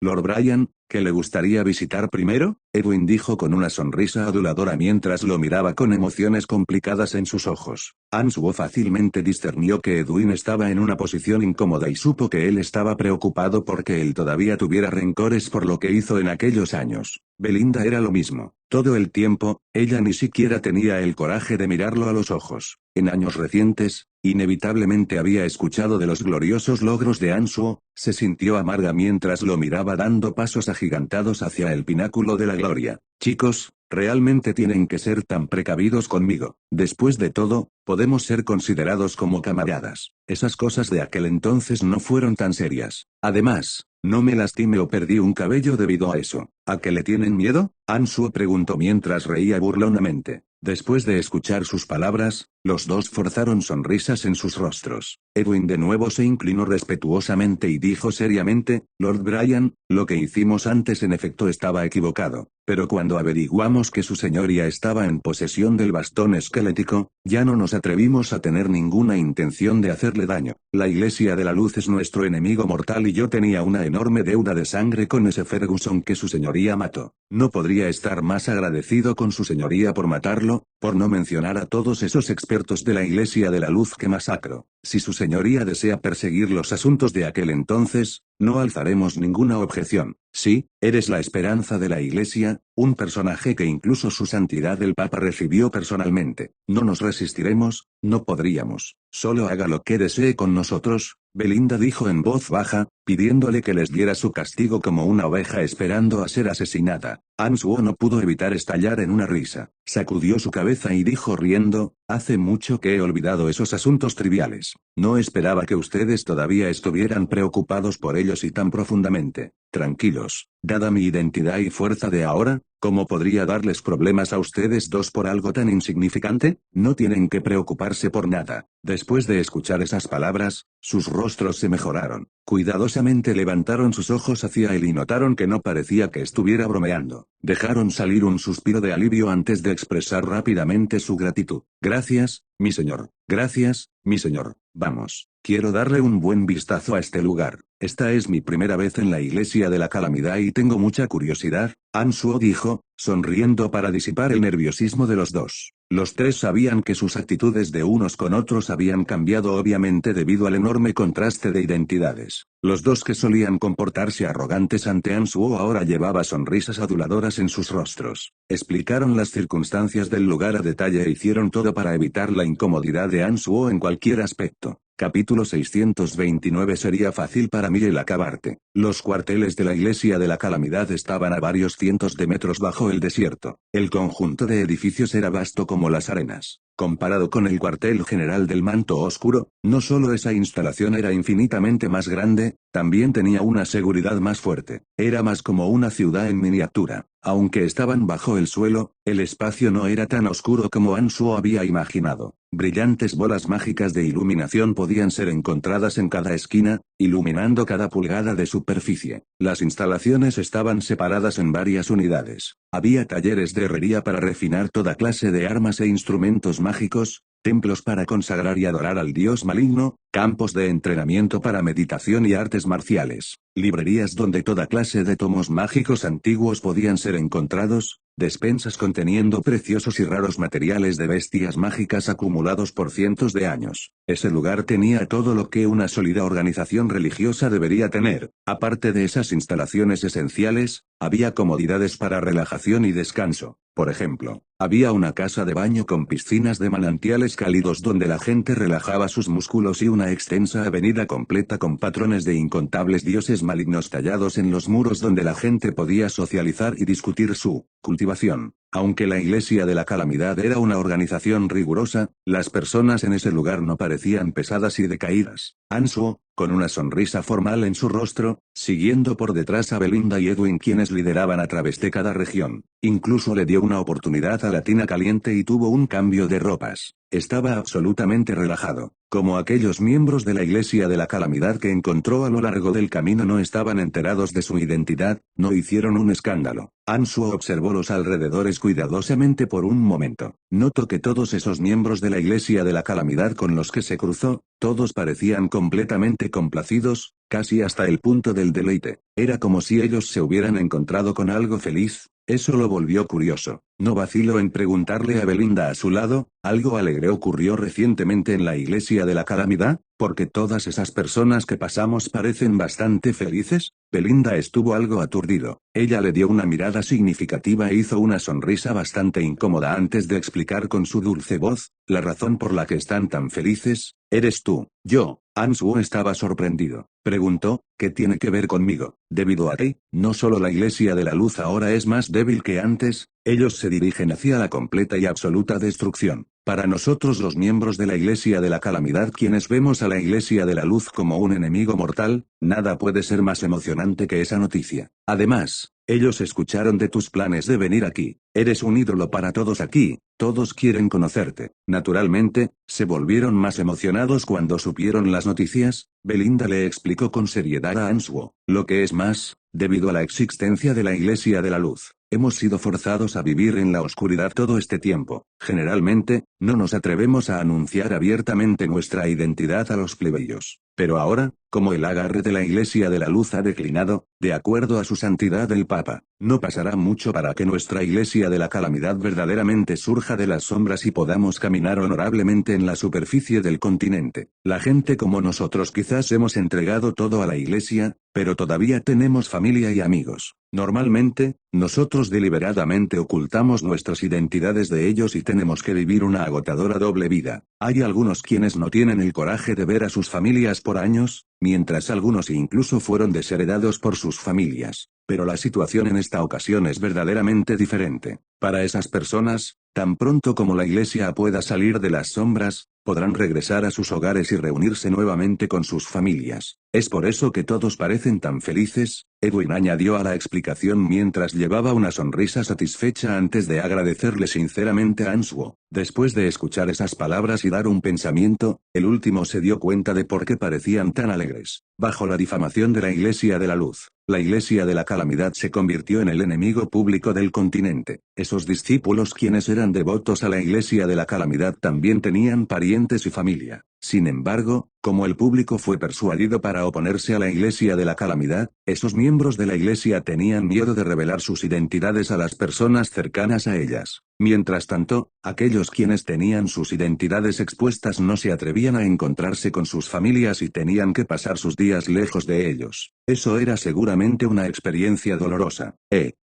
Lord Brian, ¿que le gustaría visitar primero? Edwin dijo con una sonrisa aduladora mientras lo miraba con emociones complicadas en sus ojos. Ansuo fácilmente discernió que Edwin estaba en una posición incómoda y supo que él estaba preocupado porque él todavía tuviera rencores por lo que hizo en aquellos años. Belinda era lo mismo. Todo el tiempo, ella ni siquiera tenía el coraje de mirarlo a los ojos. En años recientes, inevitablemente había escuchado de los gloriosos logros de Ansuo, se sintió amarga mientras lo miraba dando pasos agigantados hacia el pináculo de la gloria. Chicos, realmente tienen que ser tan precavidos conmigo. Después de todo, podemos ser considerados como camaradas. Esas cosas de aquel entonces no fueron tan serias. Además, no me lastimé o perdí un cabello debido a eso. ¿A qué le tienen miedo? Ansuo preguntó mientras reía burlonamente. Después de escuchar sus palabras, los dos forzaron sonrisas en sus rostros. Edwin de nuevo se inclinó respetuosamente y dijo seriamente, Lord Brian, lo que hicimos antes en efecto estaba equivocado, pero cuando averiguamos que su señoría estaba en posesión del bastón esquelético, ya no nos atrevimos a tener ninguna intención de hacerle daño. La Iglesia de la Luz es nuestro enemigo mortal y yo tenía una enorme deuda de sangre con ese Ferguson que su señoría mató. No podría estar más agradecido con su señoría por matarlo, por no mencionar a todos esos expertos de la Iglesia de la Luz que masacró. Si su señoría desea perseguir los asuntos de aquel entonces, no alzaremos ninguna objeción. Sí, eres la esperanza de la Iglesia, un personaje que incluso su santidad el Papa recibió personalmente. No nos resistiremos, no podríamos. Solo haga lo que desee con nosotros, Belinda dijo en voz baja, pidiéndole que les diera su castigo como una oveja esperando a ser asesinada. Ansuo no pudo evitar estallar en una risa. Sacudió su cabeza y dijo riendo, hace mucho que he olvidado esos asuntos triviales. No esperaba que ustedes todavía estuvieran preocupados por ellos y tan profundamente. Tranquilos, dada mi identidad y fuerza de ahora, ¿Cómo podría darles problemas a ustedes dos por algo tan insignificante? No tienen que preocuparse por nada. Después de escuchar esas palabras, sus rostros se mejoraron. Cuidadosamente levantaron sus ojos hacia él y notaron que no parecía que estuviera bromeando. Dejaron salir un suspiro de alivio antes de expresar rápidamente su gratitud. Gracias, mi señor. Gracias, mi señor. Vamos. Quiero darle un buen vistazo a este lugar. Esta es mi primera vez en la iglesia de la calamidad y tengo mucha curiosidad, Ansuo dijo, sonriendo para disipar el nerviosismo de los dos. Los tres sabían que sus actitudes de unos con otros habían cambiado obviamente debido al enorme contraste de identidades. Los dos que solían comportarse arrogantes ante Ansuo ahora llevaba sonrisas aduladoras en sus rostros. Explicaron las circunstancias del lugar a detalle e hicieron todo para evitar la incomodidad de Ansuo en cualquier aspecto. Capítulo 629. Sería fácil para mí el acabarte. Los cuarteles de la iglesia de la calamidad estaban a varios cientos de metros bajo el desierto. El conjunto de edificios era vasto como las arenas. Comparado con el cuartel general del manto oscuro, no solo esa instalación era infinitamente más grande, también tenía una seguridad más fuerte. Era más como una ciudad en miniatura. Aunque estaban bajo el suelo, el espacio no era tan oscuro como Ansuo había imaginado. Brillantes bolas mágicas de iluminación podían ser encontradas en cada esquina, iluminando cada pulgada de superficie. Las instalaciones estaban separadas en varias unidades. Había talleres de herrería para refinar toda clase de armas e instrumentos mágicos, templos para consagrar y adorar al dios maligno, campos de entrenamiento para meditación y artes marciales, librerías donde toda clase de tomos mágicos antiguos podían ser encontrados, despensas conteniendo preciosos y raros materiales de bestias mágicas acumulados por cientos de años. Ese lugar tenía todo lo que una sólida organización religiosa debería tener. Aparte de esas instalaciones esenciales, había comodidades para relajación y descanso. Por ejemplo, había una casa de baño con piscinas de manantiales cálidos donde la gente relajaba sus músculos y una extensa avenida completa con patrones de incontables dioses malignos tallados en los muros donde la gente podía socializar y discutir su cultivación. Aunque la iglesia de la calamidad era una organización rigurosa, las personas en ese lugar no parecían pesadas y decaídas. Ansuo, con una sonrisa formal en su rostro, siguiendo por detrás a Belinda y Edwin quienes lideraban a través de cada región. Incluso le dio una oportunidad a la tina caliente y tuvo un cambio de ropas. Estaba absolutamente relajado. Como aquellos miembros de la iglesia de la calamidad que encontró a lo largo del camino no estaban enterados de su identidad, no hicieron un escándalo. Ansuo observó los alrededores cuidadosamente por un momento. Notó que todos esos miembros de la iglesia de la calamidad con los que se cruzó, todos parecían completamente complacidos, casi hasta el punto del deleite. Era como si ellos se hubieran encontrado con algo feliz. Eso lo volvió curioso. No vaciló en preguntarle a Belinda a su lado, ¿algo alegre ocurrió recientemente en la iglesia de la calamidad? ¿Porque todas esas personas que pasamos parecen bastante felices? Belinda estuvo algo aturdido. Ella le dio una mirada significativa e hizo una sonrisa bastante incómoda antes de explicar con su dulce voz, la razón por la que están tan felices, eres tú. Yo. Ansuo estaba sorprendido. Preguntó, ¿qué tiene que ver conmigo? Debido a ti, no solo la iglesia de la luz ahora es más débil que antes, ellos se dirigen hacia la completa y absoluta destrucción. Para nosotros los miembros de la iglesia de la calamidad quienes vemos a la iglesia de la luz como un enemigo mortal, nada puede ser más emocionante que esa noticia. Además, ellos escucharon de tus planes de venir aquí. Eres un ídolo para todos aquí, todos quieren conocerte. Naturalmente, se volvieron más emocionados cuando supieron las noticias. Belinda le explicó con seriedad a Ansuo. Lo que es más, debido a la existencia de la iglesia de la luz, hemos sido forzados a vivir en la oscuridad todo este tiempo. Generalmente, no nos atrevemos a anunciar abiertamente nuestra identidad a los plebeyos. Pero ahora, como el agarre de la iglesia de la luz ha declinado, de acuerdo a su santidad el Papa, no pasará mucho para que nuestra iglesia de la calamidad verdaderamente surja de las sombras y podamos caminar honorablemente en la superficie del continente. La gente como nosotros quizás hemos entregado todo a la iglesia, pero todavía tenemos familia y amigos. Normalmente, nosotros deliberadamente ocultamos nuestras identidades de ellos y tenemos que vivir una agotadora doble vida. Hay algunos quienes no tienen el coraje de ver a sus familias por años, mientras algunos incluso fueron desheredados por sus familias. Pero la situación en esta ocasión es verdaderamente diferente. Para esas personas, tan pronto como la iglesia pueda salir de las sombras, podrán regresar a sus hogares y reunirse nuevamente con sus familias. Es por eso que todos parecen tan felices, Edwin añadió a la explicación mientras llevaba una sonrisa satisfecha antes de agradecerle sinceramente a Answo. Después de escuchar esas palabras y dar un pensamiento, el último se dio cuenta de por qué parecían tan alegres. Bajo la difamación de la Iglesia de la Luz, la Iglesia de la Calamidad se convirtió en el enemigo público del continente. Esos discípulos quienes eran devotos a la Iglesia de la Calamidad también tenían parientes y familia. Sin embargo, como el público fue persuadido para oponerse a la Iglesia de la Calamidad, esos miembros de la Iglesia tenían miedo de revelar sus identidades a las personas cercanas a ellas. Mientras tanto, aquellos quienes tenían sus identidades expuestas no se atrevían a encontrarse con sus familias y tenían que pasar sus días lejos de ellos. Eso era seguramente una experiencia dolorosa.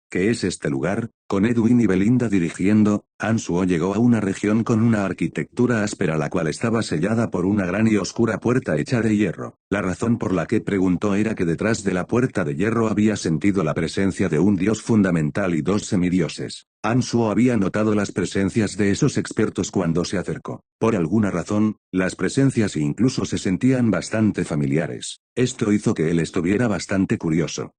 ¿Qué es este lugar? Con Edwin y Belinda dirigiendo, Answo llegó a una región con una arquitectura áspera la cual estaba sellada por una gran y oscura puerta hecha de hierro. La razón por la que preguntó era que detrás de la puerta de hierro había sentido la presencia de un dios fundamental y dos semidioses. Answo había notado las presencias de esos expertos cuando se acercó. Por alguna razón, las presencias incluso se sentían bastante familiares. Esto hizo que él estuviera bastante curioso.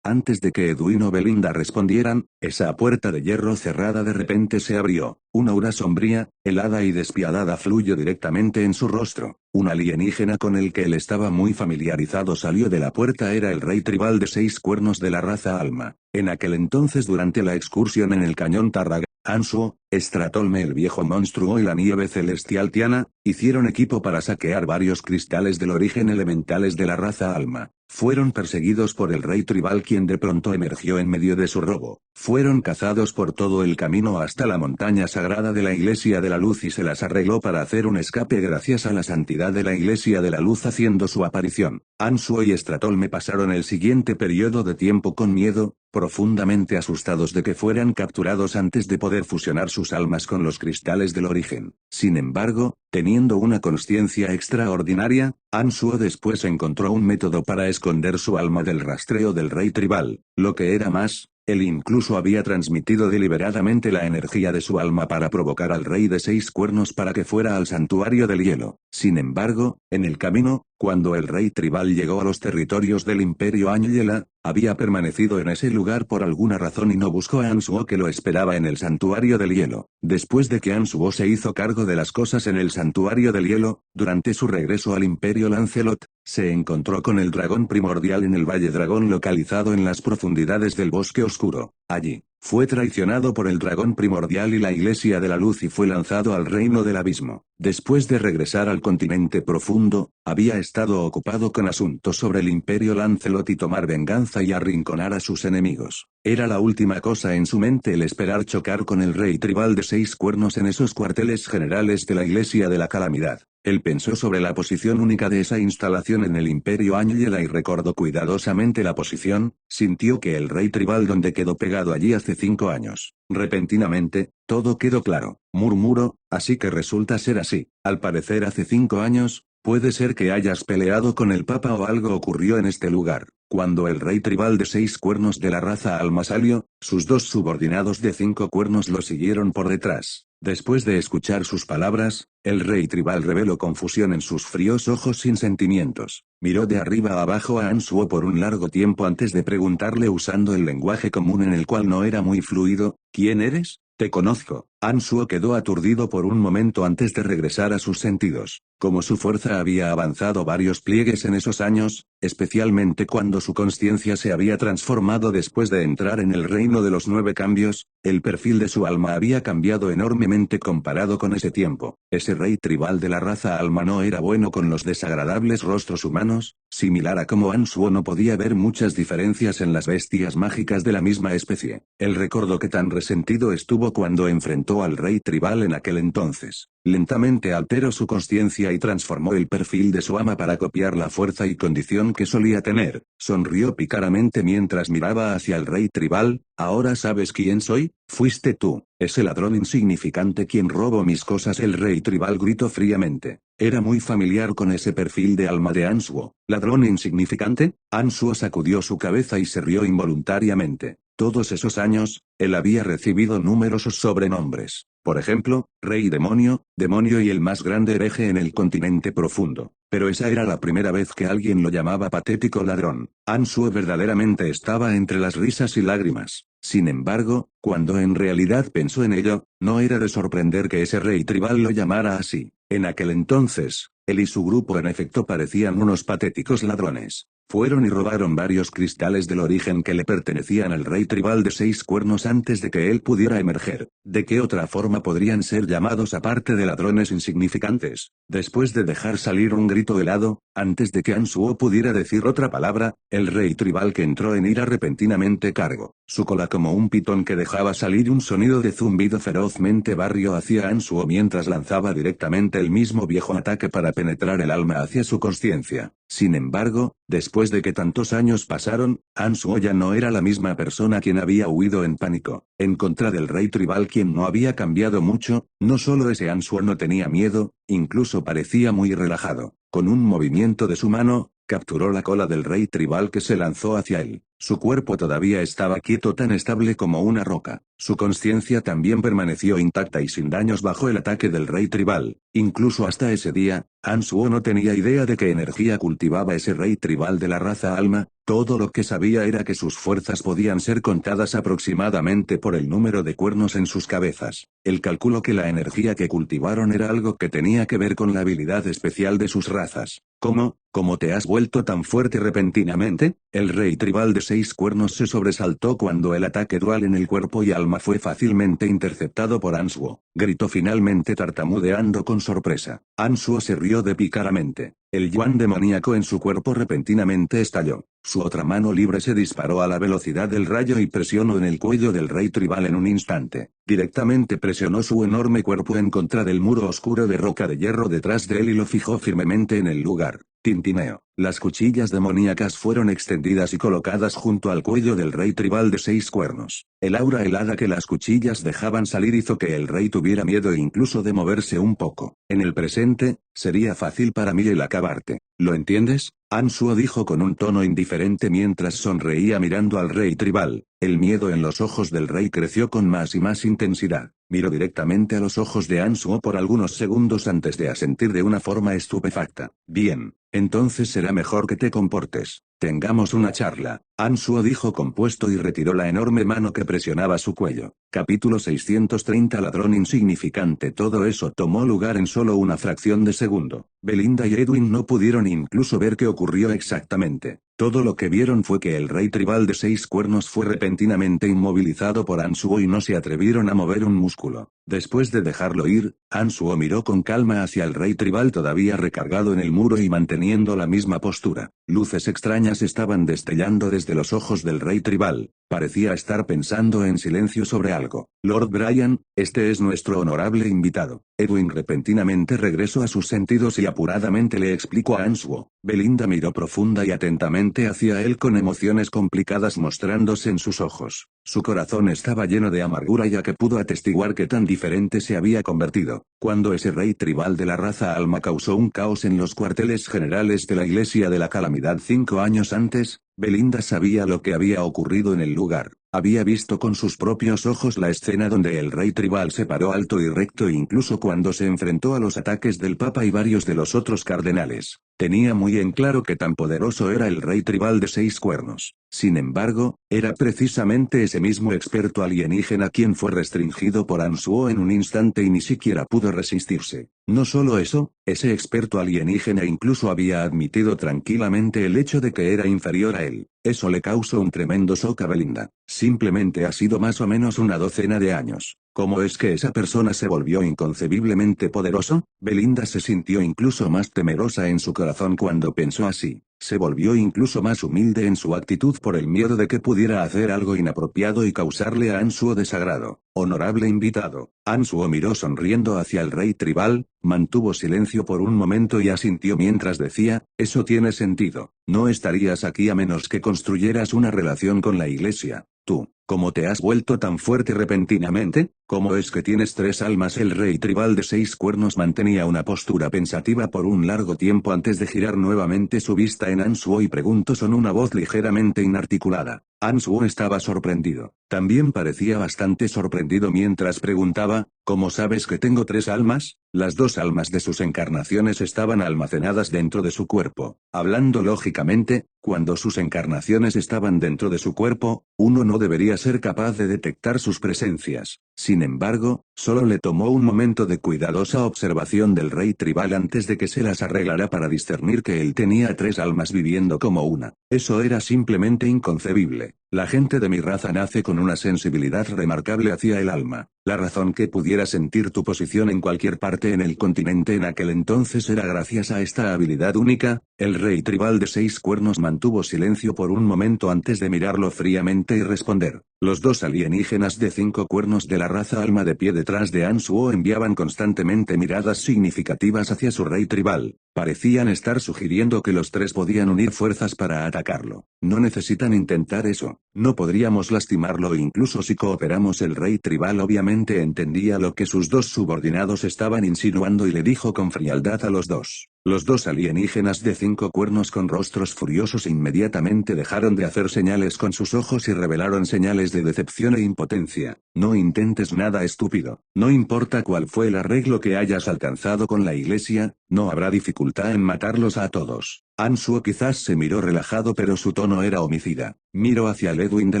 Antes de que Edwin o Belinda respondieran, esa puerta de hierro cerrada de repente se abrió. Una aura sombría, helada y despiadada fluyó directamente en su rostro. Un alienígena con el que él estaba muy familiarizado salió de la puerta. Era el rey tribal de 6 cuernos de la raza Alma. En aquel entonces durante la excursión en el cañón Tarragán, Answo, Stratolme el viejo monstruo y la nieve celestial Tiana, hicieron equipo para saquear varios cristales del origen elementales de la raza Alma. Fueron perseguidos por el rey tribal quien de pronto emergió en medio de su robo. Fueron cazados por todo el camino hasta la montaña sagrada de la Iglesia de la Luz y se las arregló para hacer un escape gracias a la santidad de la Iglesia de la Luz haciendo su aparición. Answo y Stratolme pasaron el siguiente periodo de tiempo con miedo, profundamente asustados de que fueran capturados antes de poder fusionar sus almas con los cristales del origen. Sin embargo, teniendo una consciencia extraordinaria, Answo después encontró un método para esconder su alma del rastreo del rey tribal. Lo que era más, él incluso había transmitido deliberadamente la energía de su alma para provocar al rey de 6 cuernos para que fuera al santuario del hielo. Sin embargo, en el camino, cuando el rey tribal llegó a los territorios del Imperio Angela, había permanecido en ese lugar por alguna razón y no buscó a Answo que lo esperaba en el santuario del hielo. Después de que Answo se hizo cargo de las cosas en el santuario del hielo, durante su regreso al Imperio Lancelot, se encontró con el dragón primordial en el Valle Dragón localizado en las profundidades del bosque oscuro. Allí, fue traicionado por el dragón primordial y la Iglesia de la Luz y fue lanzado al reino del abismo. Después de regresar al continente profundo, había estado ocupado con asuntos sobre el Imperio Lancelot y tomar venganza y arrinconar a sus enemigos. Era la última cosa en su mente el esperar chocar con el rey tribal de 6 cuernos en esos cuarteles generales de la Iglesia de la Calamidad. Él pensó sobre la posición única de esa instalación en el Imperio Angela y recordó cuidadosamente la posición, sintió que el rey tribal donde quedó pegado allí hace 5 años. Repentinamente, todo quedó claro, murmuró, así que resulta ser así. Al parecer hace 5 años, puede ser que hayas peleado con el Papa o algo ocurrió en este lugar. Cuando el rey tribal de 6 cuernos de la raza Alma salió, sus 2 subordinados de 5 cuernos lo siguieron por detrás. Después de escuchar sus palabras, el rey tribal reveló confusión en sus fríos ojos sin sentimientos. Miró de arriba a abajo a Answo por un largo tiempo antes de preguntarle usando el lenguaje común en el cual no era muy fluido, ¿quién eres? Te conozco. Answo quedó aturdido por un momento antes de regresar a sus sentidos. Como su fuerza había avanzado varios pliegues en esos años, especialmente cuando su conciencia se había transformado después de entrar en el reino de los 9 cambios, el perfil de su alma había cambiado enormemente comparado con ese tiempo. Ese rey tribal de la raza Alma no era bueno con los desagradables rostros humanos, similar a como Answo no podía ver muchas diferencias en las bestias mágicas de la misma especie. Él recordó que tan resentido estuvo cuando enfrentó al rey tribal en aquel entonces. Lentamente alteró su consciencia y transformó el perfil de su ama para copiar la fuerza y condición que solía tener. Sonrió pícaramente mientras miraba hacia el rey tribal. ¿Ahora sabes quién soy? Fuiste tú, ese ladrón insignificante quien robó mis cosas. El rey tribal gritó fríamente. Era muy familiar con ese perfil de alma de Answo. ¿Ladrón insignificante? Answo sacudió su cabeza y se rió involuntariamente. Todos esos años, él había recibido numerosos sobrenombres. Por ejemplo, Rey Demonio, Demonio y el más grande hereje en el continente profundo. Pero esa era la primera vez que alguien lo llamaba patético ladrón. Ansuo verdaderamente estaba entre las risas y lágrimas. Sin embargo, cuando en realidad pensó en ello, no era de sorprender que ese rey tribal lo llamara así. En aquel entonces, él y su grupo en efecto parecían unos patéticos ladrones. Fueron y robaron varios cristales del origen que le pertenecían al rey tribal de 6 cuernos antes de que él pudiera emerger. ¿De qué otra forma podrían ser llamados aparte de ladrones insignificantes? Después de dejar salir un grito helado, antes de que Ansuo pudiera decir otra palabra, el rey tribal que entró en ira repentinamente cargó su cola como un pitón que dejaba salir un sonido de zumbido ferozmente barrio hacia Ansuo mientras lanzaba directamente el mismo viejo ataque para penetrar el alma hacia su consciencia. Sin embargo, después de que tantos años pasaron, Ansuo ya no era la misma persona quien había huido en pánico, en contra del rey tribal quien no había cambiado mucho. No solo ese Ansuo no tenía miedo, incluso parecía muy relajado. Con un movimiento de su mano, capturó la cola del rey tribal que se lanzó hacia él. Su cuerpo todavía estaba quieto, tan estable como una roca. Su consciencia también permaneció intacta y sin daños bajo el ataque del rey tribal. Incluso hasta ese día, Ansuo no tenía idea de qué energía cultivaba ese rey tribal de la raza alma. Todo lo que sabía era que sus fuerzas podían ser contadas aproximadamente por el número de cuernos en sus cabezas. El cálculo que la energía que cultivaron era algo que tenía que ver con la habilidad especial de sus razas. ¿Cómo te has vuelto tan fuerte repentinamente? El rey tribal de 6 cuernos se sobresaltó cuando el ataque dual en el cuerpo y alma fue fácilmente interceptado por Ansuo. Gritó finalmente tartamudeando con sorpresa. Ansuo se rió de pícaramente. El yuan demoníaco en su cuerpo repentinamente estalló. Su otra mano libre se disparó a la velocidad del rayo y presionó en el cuello del rey tribal en un instante. Directamente presionó su enorme cuerpo en contra del muro oscuro de roca de hierro detrás de él y lo fijó firmemente en el lugar. Tintineo. Las cuchillas demoníacas fueron extendidas y colocadas junto al cuello del rey tribal de 6 cuernos. El aura helada que las cuchillas dejaban salir hizo que el rey tuviera miedo incluso de moverse un poco. En el presente, sería fácil para mí el acabarte. ¿Lo entiendes? Ansuo dijo con un tono indiferente mientras sonreía mirando al rey tribal. El miedo en los ojos del rey creció con más y más intensidad. Miró directamente a los ojos de Ansuo por algunos segundos antes de asentir de una forma estupefacta. Bien, entonces será mejor que te comportes. Tengamos una charla. Ansuo dijo compuesto y retiró la enorme mano que presionaba su cuello. Capítulo 630 Ladrón insignificante. Todo eso tomó lugar en solo una fracción de segundo. Belinda y Edwin no pudieron incluso ver qué ocurrió exactamente. Todo lo que vieron fue que el rey tribal de 6 cuernos fue repentinamente inmovilizado por Ansuo y no se atrevieron a mover un músculo. Después de dejarlo ir, Ansuo miró con calma hacia el rey tribal todavía recargado en el muro y manteniendo la misma postura. Luces extrañas estaban destellando desde los ojos del rey tribal. Parecía estar pensando en silencio sobre algo. Lord Brian, este es nuestro honorable invitado. Edwin repentinamente regresó a sus sentidos y apuradamente le explicó a Ansuo. Belinda miró profunda y atentamente hacia él con emociones complicadas mostrándose en sus ojos. Su corazón estaba lleno de amargura ya que pudo atestiguar que tan diferente se había convertido. Cuando ese rey tribal de la raza alma causó un caos en los cuarteles generales de la Iglesia de la Calamidad 5 años antes, Belinda sabía lo que había ocurrido en el lugar. Había visto con sus propios ojos la escena donde el rey tribal se paró alto y recto incluso cuando se enfrentó a los ataques del Papa y varios de los otros cardenales. Tenía muy en claro que tan poderoso era el rey tribal de 6 cuernos. Sin embargo, era precisamente ese mismo experto alienígena quien fue restringido por Ansuo en un instante y ni siquiera pudo resistirse. No solo eso, ese experto alienígena incluso había admitido tranquilamente el hecho de que era inferior a él. Eso le causó un tremendo shock a Belinda. Simplemente ha sido más o menos una docena de años. ¿Cómo es que esa persona se volvió inconcebiblemente poderoso? Belinda se sintió incluso más temerosa en su corazón cuando pensó así. Se volvió incluso más humilde en su actitud por el miedo de que pudiera hacer algo inapropiado y causarle a Ansuo desagrado. Honorable invitado. Ansuo miró sonriendo hacia el rey tribal, mantuvo silencio por un momento y asintió mientras decía, eso tiene sentido. No estarías aquí a menos que construyeras una relación con la iglesia. Tú, ¿cómo te has vuelto tan fuerte repentinamente? ¿Cómo es que tienes 3 almas? El rey tribal de 6 cuernos mantenía una postura pensativa por un largo tiempo antes de girar nuevamente su vista en Ansuo y preguntó con una voz ligeramente inarticulada. Ansuo estaba sorprendido. También parecía bastante sorprendido mientras preguntaba, ¿cómo sabes que tengo 3 almas? Las 2 almas de sus encarnaciones estaban almacenadas dentro de su cuerpo. Hablando lógicamente, cuando sus encarnaciones estaban dentro de su cuerpo, uno no debería ser capaz de detectar sus presencias. Sin embargo, solo le tomó un momento de cuidadosa observación del rey tribal antes de que se las arreglara para discernir que él tenía 3 almas viviendo como una. Eso era simplemente inconcebible. La gente de mi raza nace con una sensibilidad remarcable hacia el alma. La razón que pudiera sentir tu posición en cualquier parte en el continente en aquel entonces era gracias a esta habilidad única. El rey tribal de 6 cuernos mantuvo silencio por un momento antes de mirarlo fríamente y responder. Los 2 alienígenas de 5 cuernos de la raza alma de pie detrás de Ansuo enviaban constantemente miradas significativas hacia su rey tribal. Parecían estar sugiriendo que los 3 podían unir fuerzas para atacarlo. No necesitan intentar eso. No podríamos lastimarlo incluso si cooperamos. El rey tribal obviamente entendía lo que sus 2 subordinados estaban insinuando y le dijo con frialdad a los dos. Los 2 alienígenas de 5 cuernos con rostros furiosos inmediatamente dejaron de hacer señales con sus ojos y revelaron señales de decepción e impotencia. No intentes nada estúpido. No importa cuál fue el arreglo que hayas alcanzado con la iglesia, no habrá dificultad en matarlos a todos. Ansuo quizás se miró relajado pero su tono era homicida. Miró hacia Edwin de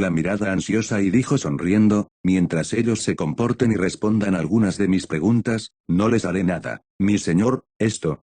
la mirada ansiosa y dijo sonriendo, mientras ellos se comporten y respondan algunas de mis preguntas, no les haré nada. Mi señor, esto,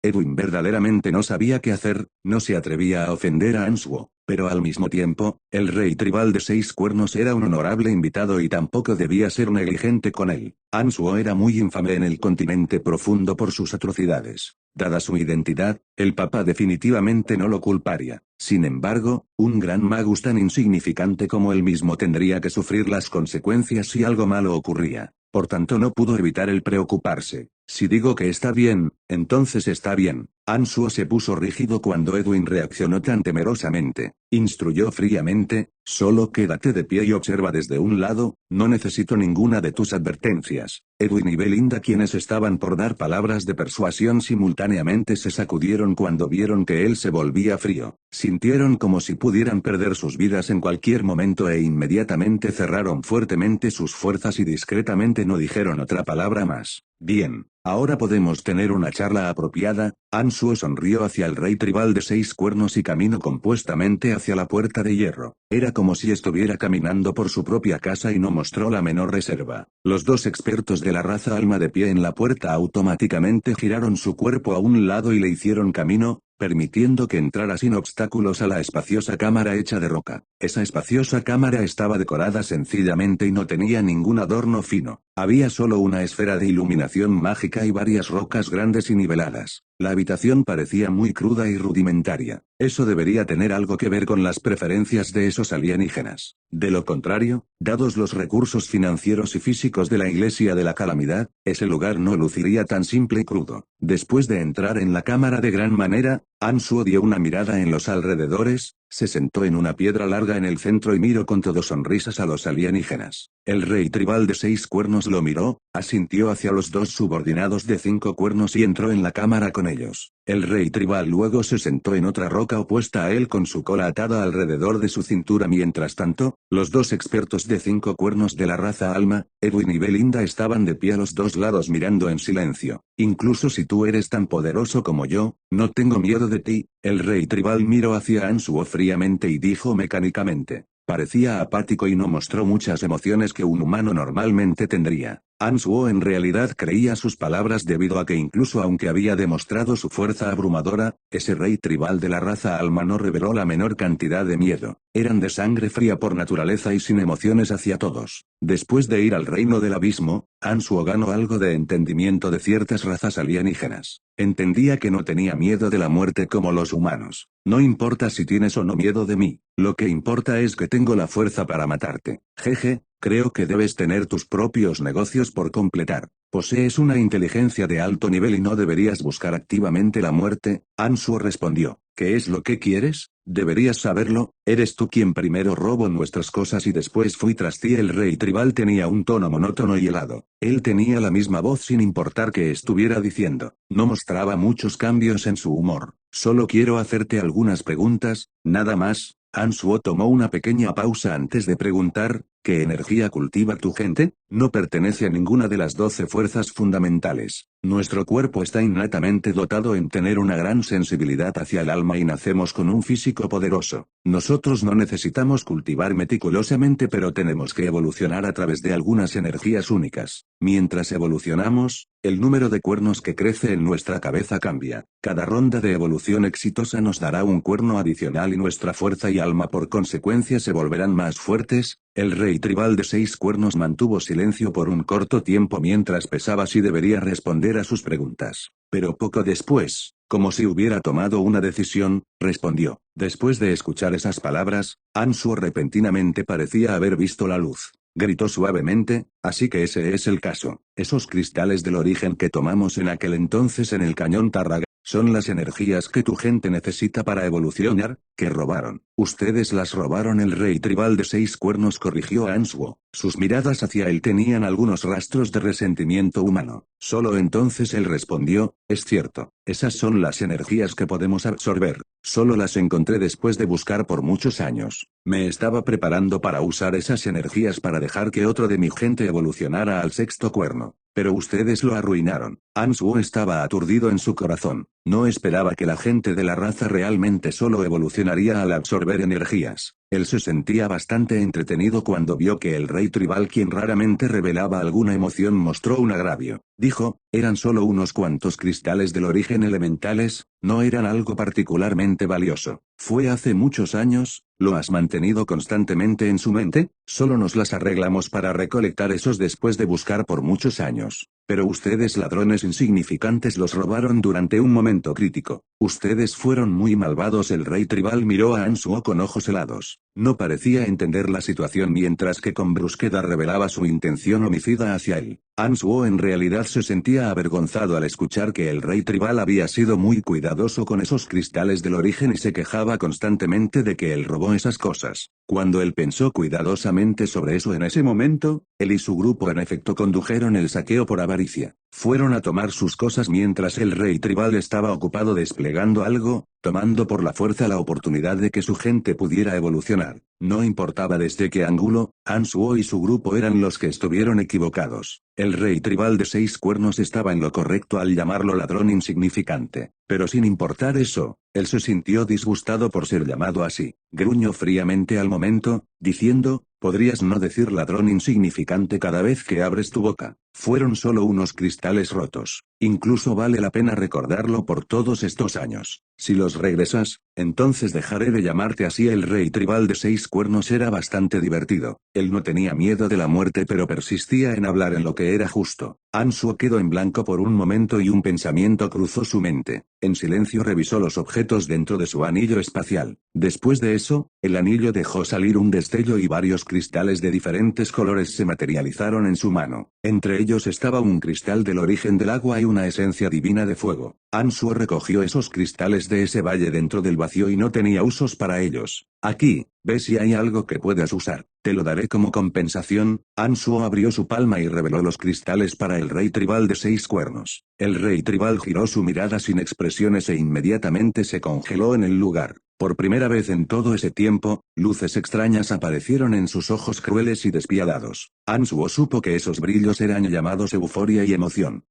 Edwin verdaderamente no sabía qué hacer, no se atrevía a ofender a Ansuo, pero al mismo tiempo, el rey tribal de 6 cuernos era un honorable invitado y tampoco debía ser negligente con él. Ansuo era muy infame en el continente profundo por sus atrocidades. Dada su identidad, el Papa definitivamente no lo culparía. Sin embargo, un gran magus tan insignificante como él mismo tendría que sufrir las consecuencias si algo malo ocurría. Por tanto no pudo evitar el preocuparse. Si digo que está bien, entonces está bien. Ansuo se puso rígido cuando Edwin reaccionó tan temerosamente. Instruyó fríamente, solo quédate de pie y observa desde un lado, no necesito ninguna de tus advertencias. Edwin y Belinda, quienes estaban por dar palabras de persuasión simultáneamente, se sacudieron cuando vieron que él se volvía frío. Sintieron como si pudieran perder sus vidas en cualquier momento e inmediatamente cerraron fuertemente sus fuerzas y discretamente no dijeron otra palabra más. Bien, ahora podemos tener una charla apropiada. Ansuo sonrió hacia el rey tribal de 6 cuernos y caminó compuestamente hacia la puerta de hierro. Era como si estuviera caminando por su propia casa y no mostró la menor reserva. Los 2 expertos de la raza alma de pie en la puerta automáticamente giraron su cuerpo a un lado y le hicieron camino, permitiendo que entrara sin obstáculos a la espaciosa cámara hecha de roca. Esa espaciosa cámara estaba decorada sencillamente y no tenía ningún adorno fino. Había solo una esfera de iluminación mágica y varias rocas grandes y niveladas. La habitación parecía muy cruda y rudimentaria. Eso debería tener algo que ver con las preferencias de esos alienígenas. De lo contrario, dados los recursos financieros y físicos de la Iglesia de la Calamidad, ese lugar no luciría tan simple y crudo. Después de entrar en la cámara de gran manera, Ansuo dio una mirada en los alrededores, se sentó en una piedra larga en el centro y miró con todo sonrisas a los alienígenas. El rey tribal de 6 cuernos lo miró, asintió hacia los 2 subordinados de 5 cuernos y entró en la cámara con ellos. El rey tribal luego se sentó en otra roca opuesta a él con su cola atada alrededor de su cintura. Mientras tanto, los 2 expertos de 5 cuernos de la raza alma, Edwin y Belinda, estaban de pie a los 2 lados mirando en silencio. Incluso si tú eres tan poderoso como yo, no tengo miedo de ti. El rey tribal miró hacia Ansuo fríamente y dijo mecánicamente. Parecía apático y no mostró muchas emociones que un humano normalmente tendría. Ansuo en realidad creía sus palabras debido a que incluso aunque había demostrado su fuerza abrumadora, ese rey tribal de la raza alma no reveló la menor cantidad de miedo. Eran de sangre fría por naturaleza y sin emociones hacia todos. Después de ir al reino del abismo, Ansuo ganó algo de entendimiento de ciertas razas alienígenas. Entendía que no tenía miedo de la muerte como los humanos. No importa si tienes o no miedo de mí, lo que importa es que tengo la fuerza para matarte. Jeje, creo que debes tener tus propios negocios por completar. Posees una inteligencia de alto nivel y no deberías buscar activamente la muerte. Ansuo respondió. ¿Qué es lo que quieres? Deberías saberlo, eres tú quien primero robó nuestras cosas y después fui tras ti. El rey tribal tenía un tono monótono y helado. Él tenía la misma voz sin importar qué estuviera diciendo. No mostraba muchos cambios en su humor. Solo quiero hacerte algunas preguntas, nada más. Ansuo tomó una pequeña pausa antes de preguntar, ¿qué energía cultiva tu gente? No pertenece a ninguna de las 12 fuerzas fundamentales. Nuestro cuerpo está innatamente dotado en tener una gran sensibilidad hacia el alma y nacemos con un físico poderoso. Nosotros no necesitamos cultivar meticulosamente, pero tenemos que evolucionar a través de algunas energías únicas. Mientras evolucionamos, el número de cuernos que crece en nuestra cabeza cambia. Cada ronda de evolución exitosa nos dará un cuerno adicional y nuestra fuerza y alma por consecuencia se volverán más fuertes. El rey tribal de 6 cuernos mantuvo silencio por un corto tiempo mientras pensaba si debería responder a sus preguntas. Pero poco después, como si hubiera tomado una decisión, respondió. Después de escuchar esas palabras, Ansuo repentinamente parecía haber visto la luz. Gritó suavemente, así que ese es el caso. Esos cristales del origen que tomamos en aquel entonces en el cañón Tarraga, son las energías que tu gente necesita para evolucionar, que robaron. Ustedes las robaron. El rey tribal de 6 cuernos corrigió a Ansuo. Sus miradas hacia él tenían algunos rastros de resentimiento humano. Solo entonces él respondió, es cierto, esas son las energías que podemos absorber. Solo las encontré después de buscar por muchos años. Me estaba preparando para usar esas energías para dejar que otro de mi gente evolucionara al 6.º cuerno. Pero ustedes lo arruinaron. Ansuo estaba aturdido en su corazón. No esperaba que la gente de la raza realmente solo evolucionaría al absorber energías. Él se sentía bastante entretenido cuando vio que el rey tribal, quien raramente revelaba alguna emoción, mostró un agravio. Dijo, eran solo unos cuantos cristales del origen elementales, no eran algo particularmente valioso. Fue hace muchos años. ¿Lo has mantenido constantemente en su mente? Solo nos las arreglamos para recolectar esos después de buscar por muchos años. Pero ustedes, ladrones insignificantes, los robaron durante un momento crítico. Ustedes fueron muy malvados. El rey tribal miró a Ansuo con ojos helados. No parecía entender la situación mientras que con brusquedad revelaba su intención homicida hacia él. Ansuo en realidad se sentía avergonzado al escuchar que el rey tribal había sido muy cuidadoso con esos cristales del origen y se quejaba constantemente de que él robó esas cosas. Cuando él pensó cuidadosamente sobre eso en ese momento, él y su grupo en efecto condujeron el saqueo por avaricia. Fueron a tomar sus cosas mientras el rey tribal estaba ocupado desplegando algo, tomando por la fuerza la oportunidad de que su gente pudiera evolucionar. No importaba desde qué ángulo, Ansuo y su grupo eran los que estuvieron equivocados. El rey tribal de 6 cuernos estaba en lo correcto al llamarlo ladrón insignificante. Pero sin importar eso, él se sintió disgustado por ser llamado así. Gruñó fríamente al momento, diciendo, podrías no decir ladrón insignificante cada vez que abres tu boca. Fueron solo unos cristales rotos. Incluso vale la pena recordarlo por todos estos años. Si los regresas, entonces dejaré de llamarte así. El rey tribal de 6 cuernos era bastante divertido. Él no tenía miedo de la muerte, pero persistía en hablar en lo que era justo. Ansuo quedó en blanco por un momento y un pensamiento cruzó su mente. En silencio revisó los objetos dentro de su anillo espacial. Después de eso, el anillo dejó salir un destello y varios cristales de diferentes colores se materializaron en su mano. Entre ellos estaba un cristal del origen del agua y una esencia divina de fuego. Ansuo recogió esos cristales de ese valle dentro del vacío y no tenía usos para ellos. Aquí, ve si hay algo que puedas usar. Te lo daré como compensación. Ansuo abrió su palma y reveló los cristales para el rey tribal de 6 cuernos. El rey tribal giró su mirada sin expresiones e inmediatamente se congeló en el lugar. Por primera vez en todo ese tiempo, luces extrañas aparecieron en sus ojos crueles y despiadados. Ansuo supo que esos brillos eran llamados euforia y emoción.